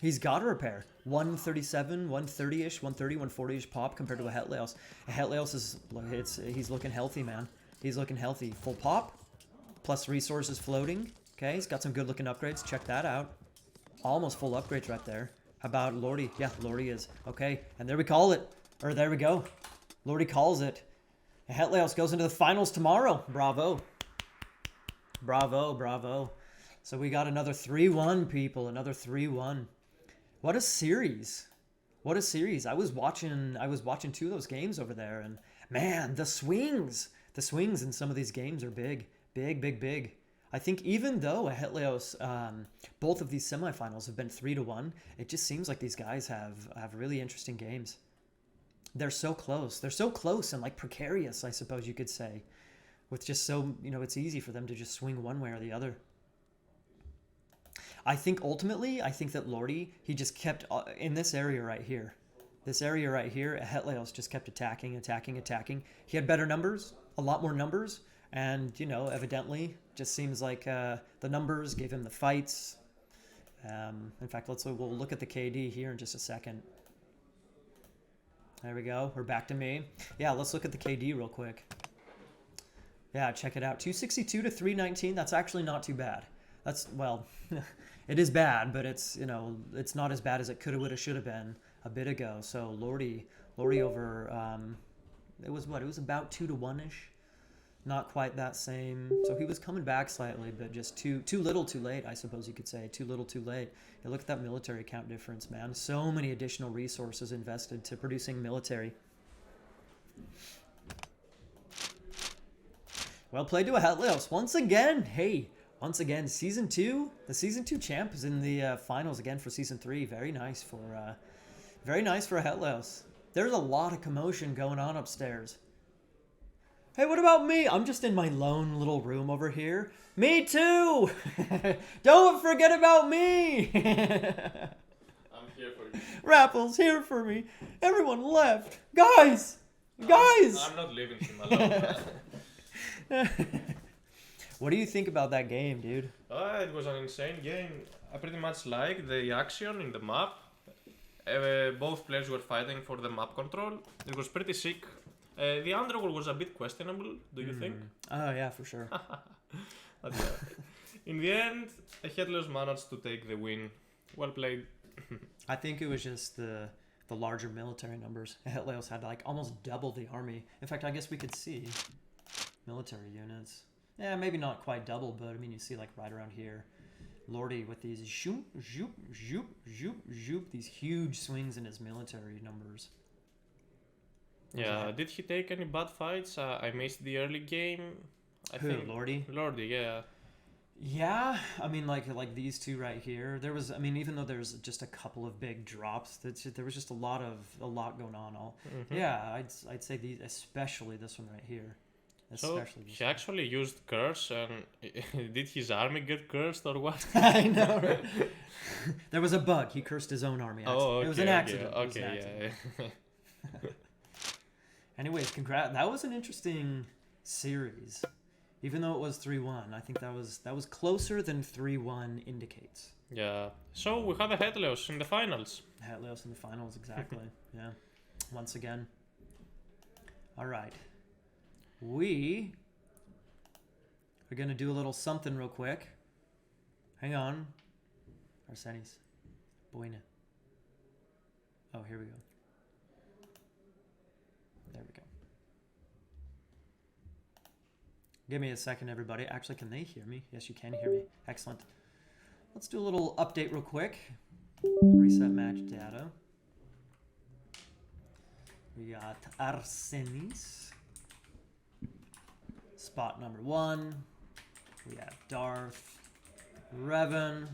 He's gotta repair. 137, 130-ish, 130, 140-ish pop compared to a Hetleos. A Hetleos is, he's looking healthy, man. He's looking healthy. Full pop. Plus resources floating. Okay, he's got some good looking upgrades. Check that out. Almost full upgrades right there. How about Lordy? Yeah, Lordy is. Okay, and there we call it. Or there we go. Lordy calls it. Hetleos goes into the finals tomorrow. Bravo. Bravo, bravo. So we got another 3-1, people. Another 3-1. What a series. What a series. I was watching 2 of those games over there, and man, the swings. The swings in some of these games are big. Big, big, big. I think even though a Hetleos, both of these semifinals have been 3-1, it just seems like these guys have really interesting games. They're so close. They're so close and like precarious, I suppose you could say. With just so, it's easy for them to just swing one way or the other. I think ultimately, that Lordy, he just kept in this area right here. This area right here, Hetleos just kept attacking, attacking, attacking. He had better numbers, a lot more numbers. And, evidently, just seems like the numbers gave him the fights. In fact, we'll look at the KD here in just a second. There we go. We're back to me. Yeah, let's look at the KD real quick. Yeah, check it out. 262 to 319. That's actually not too bad. That's, well, it is bad, but it's, it's not as bad as it coulda, woulda, shoulda been a bit ago. So Lordy over, it was what? It was about 2-1-ish. Not quite that same. So he was coming back slightly, but just too little too late, I suppose you could say. Too little too late. Yeah, look at that military count difference, man. So many additional resources invested to producing military. Well played to a Hetleos. Once again, hey, once again, Season 2. The Season 2 champ is in the finals again for Season 3. Very nice for a Hetleos. There's a lot of commotion going on upstairs. Hey, what about me? I'm just in my lone little room over here. Me too! Don't forget about me! I'm here for you. Rapple's here for me. Everyone left. Guys! Guys! I'm not leaving him alone. What do you think about that game, dude? It was an insane game. I pretty much liked the action in the map. Both players were fighting for the map control. It was pretty sick. The underworld was a bit questionable, do you think? Oh, yeah, for sure. But yeah. In the end, Hetleos managed to take the win. Well played. I think it was just the larger military numbers. Hetleos had like almost double the army. In fact, I guess we could see military units. Yeah, maybe not quite double, but I mean, you see like right around here. Lordy with these zoop, zoop, zoop, zoop, zoop, these huge swings in his military numbers. Yeah, did he take any bad fights? I missed the early game. I think Lordy? Lordy, yeah. Yeah, I mean, like these two right here. There was, I mean, even though there's just a couple of big drops, there was just a lot going on. Yeah, I'd say these, especially this one right here. So he actually used curse, and did his army get cursed or what? I know, right? There was a bug. He cursed his own army. Oh, okay, it was an accident. Okay, yeah. Anyways, congrats. That was an interesting series. Even though it was 3-1, I think that was closer than 3-1 indicates. Yeah. So we have a Hetleos in the finals. Hetleos in the finals, exactly. Yeah. Once again. All right. We are going to do a little something real quick. Hang on. Arsenis. Buena. Oh, here we go. There we go. Give me a second, everybody. Actually, can they hear me? Yes, you can hear me. Excellent. Let's do a little update real quick. Reset match data. We got Arsenis. Spot number 1. We have Darth. Revan.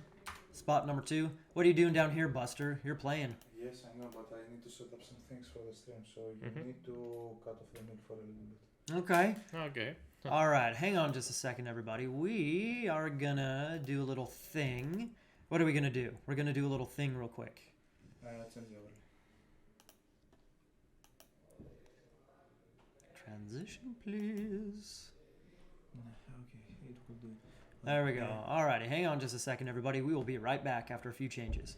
Spot number 2. What are you doing down here, Buster? You're playing. Yes, I know, but I need to set up some things for the stream, so you Mhm. need to cut off the mic for a little bit. Okay. Okay. All right, hang on just a second, everybody. We are gonna do a little thing. What are we gonna do? We're gonna do a little thing real quick. Change the overlay. Transition, please. Okay, it will do. There we go. Alrighty, hang on just a second, everybody. We will be right back after a few changes.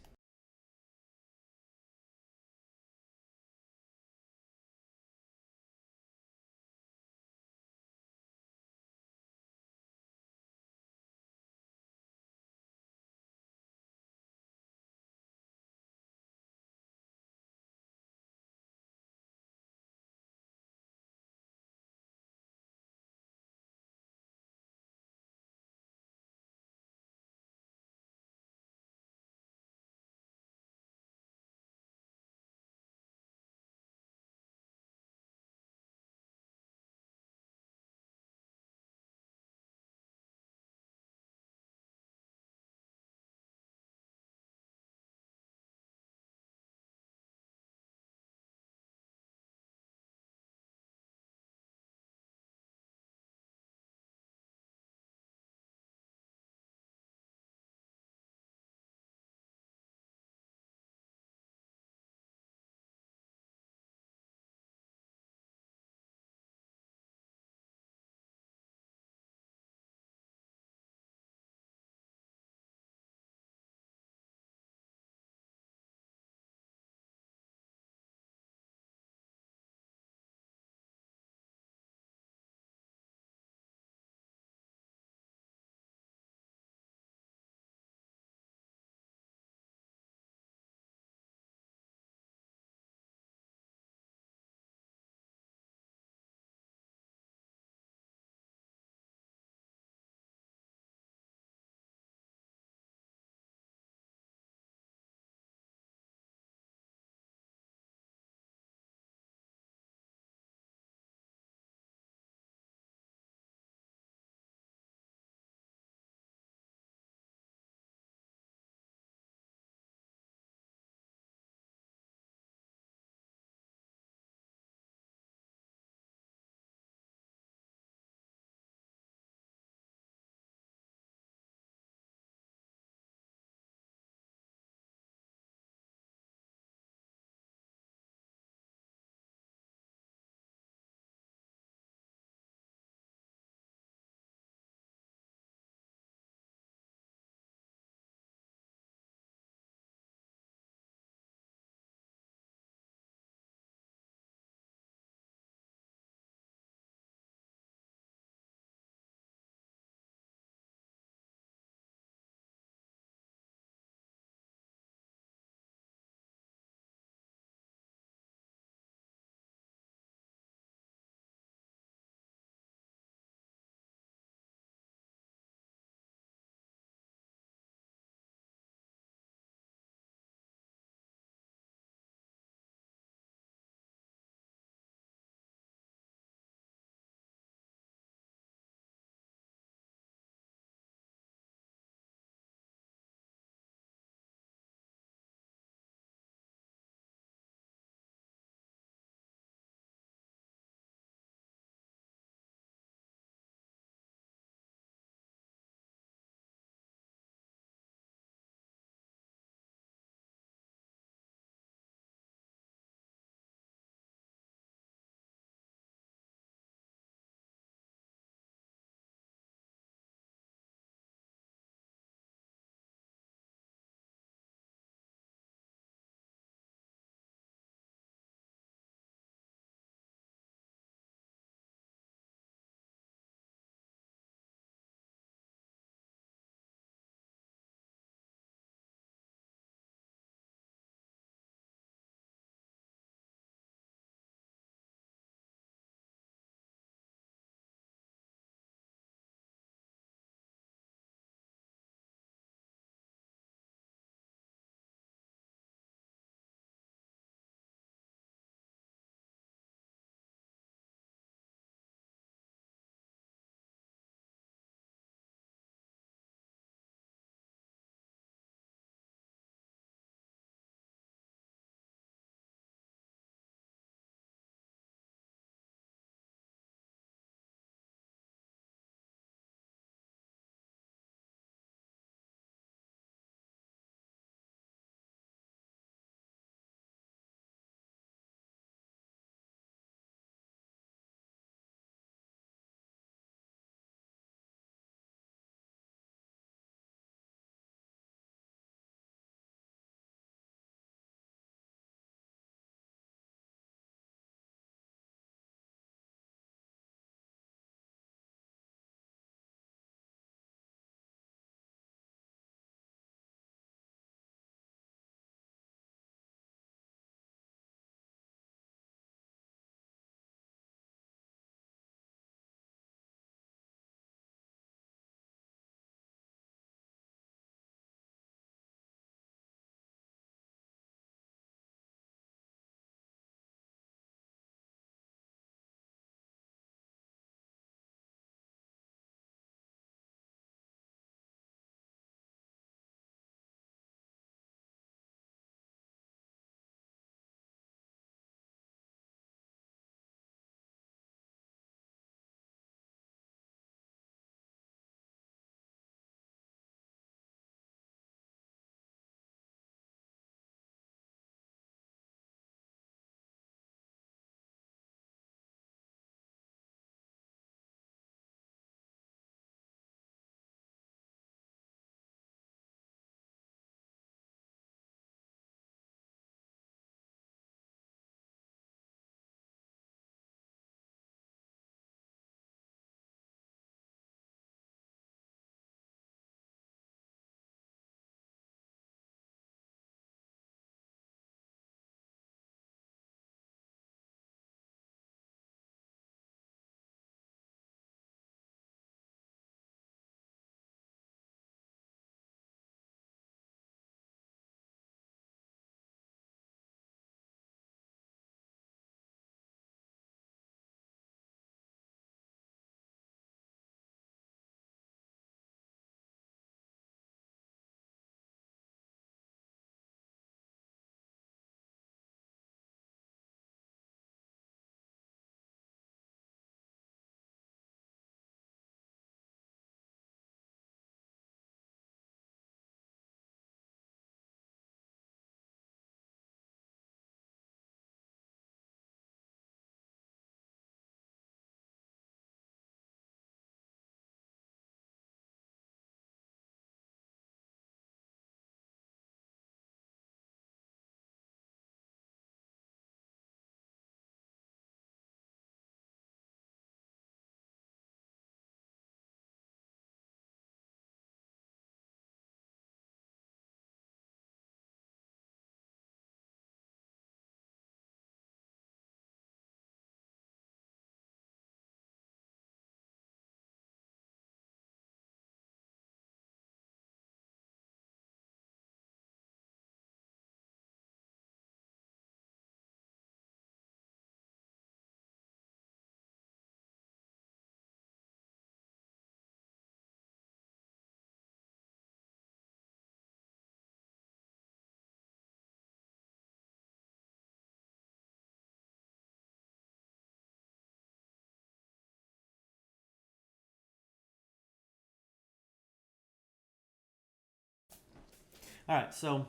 All right, so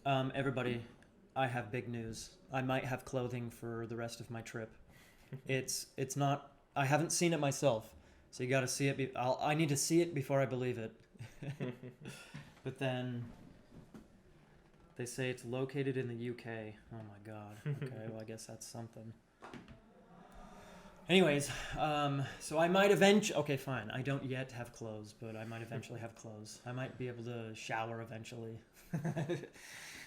everybody, I have big news. I might have clothing for the rest of my trip. It's not. I haven't seen it myself, so you got to see it. I need to see it before I believe it. But then they say it's located in the UK. Oh my god. Okay, well I guess that's something. Anyways, so I might eventually... Okay, fine. I don't yet have clothes, but I might eventually have clothes. I might be able to shower eventually.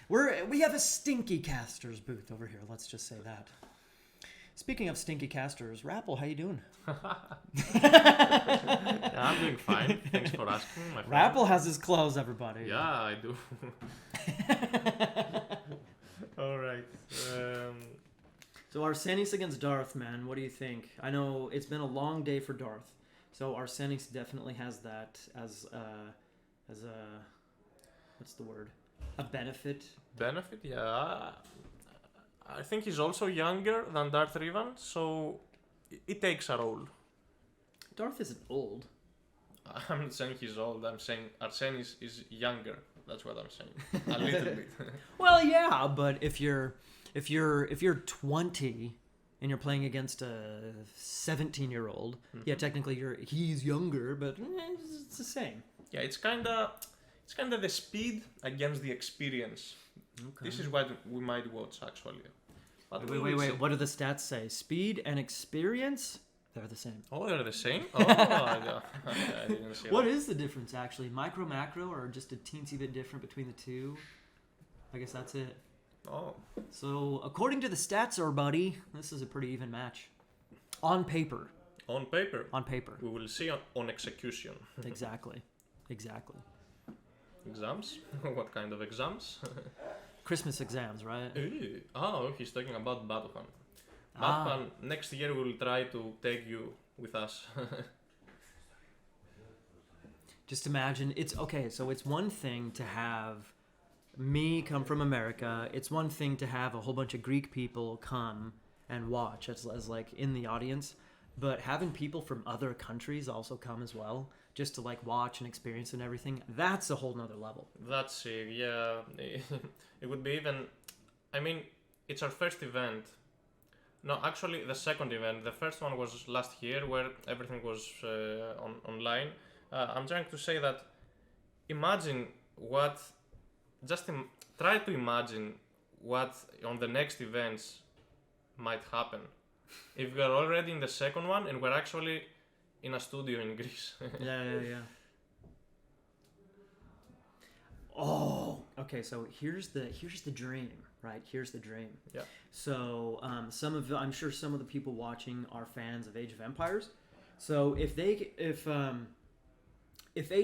We have a Stinky Casters booth over here. Let's just say that. Speaking of Stinky Casters, TheRapl, how you doing? Yeah, I'm doing fine. Thanks for asking, my friend. TheRapl has his clothes, everybody. Yeah, I do. All right. So Arsenis against Darth, man. What do you think? I know it's been a long day for Darth. So Arsenis definitely has that as a what's the word? A benefit. Benefit, yeah. I think he's also younger than Darth Revan, so it takes a role. Darth isn't old. I'm not saying he's old. I'm saying Arsenis is younger. That's what I'm saying. A little bit. Well, yeah, but if you're 20 and you're playing against a 17-year-old, yeah, technically he's younger, but it's the same. Yeah, it's kinda the speed against the experience. Okay. This is what we might watch actually. But Wait. What do the stats say? Speed and experience? They're the same. Oh, they're the same? Oh, I didn't see What that. is the difference actually? Micro, macro, or just a teensy bit different between the two? I guess that's it. Oh, So, according to the stats, everybody, this is a pretty even match. On paper. on paper. On paper. We will see on execution. Exactly. Exams? What kind of exams? Christmas exams, right? Oh, he's talking about Batuhan. Ah. Batuhan, next year we will try to take you with us. Just imagine, it's okay, so it's one thing to have me come from America. It's one thing to have a whole bunch of Greek people come and watch as like in the audience. But having people from other countries also come as well, just to like watch and experience and everything, that's a whole nother level. That's it, yeah. It would be even... I mean, it's our first event. No, actually, the second event. The first one was last year, where everything was online. I'm trying to say that imagine what... try to imagine what on the next events might happen. If we're already in the second one and we're actually in a studio in Greece. Yeah. Oh, okay. So here's the dream, right? Here's the dream. Yeah. So I'm sure some of the people watching are fans of Age of Empires. So if Age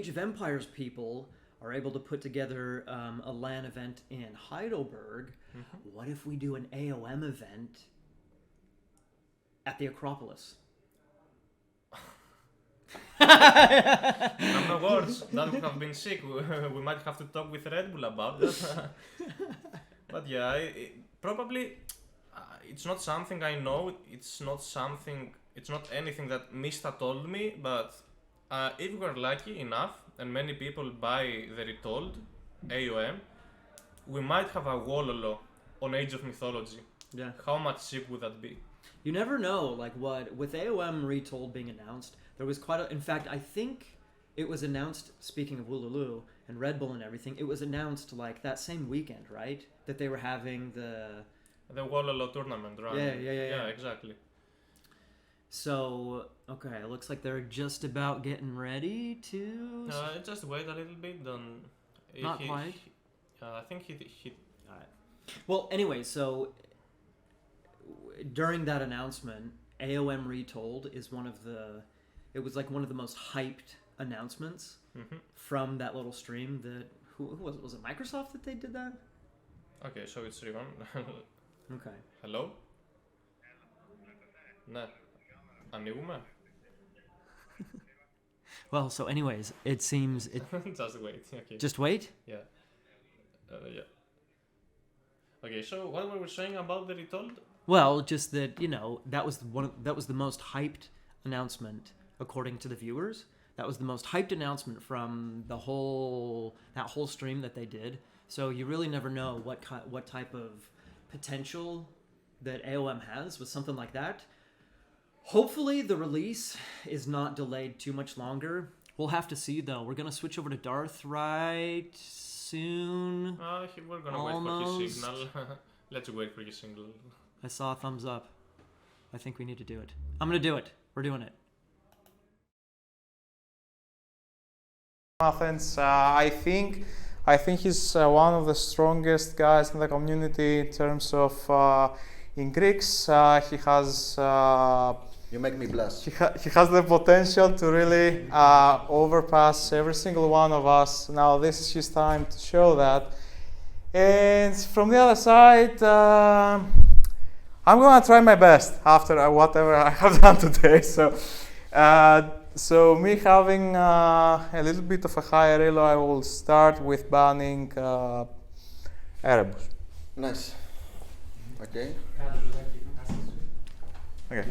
of Empires people are able to put together a LAN event in Heidelberg, what if we do an AoM event at the Acropolis? No words. That would have been sick. We might have to talk with Red Bull about that. But yeah, probably it's not something I know. It's not anything that Mista told me. But if we're lucky enough and many people buy the Retold AoM, we might have a Wololo on Age of Mythology. Yeah. How much sick would that be? You never know, like what with AoM Retold being announced, there was in fact, I think it was announced, speaking of Wooloo and Red Bull and everything, it was announced like that same weekend, right? That they were having the Wololo tournament, right? Yeah, exactly. So, okay, it looks like they're just about getting ready to... Just wait a little bit, then... Not quite? I think he... Alright. Well, anyway, so during that announcement, AoM Retold is one of the most hyped announcements from that little stream that... Who was it? Was it Microsoft that they did that? Okay, so it's Rivan. Okay. Hello? Ναι. Ανοίγουμε? Well, so anyways, it seems... Just wait. Okay. Just wait? Yeah. Yeah. Okay, so what were we saying about the Retold? Well, just that, that was the most hyped announcement according to the viewers. That was the most hyped announcement from that whole stream that they did. So you really never know what type of potential that AoM has with something like that. Hopefully the release is not delayed too much longer. We'll have to see though. We're gonna switch over to Darth right soon. We're gonna wait for his signal. Let's wait for his signal. I saw a thumbs up. I think we need to do it. I'm gonna do it. We're doing it. Athens, I think he's one of the strongest guys in the community in terms of in Greeks. He has You make me blush. he has the potential to really overpass every single one of us. Now this is his time to show that. And from the other side, I'm gonna try my best after whatever I have done today. So me having a little bit of a higher elo, I will start with banning Erebus. Nice. Okay. Okay.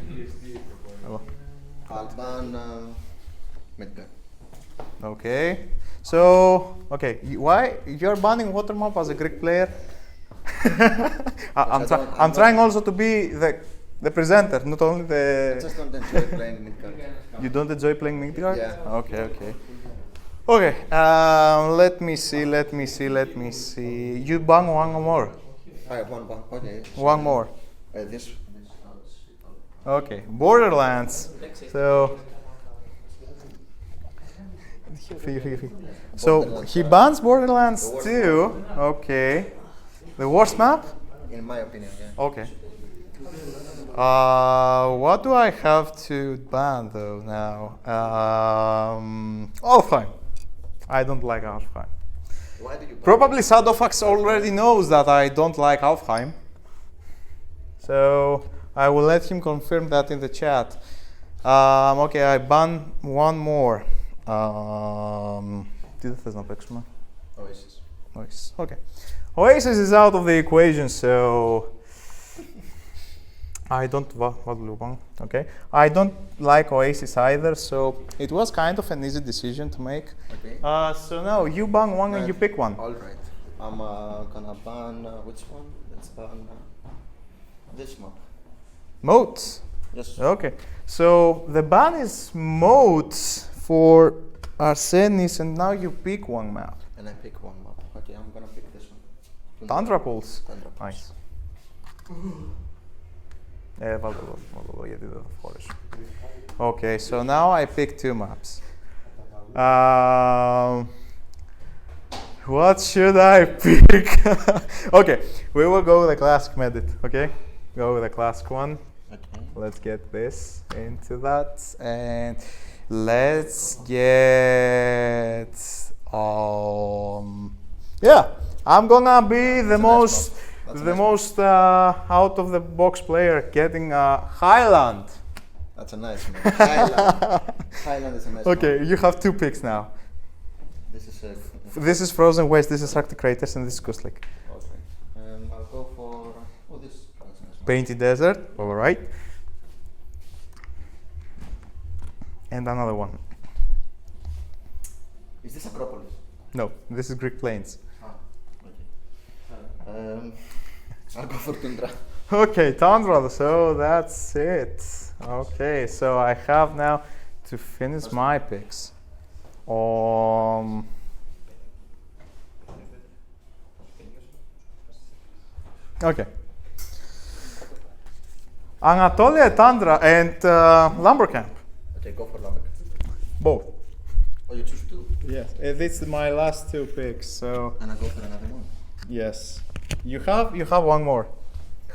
I'll ban Midgard. Okay. So, okay, why you're banning Watermap as a Greek player? I'm trying also to be the presenter, not only I the. just don't enjoy playing Midgard. You don't enjoy playing Midgard? Yeah. Okay. Okay. Let me see. You ban one more. I have one. Okay. One more. This. Okay. Borderlands. So. So he bans Borderlands too. Okay. The worst map? In my opinion, yeah. Okay. What do I have to ban though now? Alfheim. I don't like Alfheim. Why do you ban Probably Shadowfax already knows that I don't like Alfheim. So I will let him confirm that in the chat. Okay, I ban one more. Τι δεν θες να παίξουμε? Oasis. Okay. Oasis is out of the equation, so I don't. What do you want? Okay. I don't like Oasis either, so it was kind of an easy decision to make. Okay. So now you ban one and you pick one. All right. I'm gonna ban which one? Let's ban this map. Moats. Yes. Okay. So the ban is moats for Arsenis, and now you pick one map. And I pick one map. Okay, I'm gonna pick this one. TheRapl. TheRapl. Nice. Βάλτε εδώ γιατί δεν θα φορέσω. Okay, so now I pick two maps. What should I pick? Okay, we will go with the classic method, okay? Go with the classic one. Okay. Let's get this into that, and let's get yeah, I'm gonna be the most out of the box player, getting Highland. That's a nice map. Highland. Highland is a nice Okay, map. you have two picks now. This is This is Frozen West, this is Arctic Craters, and this is Coast Lake. okay. I'll go for this. That's a nice map. Painted Desert, all right. And another one. Is this Acropolis? No, this is Greek Plains. Okay. I'll go for Tundra. Okay, Tundra, so that's it. Okay, so I have now to finish my picks. Okay. Anatolia, Tundra, and Lumber Camp. Okay, go for Lambek. Both. Oh, you choose two? Yes, this is my last two picks, so And I go for another one. yes. You have one more.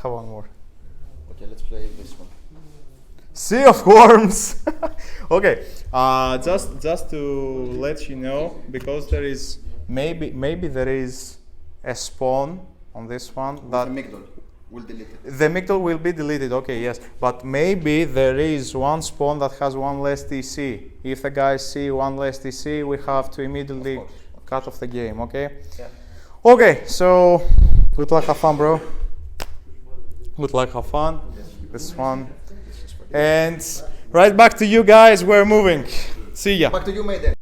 Have one more. Okay, let's play this one. Sea of Worms. Okay, just to let you know, because there is maybe there is a spawn on this one that The Migdol. We'll delete it. the Migdol will be deleted. Okay, yes, but maybe there is one spawn that has one less TC. If the guys see one less TC, we have to immediately Of course. cut off the game. Okay. Yeah. Okay, so good luck, have fun, bro. Good luck, have fun. This one. And right back to you guys, we're moving. See ya. Back to you, Maiden.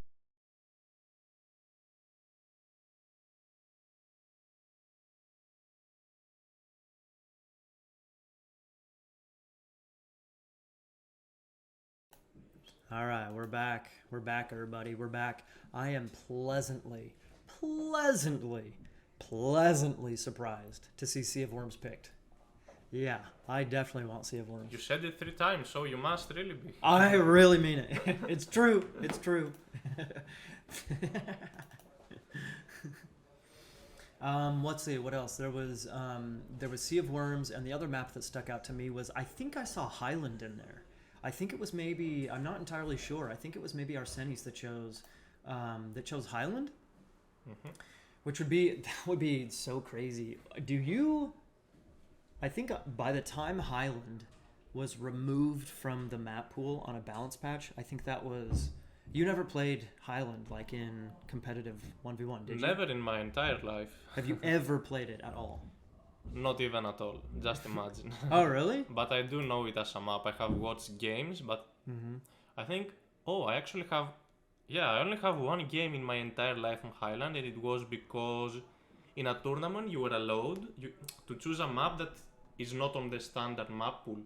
All right, we're back. We're back, everybody. We're back. I am pleasantly surprised to see Sea of Worms picked. Yeah, I definitely want Sea of Worms. You said it 3 times, so you must really be. I really mean it. It's true. It's true. Let's see, what else? There was Sea of Worms, and the other map that stuck out to me was, I think I saw Highland in there. I think it was maybe, I'm not entirely sure. I think it was maybe Arsenis that chose Highland, which would be so crazy. I think by the time Highland was removed from the map pool on a balance patch, I think that was, you never played Highland like in competitive 1v1, did you? Never in my entire life. Have you ever played it at all? Not even at all. Just imagine. Oh, really? But I do know it as a map. I have watched games, but I think, I actually have, I only have one game in my entire life on Highland, and it was because in a tournament you were allowed to choose a map that is not on the standard map pool.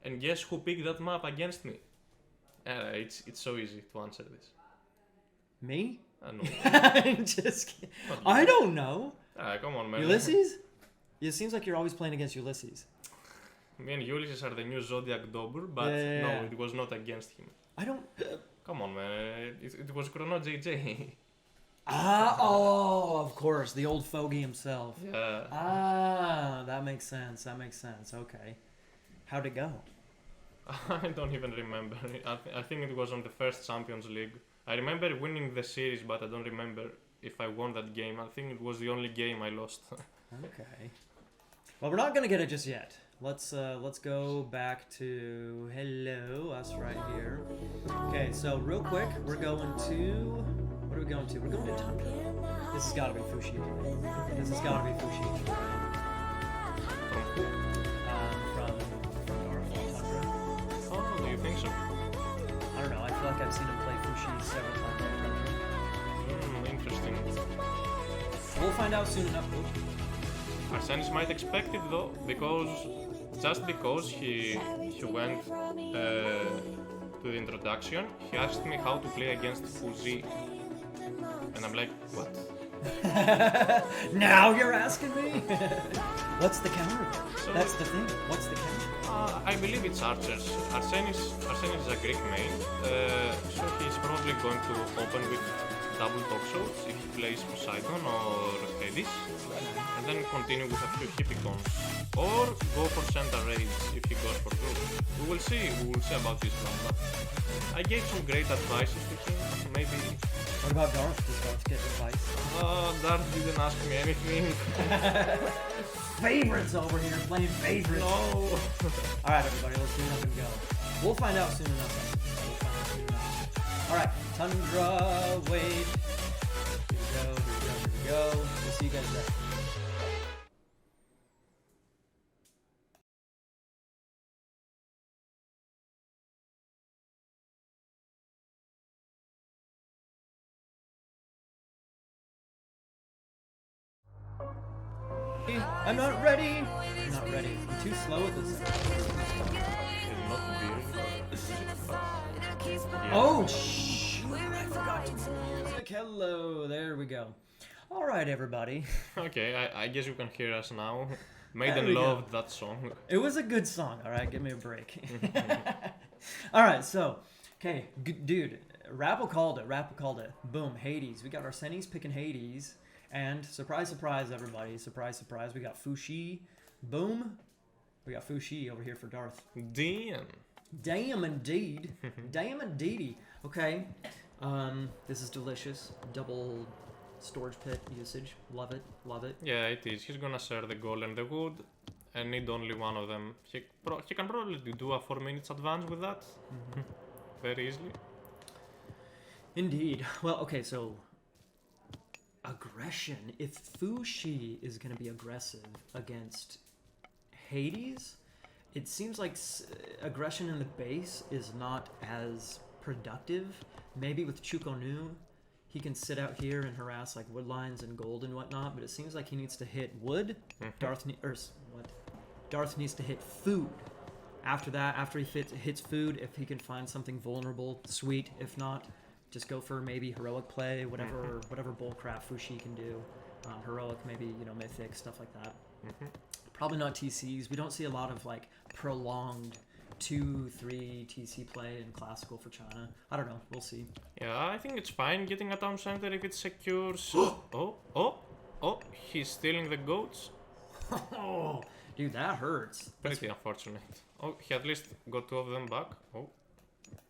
And guess who picked that map against me? It's so easy to answer this. Me? No. Just kidding. I don't know. Come on, man. Ulysses? It seems like you're always playing against Ulysses. Me and Ulysses are the new Zodiac Dobber, but no, it was not against him. I don't... Come on, man. It was Chrono JJ. Of course, the old fogey himself. Yeah. That makes sense. Okay. How'd it go? I don't even remember. I think it was on the first Champions League. I remember winning the series, but I don't remember if I won that game. I think it was the only game I lost. Okay. Well, we're not gonna get it just yet. Let's go back to us right here. Okay, so real quick, we're going to, what are we going to? We're going to Tundra. This has got to be Fushi. This has got to be Fushi. From Darth Tundra. Oh, do you think so? I don't know. I feel like I've seen him play Fushi several times on Tundra. Interesting. We'll find out soon enough. Arsenis might expect it though, because he went to the introduction, he asked me how to play against Fuji, and I'm like, what? Now you're asking me? What's the counter? So that's the thing. What's the counter? I believe it's archers. Arsenis is a Greek main, so he's probably going to open with double toxels if he plays Poseidon or Hades, and then continue with a few hippicons, or go for center raids if he goes for those. We will see about this one, but I gave some great advices to him, maybe... What about Darth? Does Darth get advice? Darth didn't ask me anything. Favorites over here, playing favorites. No! Alright everybody, let's clean up and go. We'll find out soon enough. Alright, Tundra, wait. Here we go. We'll see you guys there. I'm not ready. I'm too slow at this. Oh, shoot, I forgot to music. Hello, there we go. All right, everybody. Okay, I guess you can hear us now. Maiden loved that song. It was a good song. All right, give me a break. All right, so, okay, dude, TheRapl called it. Boom, Hades. We got Arsenis picking Hades. And surprise, surprise, everybody. Surprise, surprise. We got Fushi. Boom. We got Fushi over here for Darth. Damn indeed. Damn indeedy. Okay. This is delicious. Double storage pit usage. Love it. Love it. Yeah, it is. He's gonna share the gold and the wood and need only one of them. He can probably do a 4 minutes advance with that. Very easily. Indeed. Well, okay, so aggression. If Fushi is going to be aggressive against Hades, it seems like aggression in the base is not as productive maybe with Chukonu, he can sit out here and harass like wood lines and gold and whatnot, but it seems like he needs to hit wood. Darth needs to hit food. After that, after he hits food, if he can find something vulnerable, sweet. If not, just go for maybe heroic play, whatever bullcrap Fushi can do. Heroic, maybe, you know, mythic, stuff like that. Probably not TCs. We don't see a lot of like prolonged 2-3 TC play in classical for China. I don't know. We'll see. Yeah, I think it's fine getting a town center if it secures. He's stealing the goats. Oh, dude, that hurts. Pretty unfortunate. Oh, he at least got 2 of them back. Oh.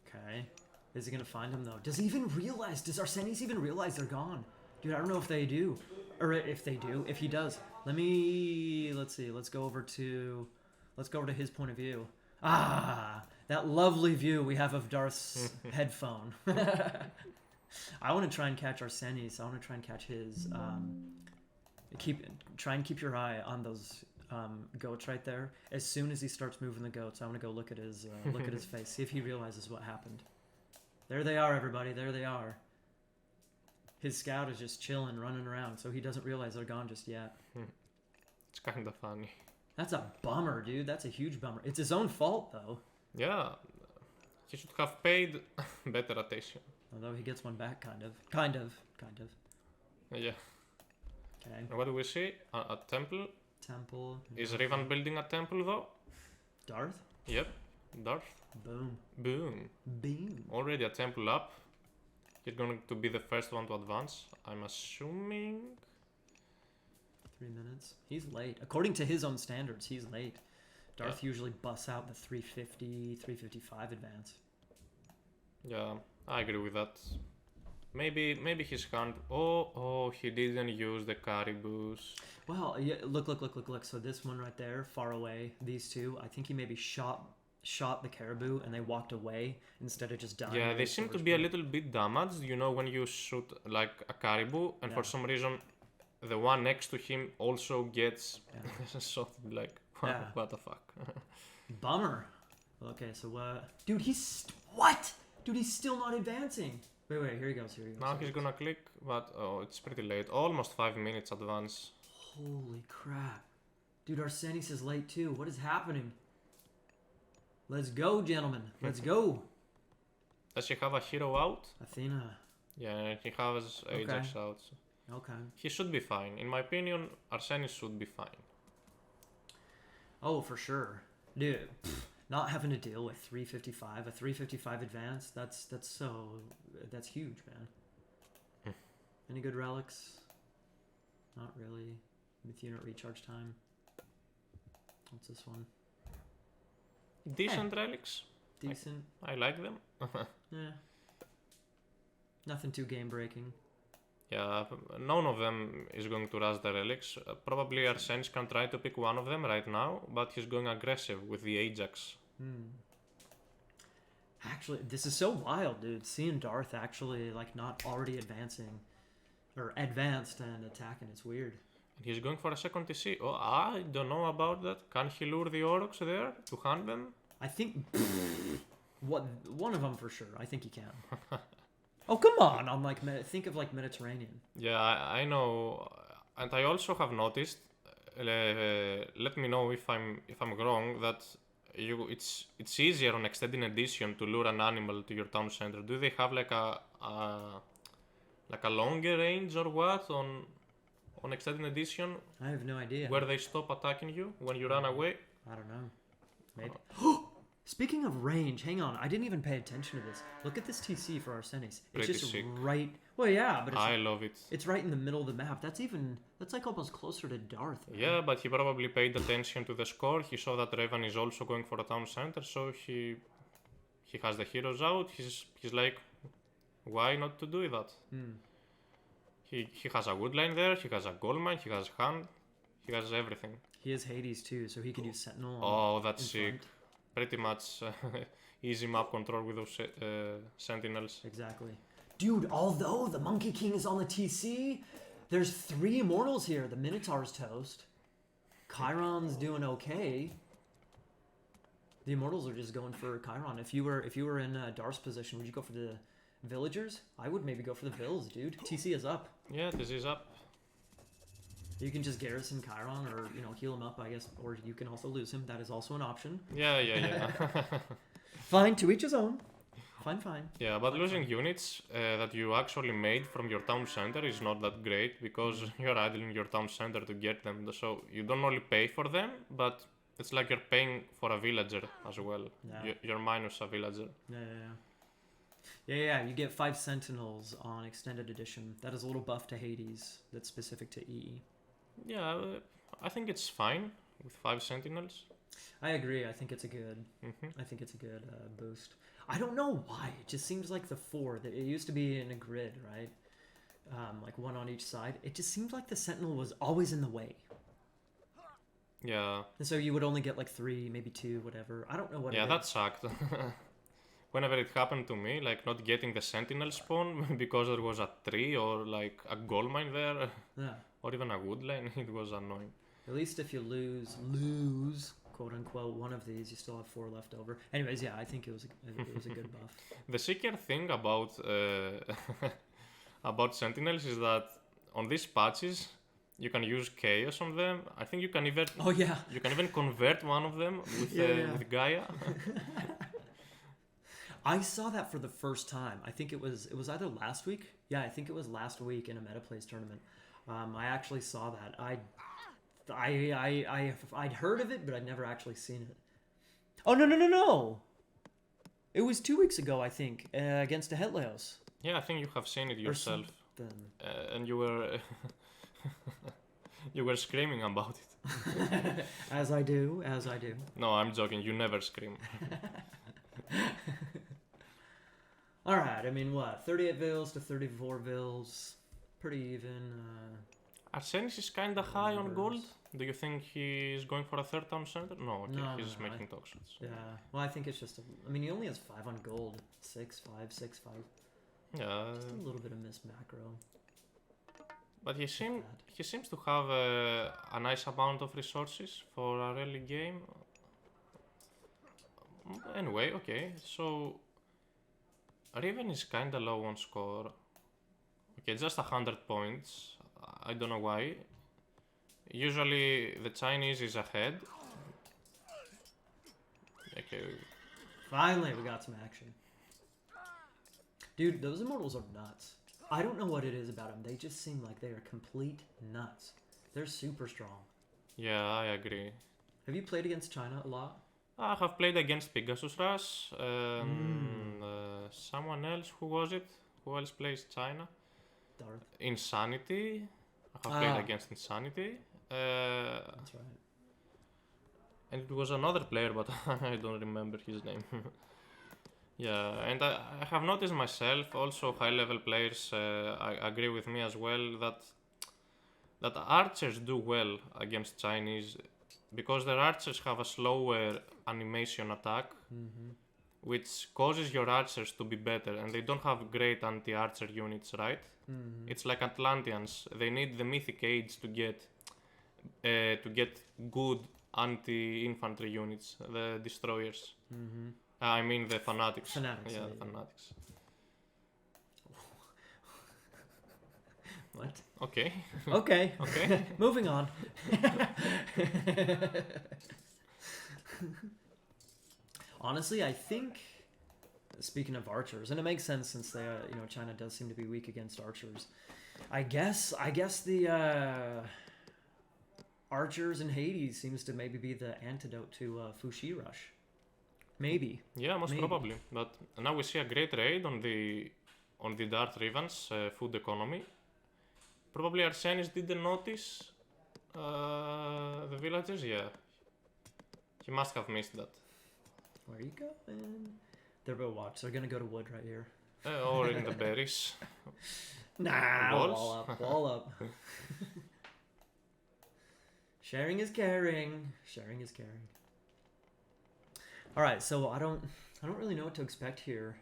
Okay. Is he gonna find him though? Does he even realize? Does Arsenis even realize they're gone? Dude, I don't know if they do. Or if they do. If he does. Let's see. Let's go over to his point of view. Ah, that lovely view we have of Darth's headphone. I want to try and catch Arsenis. I want to try and catch his. Try and keep your eye on those goats right there. As soon as he starts moving the goats, I want to go look at his face, see if he realizes what happened. There they are, everybody. There they are. His scout is just chilling, running around, so he doesn't realize they're gone just yet. It's kind of funny. That's a bummer, dude. That's a huge bummer. It's his own fault, though. Yeah, he should have paid better attention. Although he gets one back, kind of. Yeah. Okay. And what do we see? A temple? Temple. Is Rivan building a temple though? Darth? Yep, Darth. Boom. Boom. Boom. Already a temple up. He's going to be the first one to advance, I'm assuming. 3 minutes. He's late. According to his own standards, he's late. Darth usually busts out the 350, 355 advance. Yeah, I agree with that. Maybe his hand. Oh, he didn't use the caribous. Well, yeah, look. So this one right there, far away, these two, I think he maybe shot the caribou and they walked away instead of just dying. Yeah, they seem to be a little bit damaged, you know, when you shoot like a caribou and for some reason the one next to him also gets shot, like, what the fuck. Bummer. Okay, so what? Dude, he's still not advancing. Wait, here he goes. Now he's gonna click, but it's pretty late. Almost 5 minutes advance. Holy crap. Dude, Arsenis is late too. What is happening? Let's go, gentlemen. Let's go. Does he have a hero out? Athena. Yeah, he has Ajax out. Okay. He should be fine. In my opinion, Arsenis should be fine. Oh, for sure. Dude, not having to deal with 355, a 355 advance, that's huge, man. Any good relics? Not really. Myth unit recharge time. What's this one? Decent relics. Decent. I like them. Yeah. Nothing too game breaking. Yeah, none of them is going to rush the relics. Probably Arsenis can try to pick one of them right now, but he's going aggressive with the Ajax. Actually, this is so wild, dude. Seeing Darth actually like not already advancing or advanced and attacking, it's weird. He's going for a second TC. Oh, I don't know about that. Can he lure the Oroks there to hunt them? I think one of them for sure. I think he can. Oh, come on! I'm like, think of like Mediterranean. Yeah, I know, and I also have noticed. Let me know if I'm wrong. That it's easier on extended edition to lure an animal to your town center. Do they have like a longer range or what on extended edition? I have no idea. Where they stop attacking you when you run away? I don't know. Maybe. Speaking of range, hang on. I didn't even pay attention to this. Look at this TC for Arsenis. It's Pretty just sick. right. Well, yeah, but I love it. It's right in the middle of the map. That's like almost closer to Darth. Man. Yeah, but he probably paid attention to the score. He saw that Revan is also going for a town center, so he has the heroes out. He's like, why not to do that? He has a wood line there. He has a gold mine. He has hand. He has everything. He has Hades too, so he can use Sentinel. Oh, that's sick. Pretty much easy map control with those sentinels. Exactly. Dude, although the Monkey King is on the TC, there's 3 immortals here. The Minotaur's toast. Chiron's doing okay. The immortals are just going for Chiron. If you were in Darth's position, would you go for the Villagers? I would maybe go for the Vills, dude. TC is up. Yeah, this is up. You can just garrison Chiron or, you know, heal him up, I guess. Or you can also lose him. That is also an option. Yeah. Fine, to each his own. Fine. Yeah, but losing units that you actually made from your town center is not that great because you're idling your town center to get them. So you don't only pay for them, but it's like you're paying for a villager as well. Yeah. You're minus a villager. Yeah, you get 5 Sentinels on Extended Edition. That is a little buff to Hades that's specific to EE. Yeah, I think it's fine with 5 Sentinels. I agree. I think it's a good. I think it's a good boost. I don't know why. It just seems like the 4 that it used to be in a grid, right? Like 1 on each side. It just seemed like the Sentinel was always in the way. Yeah. And so you would only get like 3, maybe 2, whatever. I don't know what. Yeah, that sucked. Whenever it happened to me, like not getting the Sentinel spawn because there was a tree or like a gold mine there, or even a wood lane, it was annoying. At least if you lose, quote unquote, one of these, you still have 4 left over. Anyways, yeah, I think it was a good buff. The secret thing about about Sentinels is that on these patches you can use chaos on them. I think you can even you can even convert one of them with Gaia. I saw that for the first time. I think it was either last week. Yeah, I think it was last week in a MetaPlays tournament. I actually saw that. I'd heard of it, but I'd never actually seen it. Oh no! It was 2 weeks ago, I think, against the Hetleos. Yeah, I think you have seen it yourself, and you were you were screaming about it. As I do. No, I'm joking. You never scream. All right. I mean, what? 38 Vils to 34 Vils, pretty even. Arsenis is kinda high on gold. Do you think he's going for a 3rd town center? No, okay, he's making talks. Yeah. Well, I think it's just. I mean, he only has 5 on gold. 6, 5, 6, 5. Yeah. Just a little bit of miss macro. But he seems to have a nice amount of resources for a early game. Anyway, okay, so Riven is kinda low on score. Okay, just 100 points. I don't know why. Usually the Chinese is ahead. Okay. Finally, we got some action. Dude, those Immortals are nuts. I don't know what it is about them. They just seem like they are complete nuts. They're super strong. Yeah, I agree. Have you played against China a lot? I have played against Pegasus Rush. Someone else, who was it? Who else plays China? Darth. Insanity. I have played against Insanity. That's right. And it was another player, but I don't remember his name. Yeah, and I have noticed myself, also high-level players agree with me as well, that archers do well against Chinese because their archers have a slower animation attack, which causes your archers to be better, and they don't have great anti-archer units, right? It's like Atlanteans. They need the Mythic Age to get good anti-infantry units, the destroyers. I mean the fanatics. Fanatics. Yeah, the fanatics. What? Okay. Okay. Okay. Moving on. Honestly, I think, speaking of archers, and it makes sense since they, China does seem to be weak against archers. I guess the archers in Hades seems to maybe be the antidote to Fushi Rush. Maybe. Yeah, most probably. But now we see a great raid on the Darth Riven's food economy. Probably Arsenis didn't notice the villagers. Yeah, he must have missed that. Where you going? They're gonna watch. They're gonna go to wood right here. Or in the berries. Nah, Walls? wall up. Sharing is caring. Sharing is caring. All right, so I don't really know what to expect here.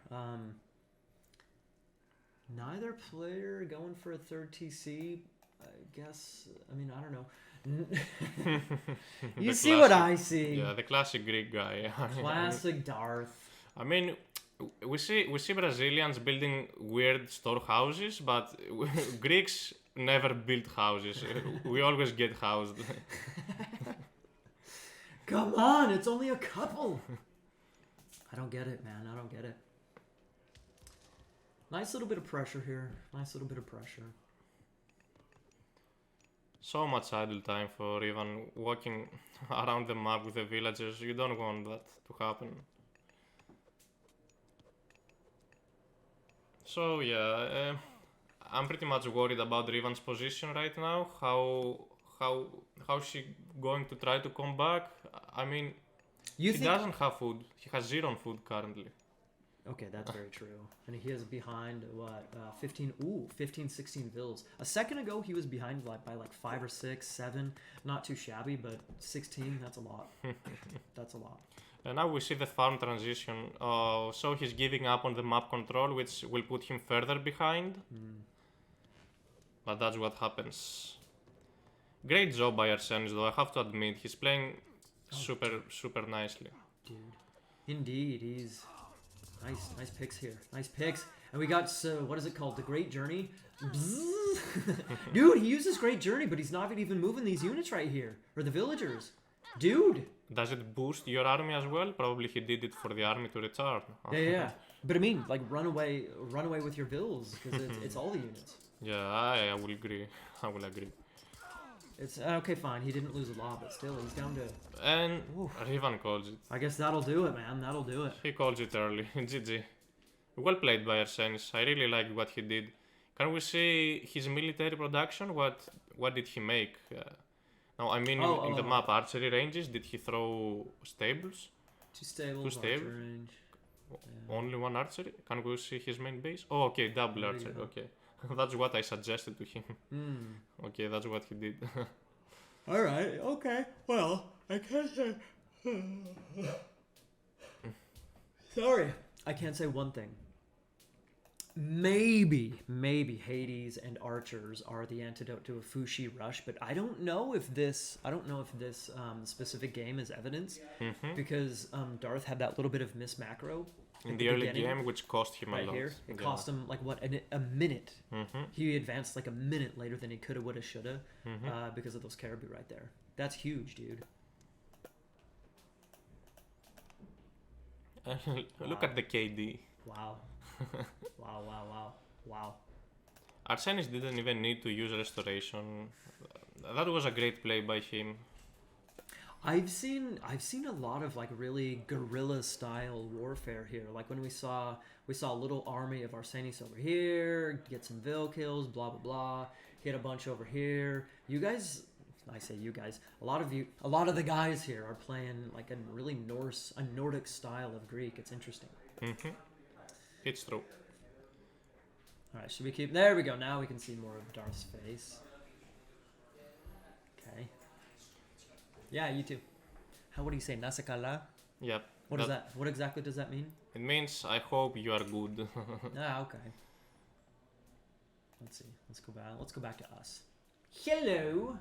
Neither player going for a 3rd TC. I guess. I mean, I don't know. You see what I see. Yeah, the classic Greek guy. Classic Darth. I mean, we see Brazilians building weird storehouses, but Greeks never build houses. We always get housed. Come on, it's only a couple. I don't get it, man. I don't get it. Nice little bit of pressure here. Nice little bit of pressure. So much idle time for even walking around the map with the villagers. You don't want that to happen. So yeah, I'm pretty much worried about Riven's position right now. How's she going to try to come back? I mean, he doesn't have food. He has 0 on food currently. Okay, that's very true. And he is behind, what, 15, 16 vills. A second ago, he was behind by like 5 or 6, 7. Not too shabby, but 16, that's a lot. That's a lot. And now we see the farm transition. So he's giving up on the map control, which will put him further behind. But that's what happens. Great job by Arsenis, though, I have to admit. He's playing super nicely. Dude. Indeed, he's... Nice picks here. Nice picks. And we got, what is it called? The Great Journey? Dude, he uses Great Journey, but he's not even moving these units right here. Or the villagers. Dude! Does it boost your army as well? Probably he did it for the army to return. Yeah. But I mean, like, run away with your vills, because it's all the units. Yeah, I will agree. I will agree. It's, okay, fine. He didn't lose a lot, but still, he's down to... And Riven calls it. I guess that'll do it, man. That'll do it. He calls it early. GG. Well played by Arsenis. I really like what he did. Can we see his military production? What did he make? No, I mean in the map archery ranges. Did he throw stables? 2 stables. 2 stables. Range. Yeah. Only 1 archery. Can we see his main base? Oh, okay, double archery. Okay, that's what I suggested to him. Okay, that's what he did. All right. Okay. Well, I can't say. Sorry, I can't say one thing. Maybe Hades and archers are the antidote to a Fushi rush, but I don't know if this specific game is evidence, because Darth had that little bit of miss macro in the early game, which cost him a lot. Here, it cost him like what, a minute. He advanced like a minute later than he coulda, woulda, shoulda, because of those caribou right there. That's huge, dude. Look at the KD. Wow. Wow. Arsenis didn't even need to use restoration. That was a great play by him. I've seen a lot of like really guerrilla style warfare here. Like when we saw a little army of Arsenis over here, get some Vil kills, blah blah blah, hit a bunch over here. You guys, I say you guys, a lot of the guys here are playing like a really Nordic style of Greek. It's interesting. It's true. Alright, should we keep... There we go, now we can see more of Darth's face. Okay. Yeah, you too. What do you say, Nasakala? Yep. What is that? What exactly does that mean? It means, I hope you are good. Okay. Let's see, let's go back to us. Hello!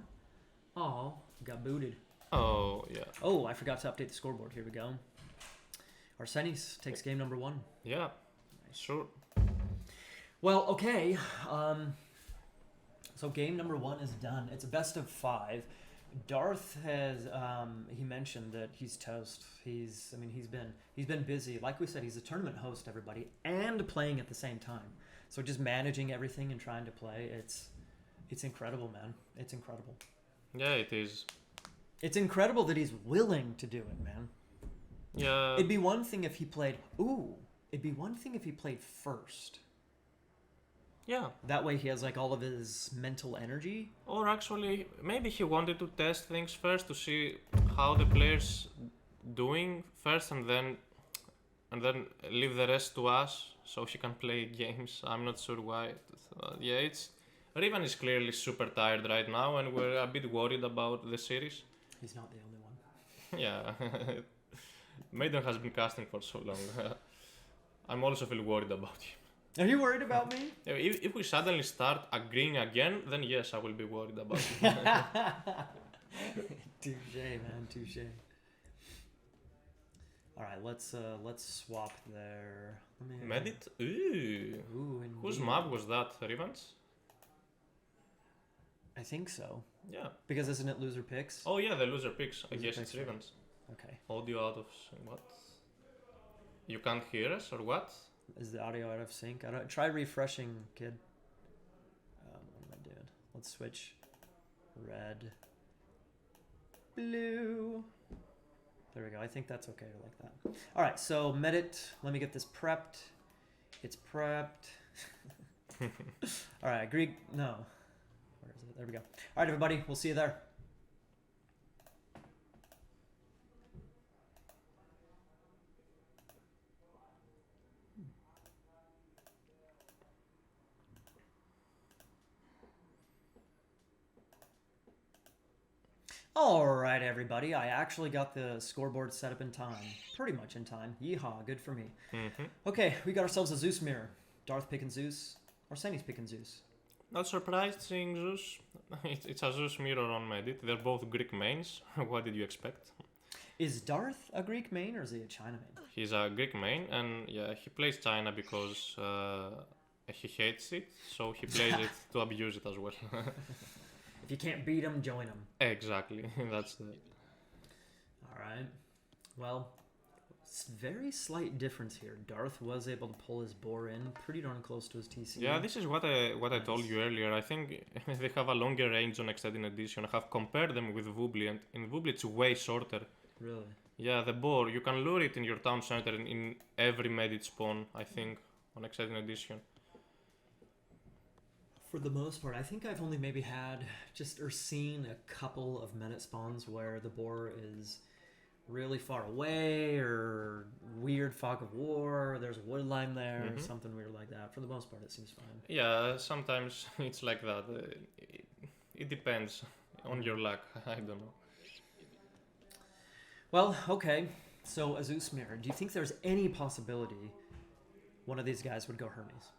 Oh, got booted. Oh, yeah. Oh, I forgot to update the scoreboard, here we go. Arsenis takes game number 1. Yeah, sure. Well, okay. So game number 1 is done. It's a best of 5. Darth has he mentioned that he's toast. He's been busy. Like we said, he's a tournament host, everybody, and playing at the same time. So just managing everything and trying to play, it's incredible, man. It's incredible. Yeah, it is. It's incredible that he's willing to do it, man. Yeah. It'd be one thing if he played first. Yeah. That way he has like all of his mental energy. Or actually, maybe he wanted to test things first to see how the players doing first, and then leave the rest to us so he can play games. I'm not sure why. Yeah, Riven is clearly super tired right now, and we're a bit worried about the series. He's not the only one. Yeah. Maiden has been casting for so long. I'm also feel worried about him. Are you worried about me? If we suddenly start agreeing again, then yes, I will be worried about him. Touche, man, touche. All right, let's swap there. Let me, Medit? Ooh. Ooh, Whose indeed. map was that? Revenge? I think so. Yeah. Because isn't it loser picks? Oh yeah, the loser picks. I Loser guess picks, it's right. Revenge. Okay. Audio out of what? You can't hear us or what? Is the audio out of sync? I don't. Try refreshing, kid. What am I doing? Let's switch. Red. Blue. There we go. I think that's okay like that. All right. So Medit. Let me get this prepped. It's prepped. All right. Greek. No. Where is it? There we go. All right, everybody. We'll see you there. Alright everybody, I actually got the scoreboard set up in time. Pretty much in time. Yeehaw, good for me. Okay, we got ourselves a Zeus mirror. Darth picking Zeus. Arsenis picking Zeus. Not surprised seeing Zeus. It's a Zeus mirror on Medit. They're both Greek mains. What did you expect? Is Darth a Greek main or is he a China main? He's a Greek main, and yeah, he plays China because he hates it, so he plays it to abuse it as well. If you can't beat him, join him. Exactly, that's the... Alright. Well, very slight difference here. Darth was able to pull his boar in pretty darn close to his TC. Yeah, this is what I told you earlier. I think they have a longer range on Extended Edition. I have compared them with Vubli, and in Vubli it's way shorter. Really? Yeah, the boar, you can lure it in your town center in every Medit spawn, I think, on Extended Edition. For the most part, I think I've only maybe had or seen a couple of Medit spawns where the boar is really far away or weird fog of war, there's a wood line there, or something weird like that. For the most part, it seems fine. Yeah, sometimes it's like that. It depends on your luck, I don't know. Well, okay. So, Azus Mirror, do you think there's any possibility one of these guys would go Hermes?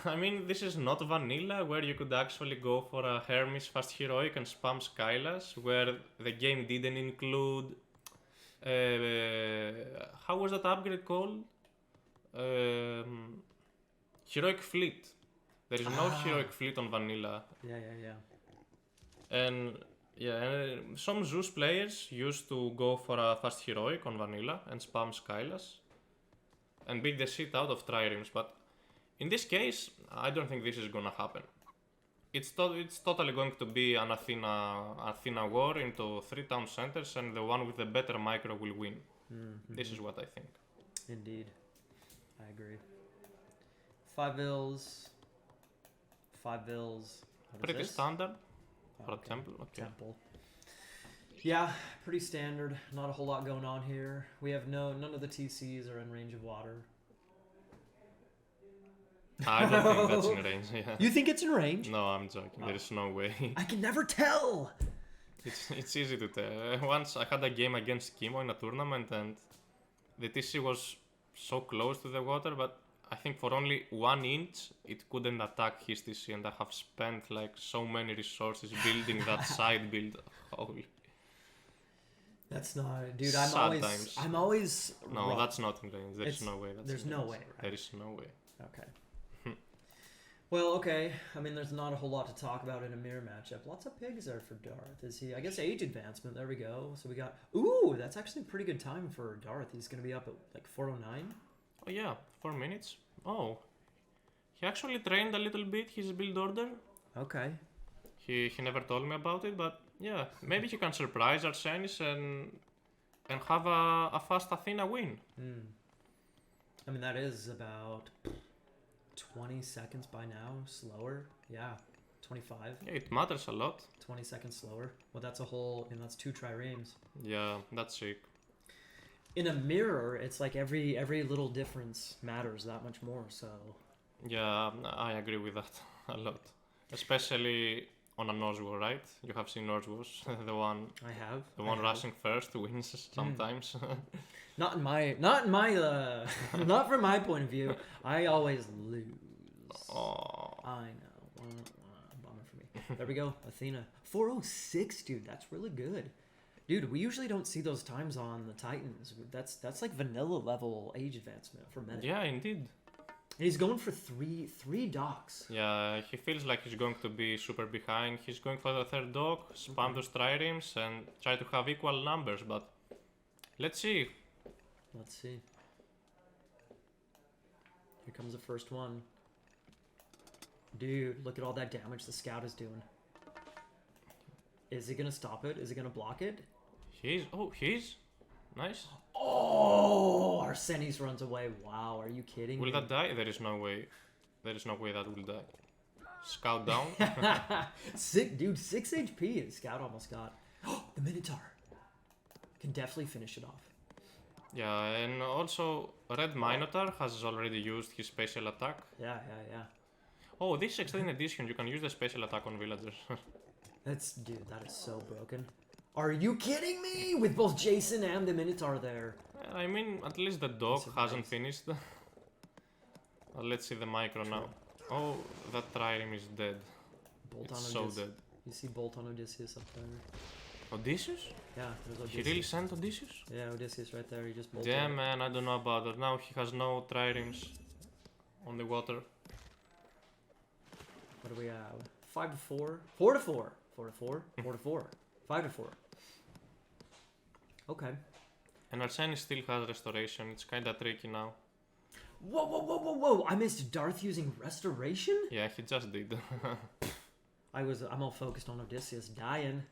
I mean, this is not vanilla, where you could actually go for a Hermes fast heroic and spam Skylas, where the game didn't include... how was that upgrade called? Heroic Fleet. There is no Heroic Fleet on vanilla. Yeah. And yeah, some Zeus players used to go for a fast heroic on vanilla and spam Skylas and beat the shit out of triremes, but in this case, I don't think this is gonna happen. It's totally going to be an Athena war into 3 town centers, and the one with the better micro will win. This is what I think. Indeed. I agree. 5 vills. 5 vills. What is Pretty this? standard for Okay. a temple. Okay. Temple. Yeah, pretty standard. Not a whole lot going on here. We have none of the TCs are in range of water. I don't think that's in range. Yeah. You think it's in range? No, I'm joking. There is no way. I can never tell. It's easy to tell. Once I had a game against Kimo in a tournament, and the TC was so close to the water, but I think for only 1 inch it couldn't attack his TC, and I have spent like so many resources building that side build. Holy. That's not, dude. Sometimes. I'm always. No, wrong. that's not in range. There's no way. That's There's in no range. way, right? There is no way. Okay. Well, okay. I mean, there's not a whole lot to talk about in a mirror matchup. Lots of pigs there for Darth. Is he? I guess age advancement. There we go. So we got. Ooh, that's actually a pretty good time for Darth. He's gonna be up at like 409. Oh yeah, 4 minutes. Oh, he actually trained a little bit his build order. Okay. He never told me about it, but yeah, maybe he can surprise Arsenis and have a fast Athena win. I mean, that is about 20 seconds by now slower. Yeah, 25. Yeah, it matters a lot. 20 seconds slower. Well, that's a whole, and that's 2 triremes. Yeah, that's sick. In a mirror, it's like every little difference matters that much more. So. Yeah, I agree with that a lot. Especially on a Norse war, right? You have seen Norse wars, the one. I have. The one I rushing first wins sometimes. Not from my point of view. I always lose. Oh. I know. Bummer for me. There we go. Athena. 406, dude. That's really good. Dude, we usually don't see those times on the Titans. That's like vanilla level age advancement for meta. Yeah, indeed. And he's going for three docks. Yeah, he feels like he's going to be super behind. He's going for the third dock, spam those triremes, and try to have equal numbers, but let's see. Let's see. Here comes the first one. Dude, look at all that damage the scout is doing. Is he gonna stop it? Is he gonna block it? He's nice. Oh, Arsenis runs away. Wow, are you kidding Will me? that die? There is no way. There is no way that will die. Scout down. Sick, dude. 6 HP. Scout almost got. The Minotaur can definitely finish it off. Yeah, and also Red Minotaur has already used his special attack. Yeah. Oh, this extended edition, you can use the special attack on villagers. Dude, that is so broken. Are you kidding me? With both Jason and the Minotaur there. I mean, at least the dog That's hasn't nice. finished. Let's see the micro now. Oh, that trireme is dead. Bolt It's on so Odysseus. dead. You see Bolt on Odysseus up there. Odysseus? Yeah, there's He Odysseus. really sent Odysseus? Yeah, Odysseus right there. He just bolted. Damn, man, I don't know about that. Now he has no triremes on the water. What do we have? 5 to 4? 4 to 4. 4 to 4. 4 to 4. 5 to 4. Okay. And Marczin still has restoration. It's kinda tricky now. Whoa! I missed Darth using restoration? Yeah, he just did. I'm all focused on Odysseus dying.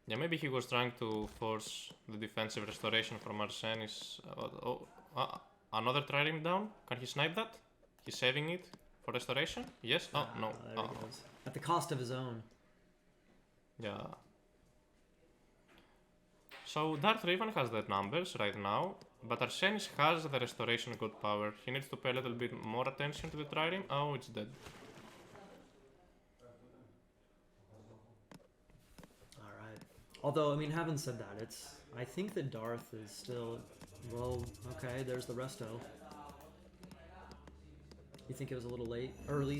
Yeah, maybe he was trying to force the defensive restoration from Marczin. Another trireme down? Can he snipe that? He's saving it for restoration? Yes? Oh, no. There he goes. At the cost of his own. Yeah. So Darth Raven has the numbers right now, but Arsenis has the restoration god power. He needs to pay a little bit more attention to the trireme. Oh, it's dead. Alright. Although, I mean, having said that, I think that Darth is still... Well, okay, there's the resto. You think it was a little late?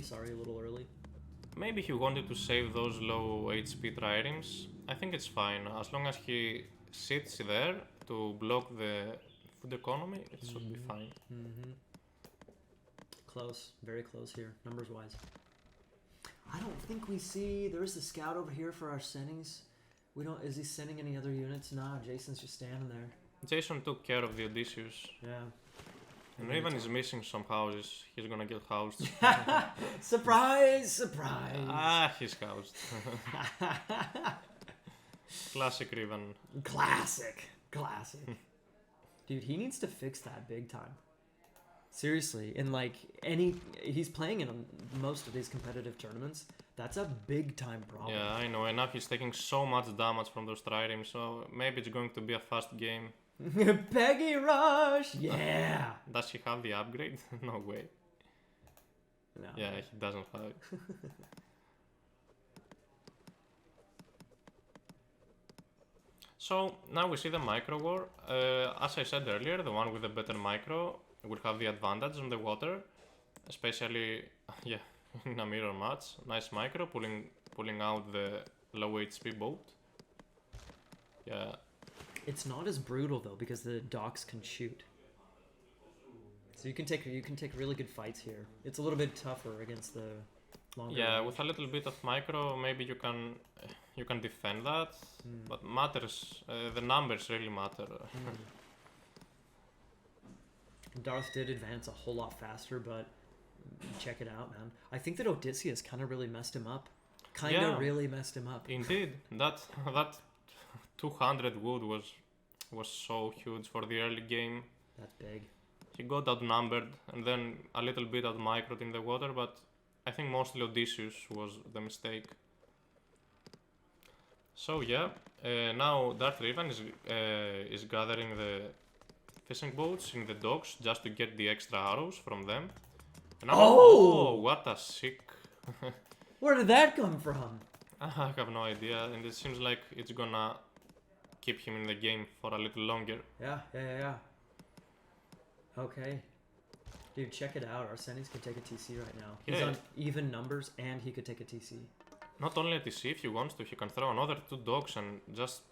Sorry, a little early. Maybe he wanted to save those low HP triremes. I think it's fine, as long as he sits there to block the food economy, it should be fine. Close, very close here, numbers wise. I don't think we see. There is a scout over here for our sendings. Is he sending any other units? Nah, Jason's just standing there. Jason took care of the Odysseus. Yeah. And Raven is missing some houses. He's gonna get housed. Surprise! He's housed. Classic Raven. Classic. Dude, he needs to fix that big time. Seriously, in he's playing in most of these competitive tournaments. That's a big time problem. Yeah, I know. And now he's taking so much damage from those triremes, so maybe it's going to be a fast game. Peggy Rush! Yeah! Does he have the upgrade? No way. No. Yeah, he doesn't have it. So now we see the micro war. As I said earlier, the one with the better micro will have the advantage on the water, especially in a mirror match. Nice micro, pulling out the low HP boat. Yeah. It's not as brutal though because the docks can shoot. So you can take really good fights here. It's a little bit tougher against the longer range. With a little bit of micro, maybe you can defend that. But matters, the numbers really matter. Darth did advance a whole lot faster, but check it out, man. I think that Odysseus kind of really messed him up. Really messed him up. Indeed, that 200 wood was so huge for the early game. That's big. He got outnumbered and then a little bit out microed in the water, but I think mostly Odysseus was the mistake. So now Darth Raven is gathering the fishing boats in the docks just to get the extra arrows from them. And what a sick! Where did that come from? I have no idea, and it seems like it's gonna keep him in the game for a little longer. Yeah. Okay. Dude, check it out. Arsenis could take a TC right now. He's on even numbers and he could take a TC. Not only ATC, if he wants to, he can throw another 2 dogs and just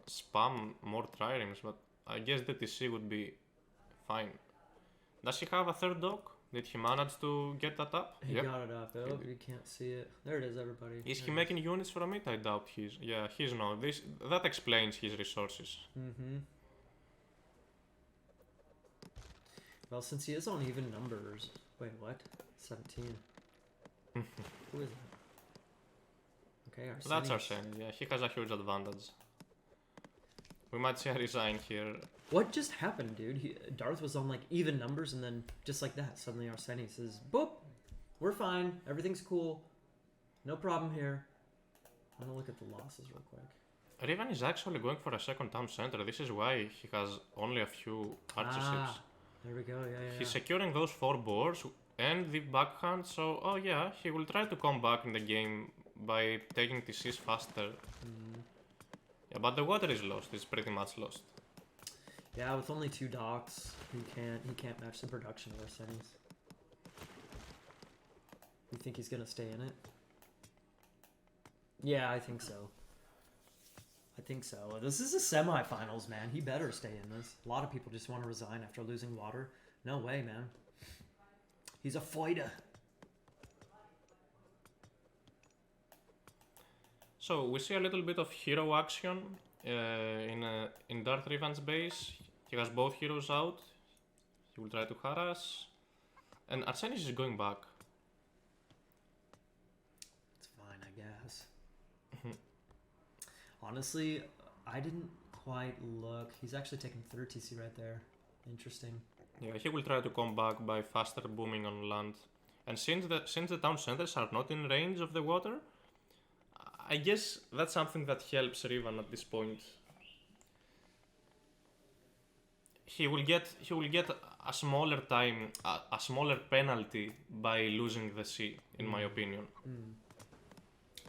spam more triremes, but I guess the TC would be fine. Does he have a 3rd dog? Did he manage to get that up? He got it up. Oh, you can't see it. There it is, everybody. Is There he it making units from it? I doubt he's. Yeah, he's not. That explains his resources. Mm-hmm. Well, since he is on even numbers. Wait, what? 17. Who is that? Okay, Arsenis. That's Arsenis, yeah. He has a huge advantage. We might see a resign here. What just happened, dude? Darth was on like even numbers, and then just like that, suddenly Arsenis says, "Boop, we're fine. Everything's cool. No problem here." I'm gonna look at the losses real quick. Riven is actually going for a 2nd town center. This is why he has only a few archerships. There we go. Yeah. He's securing those 4 boars and the backhand, so oh yeah, he will try to come back in the game by taking TCs faster. Yeah, but the water is lost. It's pretty much lost. Yeah, with only 2 docks, he can't match the production of Arsenis. You think he's gonna stay in it? Yeah, I think so. This is a semifinals, man. He better stay in this. A lot of people just want to resign after losing water. No way, man. He's a fighter. So we see a little bit of hero action in Darth Riven's base. He has both heroes out. He will try to harass. And Arsenis is going back. It's fine, I guess. Honestly, I didn't quite look. He's actually taking 3rd TC right there. Interesting. Yeah, he will try to come back by faster booming on land. And since the town centers are not in range of the water, I guess that's something that helps Riven at this point. He will get a smaller time, a smaller penalty by losing the sea, in my opinion.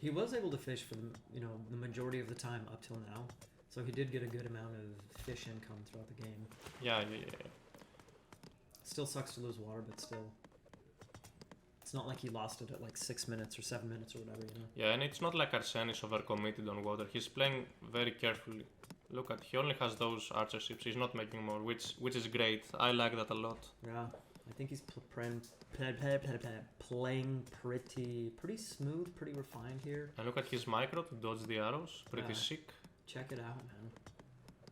He was able to fish for the majority of the time up till now, so he did get a good amount of fish income throughout the game. Yeah. Still sucks to lose water, but still, it's not like he lost it at like 6 minutes or 7 minutes or whatever, Yeah, and it's not like Arsenis overcommitted on water. He's playing very carefully. Look at, he only has those archerships. He's not making more, which is great. I like that a lot. Yeah, I think he's playing pretty smooth, pretty refined here. And look at his micro to dodge the arrows. Pretty sick. Check it out, man.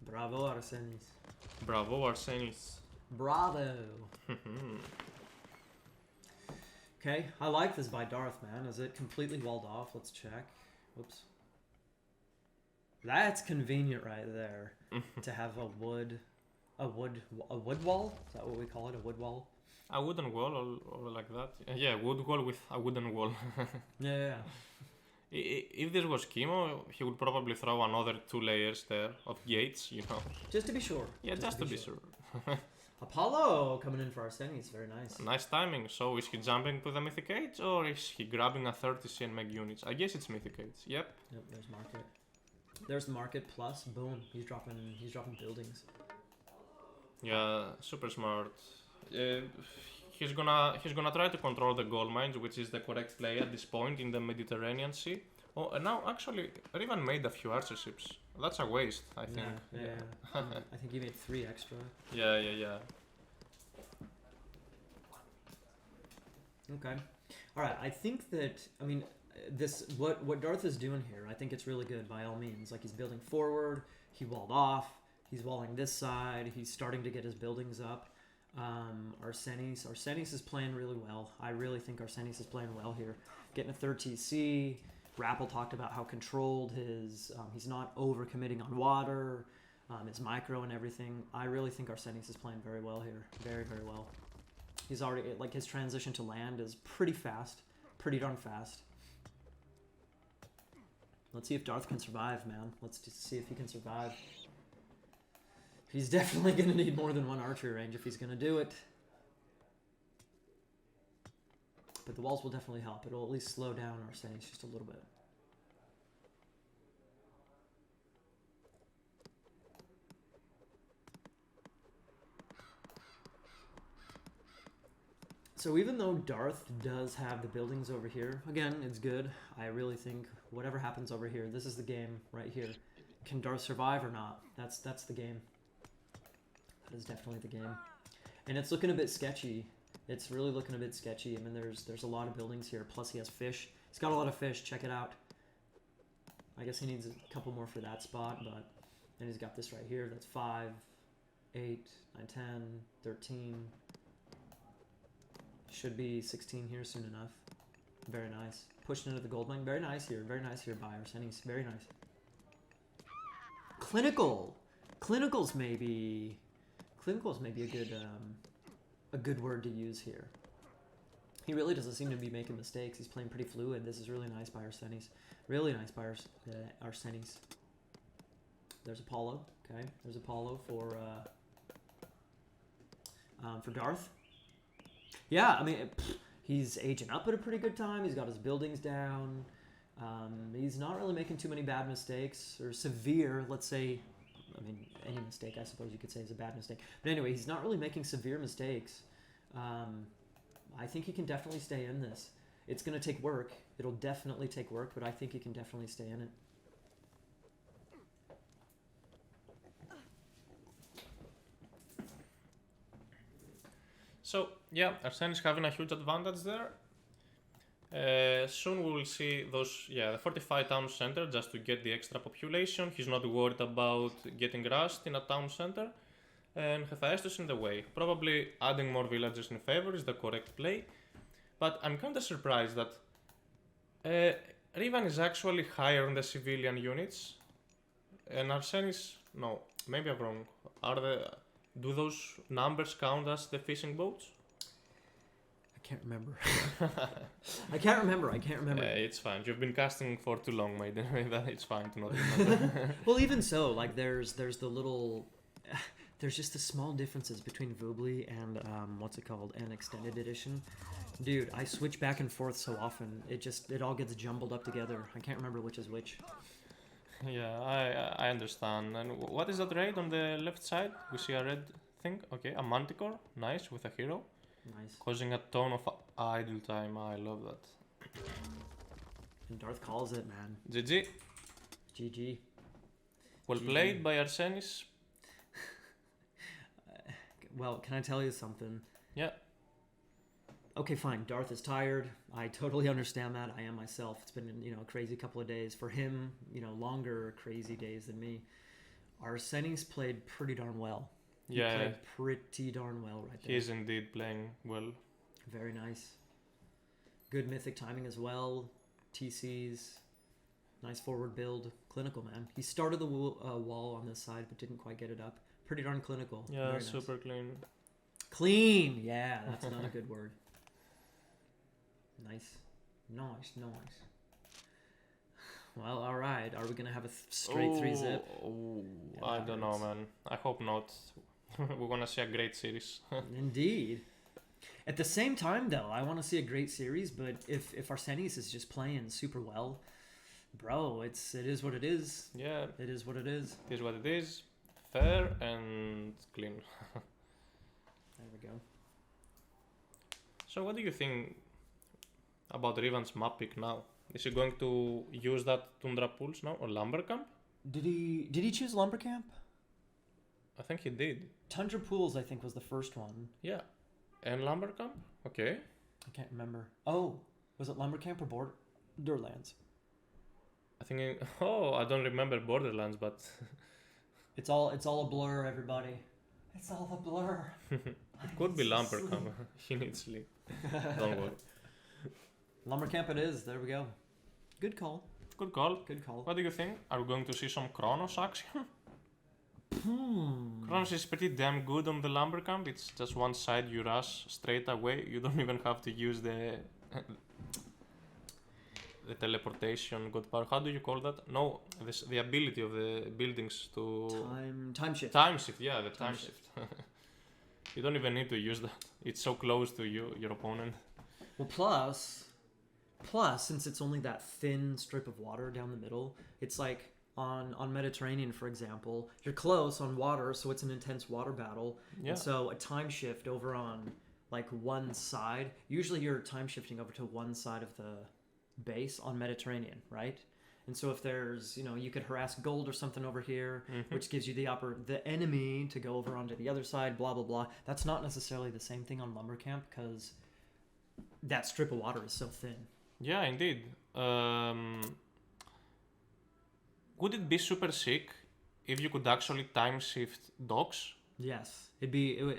Bravo, Arsenis. Bravo, Arsenis. Bravo. Okay, I like this by Darth, man. Is it completely walled off? Let's check. Whoops. That's convenient right there to have a wood wall. Is that what we call it? A wood wall? A wooden wall or like that. Yeah, wood wall with a wooden wall. Yeah. If this was Chemo, he would probably throw another 2 layers there of gates, Just to be sure. Yeah, just to be sure. Apollo coming in for Arsenis, very nice. Nice timing. So is he jumping to the Mythic Age or is he grabbing a 30C and make units? I guess it's Mythic Age. Yep, there's market. There's the market plus boom. He's dropping buildings. Yeah, super smart. He's gonna try to control the gold mines, which is the correct play at this point in the Mediterranean Sea. Oh, and now actually Riven made a few archerships. That's a waste, I think. Yeah. I think he made 3 extra. Yeah. Okay. All right. I think that what Darth is doing here, I think it's really good by all means. Like, he's building forward. He walled off. He's walling this side. He's starting to get his buildings up. Arsenis is playing really well. I really think Arsenis is playing well here. Getting a 3rd TC. TheRapl talked about how controlled he's not overcommitting on water, his micro and everything. I really think Arsenis is playing very well here. Very, very well. He's already, like, his transition to land is pretty fast. Pretty darn fast. Let's see if Darth can survive, man. Let's just see if he can survive. He's definitely going to need more than 1 archery range if he's going to do it. But the walls will definitely help. It'll at least slow down Arsenis just a little bit. So even though Darth does have the buildings over here, again, it's good. I really think whatever happens over here, this is the game right here. Can Darth survive or not? That's the game. That is definitely the game. And it's looking a bit sketchy. It's really looking a bit sketchy. I mean, there's a lot of buildings here. Plus he has fish. He's got a lot of fish. Check it out. I guess he needs a couple more for that spot, but then he's got this right here. That's 5, 8, 9, 10, 13. Should be 16 here soon enough. Very nice. Pushing into the gold mine. Very nice here. Very nice here by Arsenis. Very nice. Clinical. Clinical's maybe a good word to use here. He really doesn't seem to be making mistakes. He's playing pretty fluid. This is really nice by Arsenis. Really nice by Arsenis. There's Apollo. Okay. There's Apollo for Darth. Yeah, I mean, he's aging up at a pretty good time. He's got his buildings down. He's not really making too many bad mistakes, or severe, let's say. I mean, any mistake, I suppose you could say, is a bad mistake. But anyway, he's not really making severe mistakes. I think he can definitely stay in this. It's going to take work. It'll definitely take work, but I think he can definitely stay in it. So, yeah, Arsenis having a huge advantage there. Soon we will see those, the fortified town center just to get the extra population. He's not worried about getting rushed in a town center. And Hephaestus in the way. Probably adding more villagers in favor is the correct play. But I'm kind of surprised that Rivan is actually higher on the civilian units. And Arsenis, no, maybe I'm wrong. Do those numbers count as the fishing boats? I can't remember. I can't remember. It's fine. You've been casting for too long, mate. It's fine to not remember. Well, even so, like there's the little, there's just the small differences between Vubli and what's it called, an extended edition. Dude, I switch back and forth so often. It all gets jumbled up together. I can't remember which is which. Yeah, I understand. And what is that raid on the left side? We see a red thing. Okay, a manticore. Nice, with a hero. Nice. Causing a ton of idle time. I love that. And Darth calls it, man. GG. GG. Well GG. played by Arsenis. Well, can I tell you something? Yeah. Okay, fine. Darth is tired. I totally understand that. I am myself. It's been, a crazy couple of days. For him, longer crazy days than me. Arsenis played pretty darn well. He played pretty darn well right there. He is indeed playing well. Very nice. Good mythic timing as well. TCs. Nice forward build. Clinical, man. He started the wall on this side, but didn't quite get it up. Pretty darn clinical. Yeah, Very super nice. clean. Clean! Yeah, that's not a good word. Nice. Well, alright. Are we going to have a straight 3-zip? I don't know, man. I hope not. We're going to see a great series. Indeed. At the same time, though, I want to see a great series, but if Arsenis is just playing super well, bro, it is what it is. Yeah. It is what it is. It is what it is. Fair and clean. There we go. So what do you think about Rivan's map pick now? Is he going to use that Tundra Pools now or Lumber Camp? Did he choose Lumber Camp? I think he did. Tundra Pools, I think, was the first one. Yeah. And Lumber Camp? Okay. I can't remember. Oh, was it Lumber Camp or Borderlands? I think I don't remember Borderlands, but It's all a blur, everybody. It's all a blur. it could be Lumber Camp. He needs sleep. Don't worry. Lumber Camp it is. There we go. Good call. Good call. Good call. What do you think? Are we going to see some Kronos action? Kronos is pretty damn good on the Lumber Camp. It's just one side you rush straight away. You don't even have to use the teleportation god power. How do you call that? No, the ability of the buildings to... Time shift. Time shift, yeah, the time shift. You don't even need to use that. It's so close to your opponent. Well, plus, since it's only that thin strip of water down the middle, it's like on Mediterranean, for example, you're close on water, so it's an intense water battle. Yeah. And so a time shift over on like one side. Usually you're time shifting over to one side of the base on Mediterranean, right? And so if there's, you could harass gold or something over here, which gives you the enemy to go over onto the other side, blah, blah, blah. That's not necessarily the same thing on Lumber Camp because that strip of water is so thin. Yeah, indeed. Would it be super sick if you could actually time shift docks? Yes.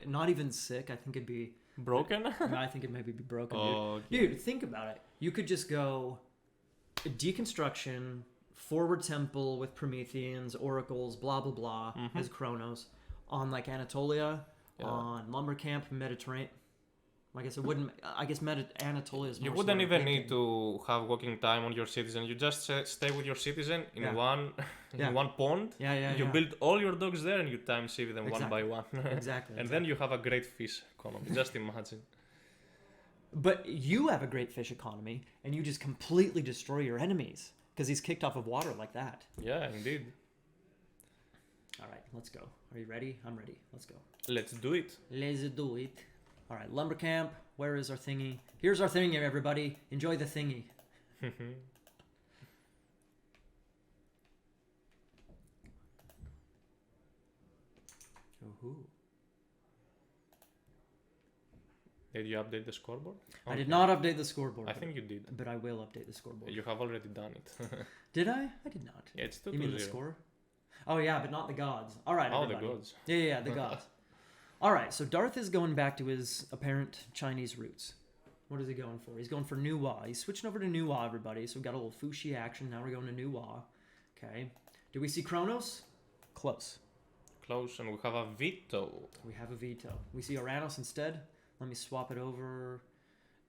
Not even sick. I think it'd be... Broken? I think it maybe be broken, Oh, dude. Dude, think about it. You could just go deconstruction, forward temple with Prometheans, oracles, blah, blah, blah, as Chronos, on like Anatolia, on Lumber Camp, Mediterranean. I guess it wouldn't. I guess Anatolia is more. You wouldn't sort of even thinking. need to have walking time on your citizen. You just stay with your citizen in one pond. You build all your dogs there and you time shift them one by one. Exactly. And then you have a great fish economy. Just imagine. But you have a great fish economy, and you just completely destroy your enemies because he's kicked off of water like that. Yeah, indeed. All right, let's go. Are you ready? I'm ready. Let's go. Let's do it. Let's do it. All right, Lumber Camp, where is our thingy? Here's our thingy, everybody. Enjoy the thingy. Ooh. Did you update the scoreboard? I did not update the scoreboard. I think you did. But I will update the scoreboard. You have already done it. Did I? I did not. Yeah, it's 2-0. You mean the score? Oh, yeah, but not the gods. All right, Oh, everybody. the gods. Yeah, the gods. All right, so Darth is going back to his apparent Chinese roots. What is he going for? He's going for Nuwa. He's switching over to Nuwa, everybody. So we've got a little Fuxi action. Now we're going to Nuwa. Okay. Do we see Kronos? Close. Close, and we have a veto. We have a veto. We see Aranos instead. Let me swap it over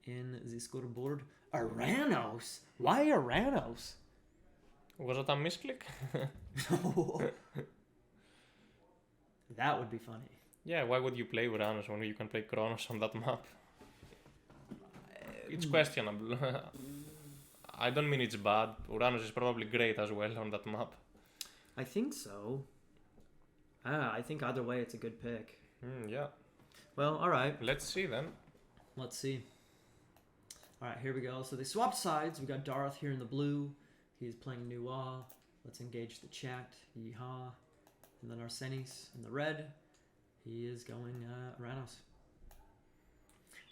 in the scoreboard. Aranos? Why Aranos? Was it a misclick? That would be funny. Yeah, why would you play Uranus when you can play Kronos on that map? It's questionable. I don't mean it's bad. Uranus is probably great as well on that map. I think so. I think either way it's a good pick. Yeah. Well, all right. Let's see then. Let's see. All right, here we go. So they swapped sides. We got Darth here in the blue. He's playing Nuwa. Let's engage the chat. Yeehaw. And then Arsenis in the red. He is going Aranos.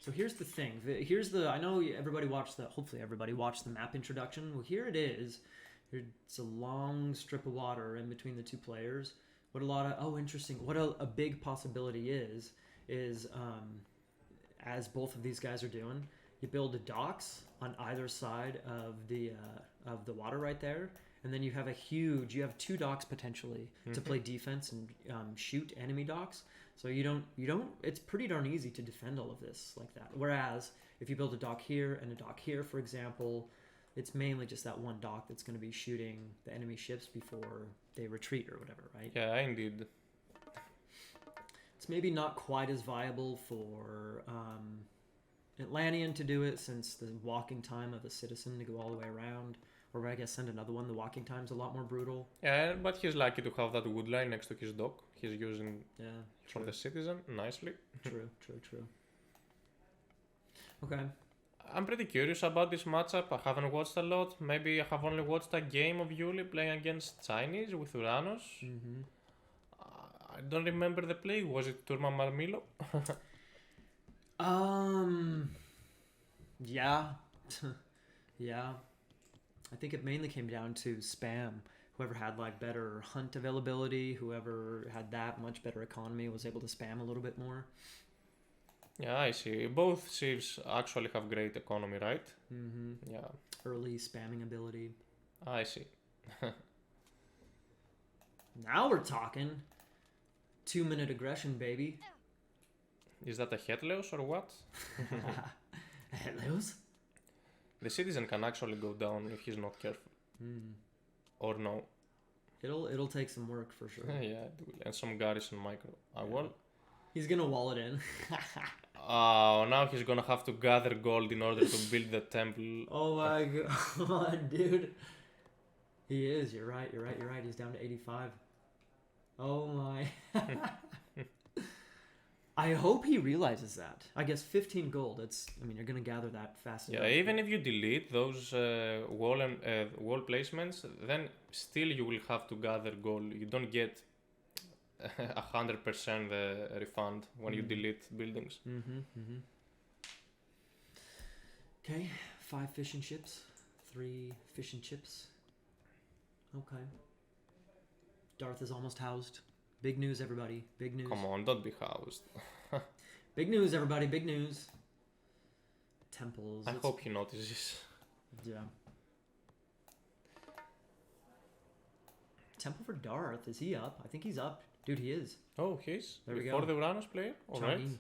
So here's the thing. I know everybody watched hopefully everybody watched the map introduction. Well, here it is. It's a long strip of water in between the two players. Interesting. What a big possibility is as both of these guys are doing, you build the docks on either side of the water right there, and then you have two docks potentially to play defense and shoot enemy docks. So it's pretty darn easy to defend all of this like that. Whereas if you build a dock here and a dock here, for example, it's mainly just that one dock that's going to be shooting the enemy ships before they retreat or whatever, right? Yeah, indeed. It's maybe not quite as viable for Atlantean to do it, since the walking time of a citizen to go all the way around, or I guess send another one, the walking time's a lot more brutal. Yeah, but he's lucky to have that wood line next to his dock. He's using for true. the citizen nicely. True. Okay. I'm pretty curious about this matchup. I haven't watched a lot. Maybe I have only watched a game of Yuli playing against Chinese with Uranus. Mm-hmm. I don't remember the play. Was it Turma Marmilo? Yeah. Yeah. I think it mainly came down to spam. Whoever had like better hunt availability, whoever had that much better economy was able to spam a little bit more. Yeah, I see. Both civs actually have great economy, right? Mm-hmm. Yeah. Early spamming ability. I see. Now we're talking. 2-minute aggression, baby. Is that a Hetleos or what? Hellos? The citizen can actually go down if he's not careful. Or no. It'll take some work for sure. Yeah, it will. And some garrison micro. Well. He's gonna wall it in. Now he's gonna have to gather gold in order to build the temple. Oh my god, dude. He is, you're right. He's down to 85. Oh my. I hope he realizes that. I guess 15 gold. You're gonna gather that fast Yeah, enough. even if you delete those wall placements, then still you will have to gather gold. You don't get 100% the refund when you delete buildings. Okay, 5 fish and chips, 3 fish and chips. Okay. Darth is almost housed. Big news, everybody. Big news. Come on, don't be housed. Big news, everybody. Big news. Temples. I hope he notices. Yeah. Temple for Darth. Is he up? I think he's up. Dude, he is. Oh, he's There we before go. the Uranus player? Alright. Chang'e.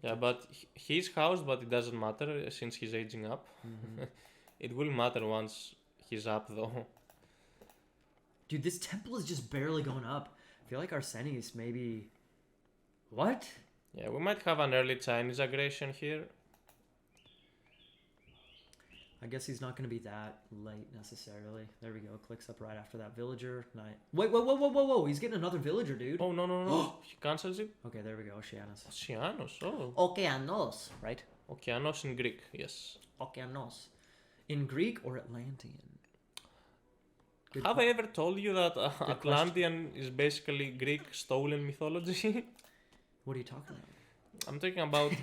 Yeah, but he's housed, but it doesn't matter since he's aging up. It will matter once he's up, though. Dude, this temple is just barely going up. I feel like Arsenis maybe... What? Yeah, we might have an early Chinese aggression here. I guess he's not going to be that late necessarily. There we go. Clicks up right after that villager. Nice. Wait, whoa. He's getting another villager, dude. Oh, no. He cancels it? Okay, there we go. Oceanus. Oceanos, oh. Okeanos, right? Okeanos in Greek, yes. Okeanos. In Greek or Atlantean? Good Have que- I ever told you that Atlantean is basically Greek stolen mythology? What are you talking about? I'm talking about...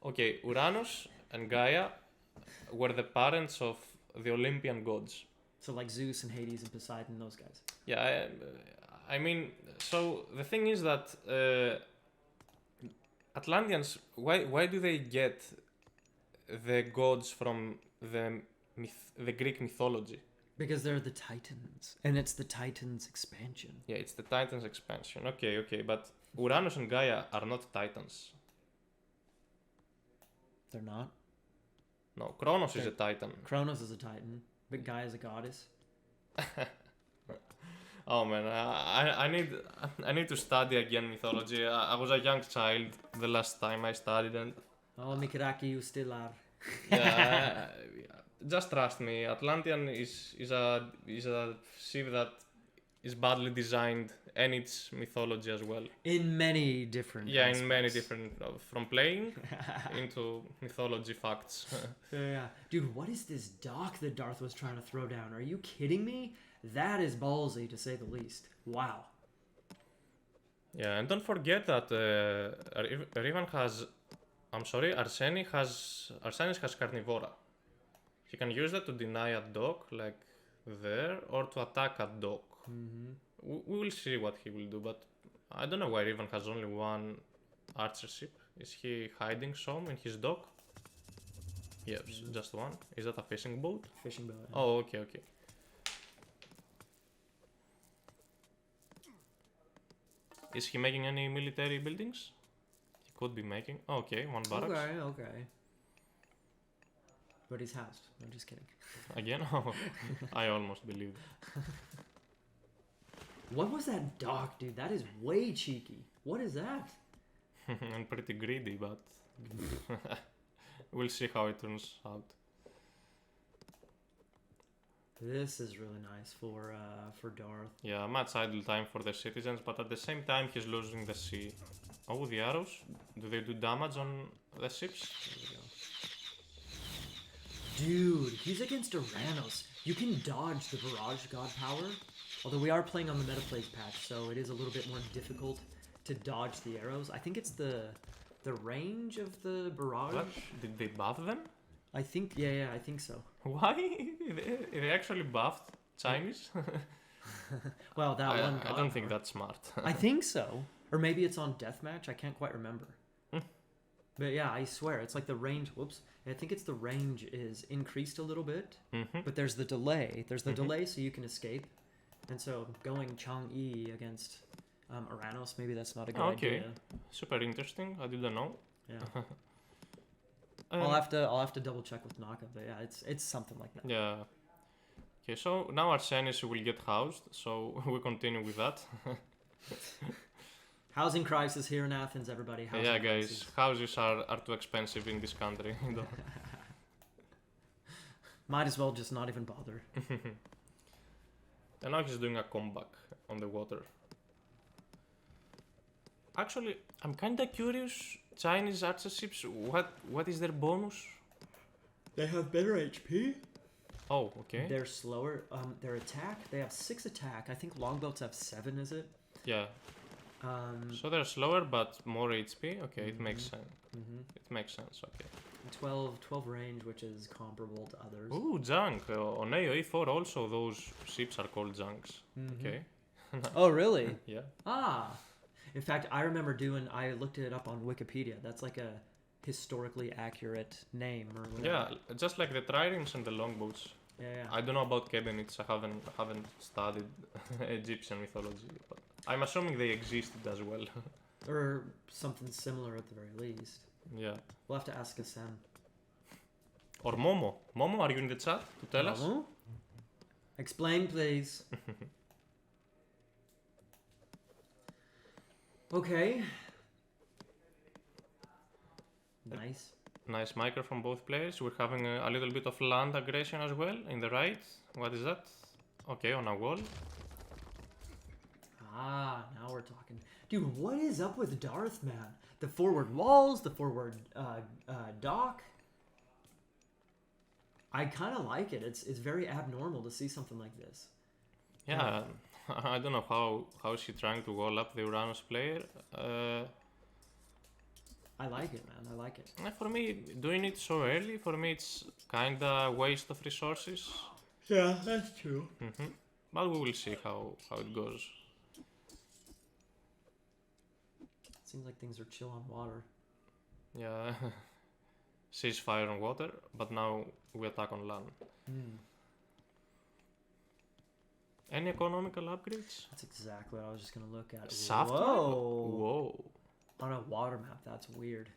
Okay, Uranus and Gaia were the parents of the Olympian gods. So like Zeus and Hades and Poseidon, those guys. Yeah, I mean, so the thing is that Atlanteans, why do they get the gods from the Greek mythology? Because they're the Titans. And it's the Titans expansion. Yeah, it's the Titans expansion. Okay, but Uranus and Gaia are not Titans. They're not. No, Kronos is a Titan. Kronos is a Titan. But Gaia is a goddess. Oh man, I need to study again mythology. I was a young child the last time I studied, and Oh, Mikaraki, you still are. yeah, just trust me. Atlantean is a ship that is badly designed, and its mythology as well. In many different Yeah, aspects. in many different from playing into mythology facts. Yeah. Dude, what is this dock that Darth was trying to throw down? Are you kidding me? That is ballsy, to say the least. Wow. Yeah, and don't forget that Riven has... I'm sorry, Arsenis has Carnivora. He can use that to deny a dock, like there, or to attack a dock. We will see what he will do, but I don't know why Riven has only one archer ship. Is he hiding some in his dock? Yes, just one. Is that a fishing boat? Fishing boat. Oh, okay. Is he making any military buildings? He could be making. Oh, okay, one barracks. Okay. But he's housed. I'm just kidding. Again? Oh, I almost believed. What was that dock, dude? That is way cheeky. What is that? I'm pretty greedy, but we'll see how it turns out. This is really nice for Darth. Yeah, much idle time for the citizens, but at the same time he's losing the sea. Oh, the arrows? Do they do damage on the ships? There we go. Dude, he's against Uranus. You can dodge the Barrage God power. Although we are playing on the Metaplays patch, so it is a little bit more difficult to dodge the arrows. I think it's the range of the Barrage. What? Did they buff them? I think, yeah, I think so. Why? They actually buffed Chinese? Well, that one God I don't think power. that's smart. I think so. Or maybe it's on Deathmatch. I can't quite remember. But yeah, I swear, it's like the range. Whoops. I think it's the range is increased a little bit. But there's the delay. There's the delay so you can escape. And so going Chang'e against Uranus, maybe that's not a good idea. Super interesting. I didn't know. Yeah. I'll have to double check with Naka, but yeah, it's something like that. Yeah. Okay, so now Arsenis will get housed, so we continue with that. Housing crisis here in Athens, everybody. Housing Yeah, crisis. guys, houses are too expensive in this country. Might as well just not even bother. And now he's doing a comeback on the water. Actually, I'm kinda curious. Chinese archer ships, what is their bonus? They have better HP. Oh, okay. They're slower. Their attack, they have 6 attack. I think longboats have 7, is it? Yeah. So they're slower but more HP. Okay, it makes sense. It makes sense. Okay. 12 range, which is comparable to others. Ooh, junk. On AO4 also those ships are called junks. Okay. Oh, really? Yeah. Ah. In fact, I remember I looked it up on Wikipedia. That's like a historically accurate name or whatever. Yeah, just like the triremes and the longboats. Yeah. I don't know about cabinets. I haven't studied Egyptian mythology, but I'm assuming they existed as well. Or something similar at the very least. Yeah. We'll have to ask Hassan. Or Momo. Momo, are you in the chat to tell us? Explain, please. Okay. Nice. Nice micro from both players. We're having a little bit of land aggression as well in the right. What is that? Okay, on a wall. Ah, now we're talking. Dude, what is up with Darth, man? The forward walls, the forward dock. I kind of like it. It's very abnormal to see something like this. Yeah, I don't know how is she trying to wall up the Uranus player. I like it, man. I like it. For me, doing it so early, for me it's kinda waste of resources. Yeah, that's true. But we will see how it goes. Seems like things are chill on water. Yeah, ceasefire on water, but now we attack on land. Any economical upgrades? That's exactly what I was just gonna look at. Shaft map? Whoa. On a water map, that's weird.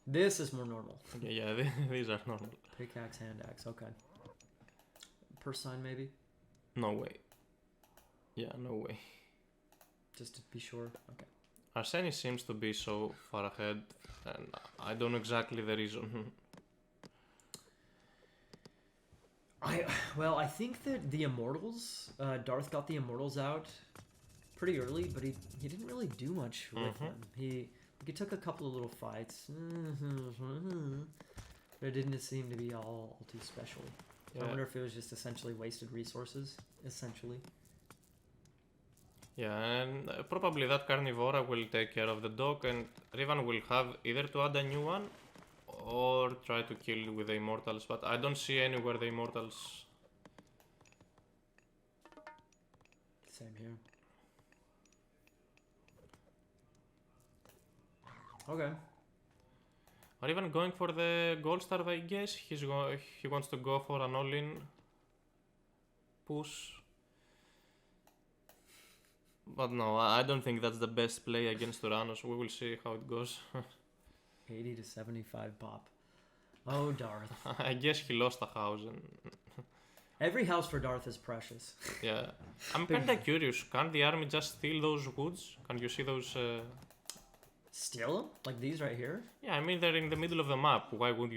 This is more normal. Yeah, these are normal. Pickaxe, hand axe, okay. Per sign, maybe? No way. Yeah, no way. Just to be sure. Okay. Arseni seems to be so far ahead, and I don't know exactly the reason. I think that the Immortals, Darth got the Immortals out pretty early, but he didn't really do much with them. He took a couple of little fights, but it didn't seem to be all too special. So I wonder if it was just essentially wasted resources, essentially. Yeah, and probably that Carnivora will take care of the dog, and Rivan will have either to add a new one or try to kill with the Immortals, but I don't see anywhere the Immortals. Same here. Okay. Or even going for the Gold Star, I guess. He wants to go for an all-in push. But no, I don't think that's the best play against Uranus. We will see how it goes. 80 to 75 pop. Oh, Darth. I guess he lost a house. And Every house for Darth is precious. yeah. I'm kinda curious. Can't the army just steal those woods? Can you see those... Steal them? Like these right here? Yeah, I mean they're in the middle of the map. Why wouldn't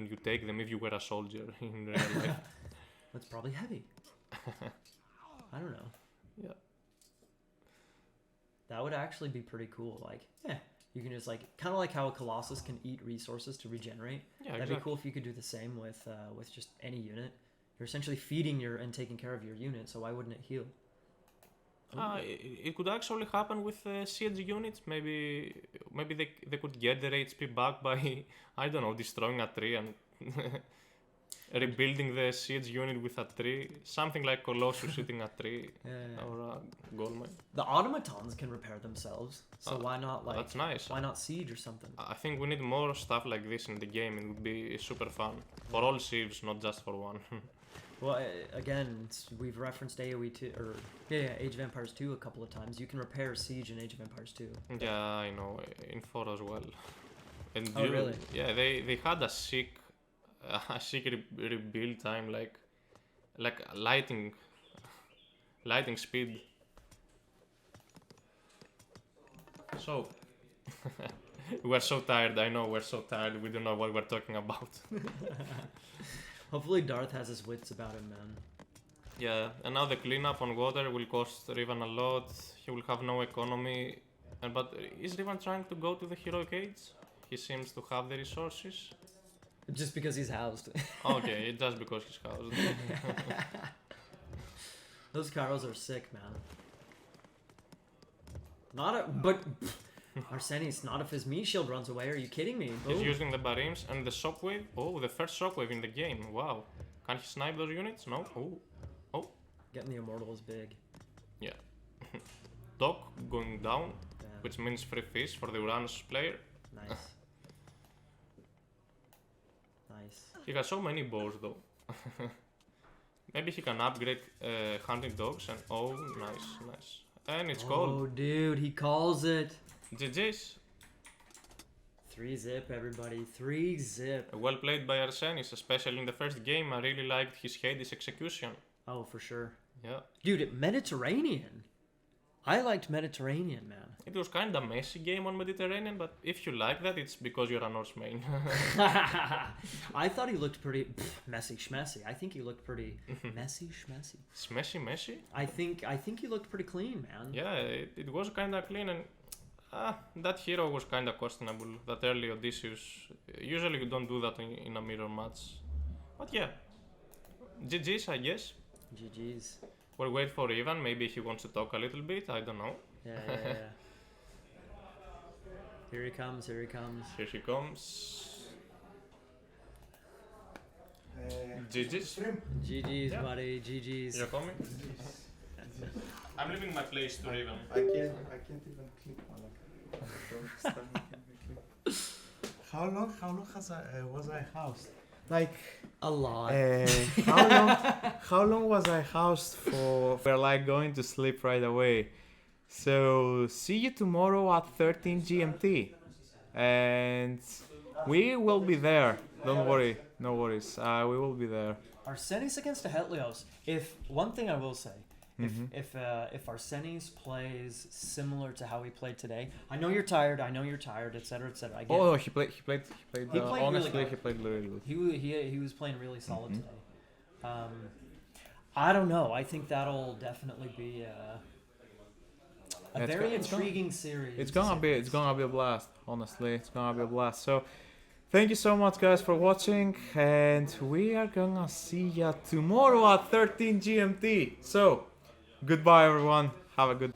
you take them if you were a soldier in real life? That's probably heavy. I don't know. Yeah. That would actually be pretty cool. Like, you can just like, kind of like how a Colossus can eat resources to regenerate. Yeah, That'd exactly. be cool if you could do the same with just any unit. You're essentially feeding and taking care of your unit, so why wouldn't it heal? It could actually happen with siege units. Maybe they could get their HP back by, I don't know, destroying a tree and rebuilding the siege unit with a tree. Something like Colossus shooting a tree or a gold mine. The automatons can repair themselves, so why not like? That's nice. Why not siege or something? I think we need more stuff like this in the game. It would be super fun for all civs, not just for one. Well, again, we've referenced AoE 2 or Age of Empires 2 a couple of times. You can repair siege in Age of Empires 2. Yeah, I know. In 4 as well. And really? Yeah, they had a sick rebuild time, like lighting speed. So we're so tired. I know we're so tired. We don't know what we're talking about. Hopefully Darth has his wits about him, man. Yeah, and now the cleanup on water will cost Rivan a lot. He will have no economy. But is Rivan trying to go to the heroic age? He seems to have the resources. Just because he's housed. Okay, just because he's housed. Those Karos are sick, man. But Arsenis, not if his me shield runs away. Are you kidding me? He's Boom. using the Barims and the shockwave. Oh, the first shockwave in the game. Wow. Can he snipe those units? No. Oh. Getting the immortal is big. Yeah. Dock going down, Yeah. which means free fish for the Uranus player. Nice. Nice. He has so many bows though. Maybe he can upgrade hunting dogs and oh, nice. And it's Oh, gold. dude, he calls it. GG's. 3-zip, everybody. 3-zip. Well played by Arsenis, especially in the first game. I really liked his Hades execution. Oh, for sure. Yeah. Dude, Mediterranean. I liked Mediterranean, man. It was kind of messy game on Mediterranean, but if you like that, it's because you're a Norse main. I thought he looked pretty messy schmessy. I think he looked pretty messy schmessy. Messy? I think he looked pretty clean, man. Yeah, it was kind of clean and that hero was kind of questionable. That early Odysseus. Usually you don't do that in a mirror match. But yeah, GG's I guess. GG's. We'll wait for Ivan. Maybe he wants to talk a little bit. I don't know. Yeah. Here he comes. Here he comes. GG's. GG's, Yeah. buddy. GG's. You're coming? I'm leaving my place to Ivan. I can't even click one. How long was I housed? Like A lot. how long was I housed for? We're like going to sleep right away. So see you tomorrow at 13 GMT, and we will be there. Don't worry, no worries. We will be there. Arsenis against Helios. If one thing I will say, if Arsenis plays similar to how he played today, I know you're tired, etc. I get Oh, it. he played. played Honestly, really good. he played really good. He was playing really solid today. I don't know. I think that'll definitely be a It's very it's intriguing series. It's gonna be a blast. Honestly, it's gonna be a blast. So, thank you so much, guys, for watching, and we are gonna see ya tomorrow at 13 GMT. So, goodbye, everyone. Have a good.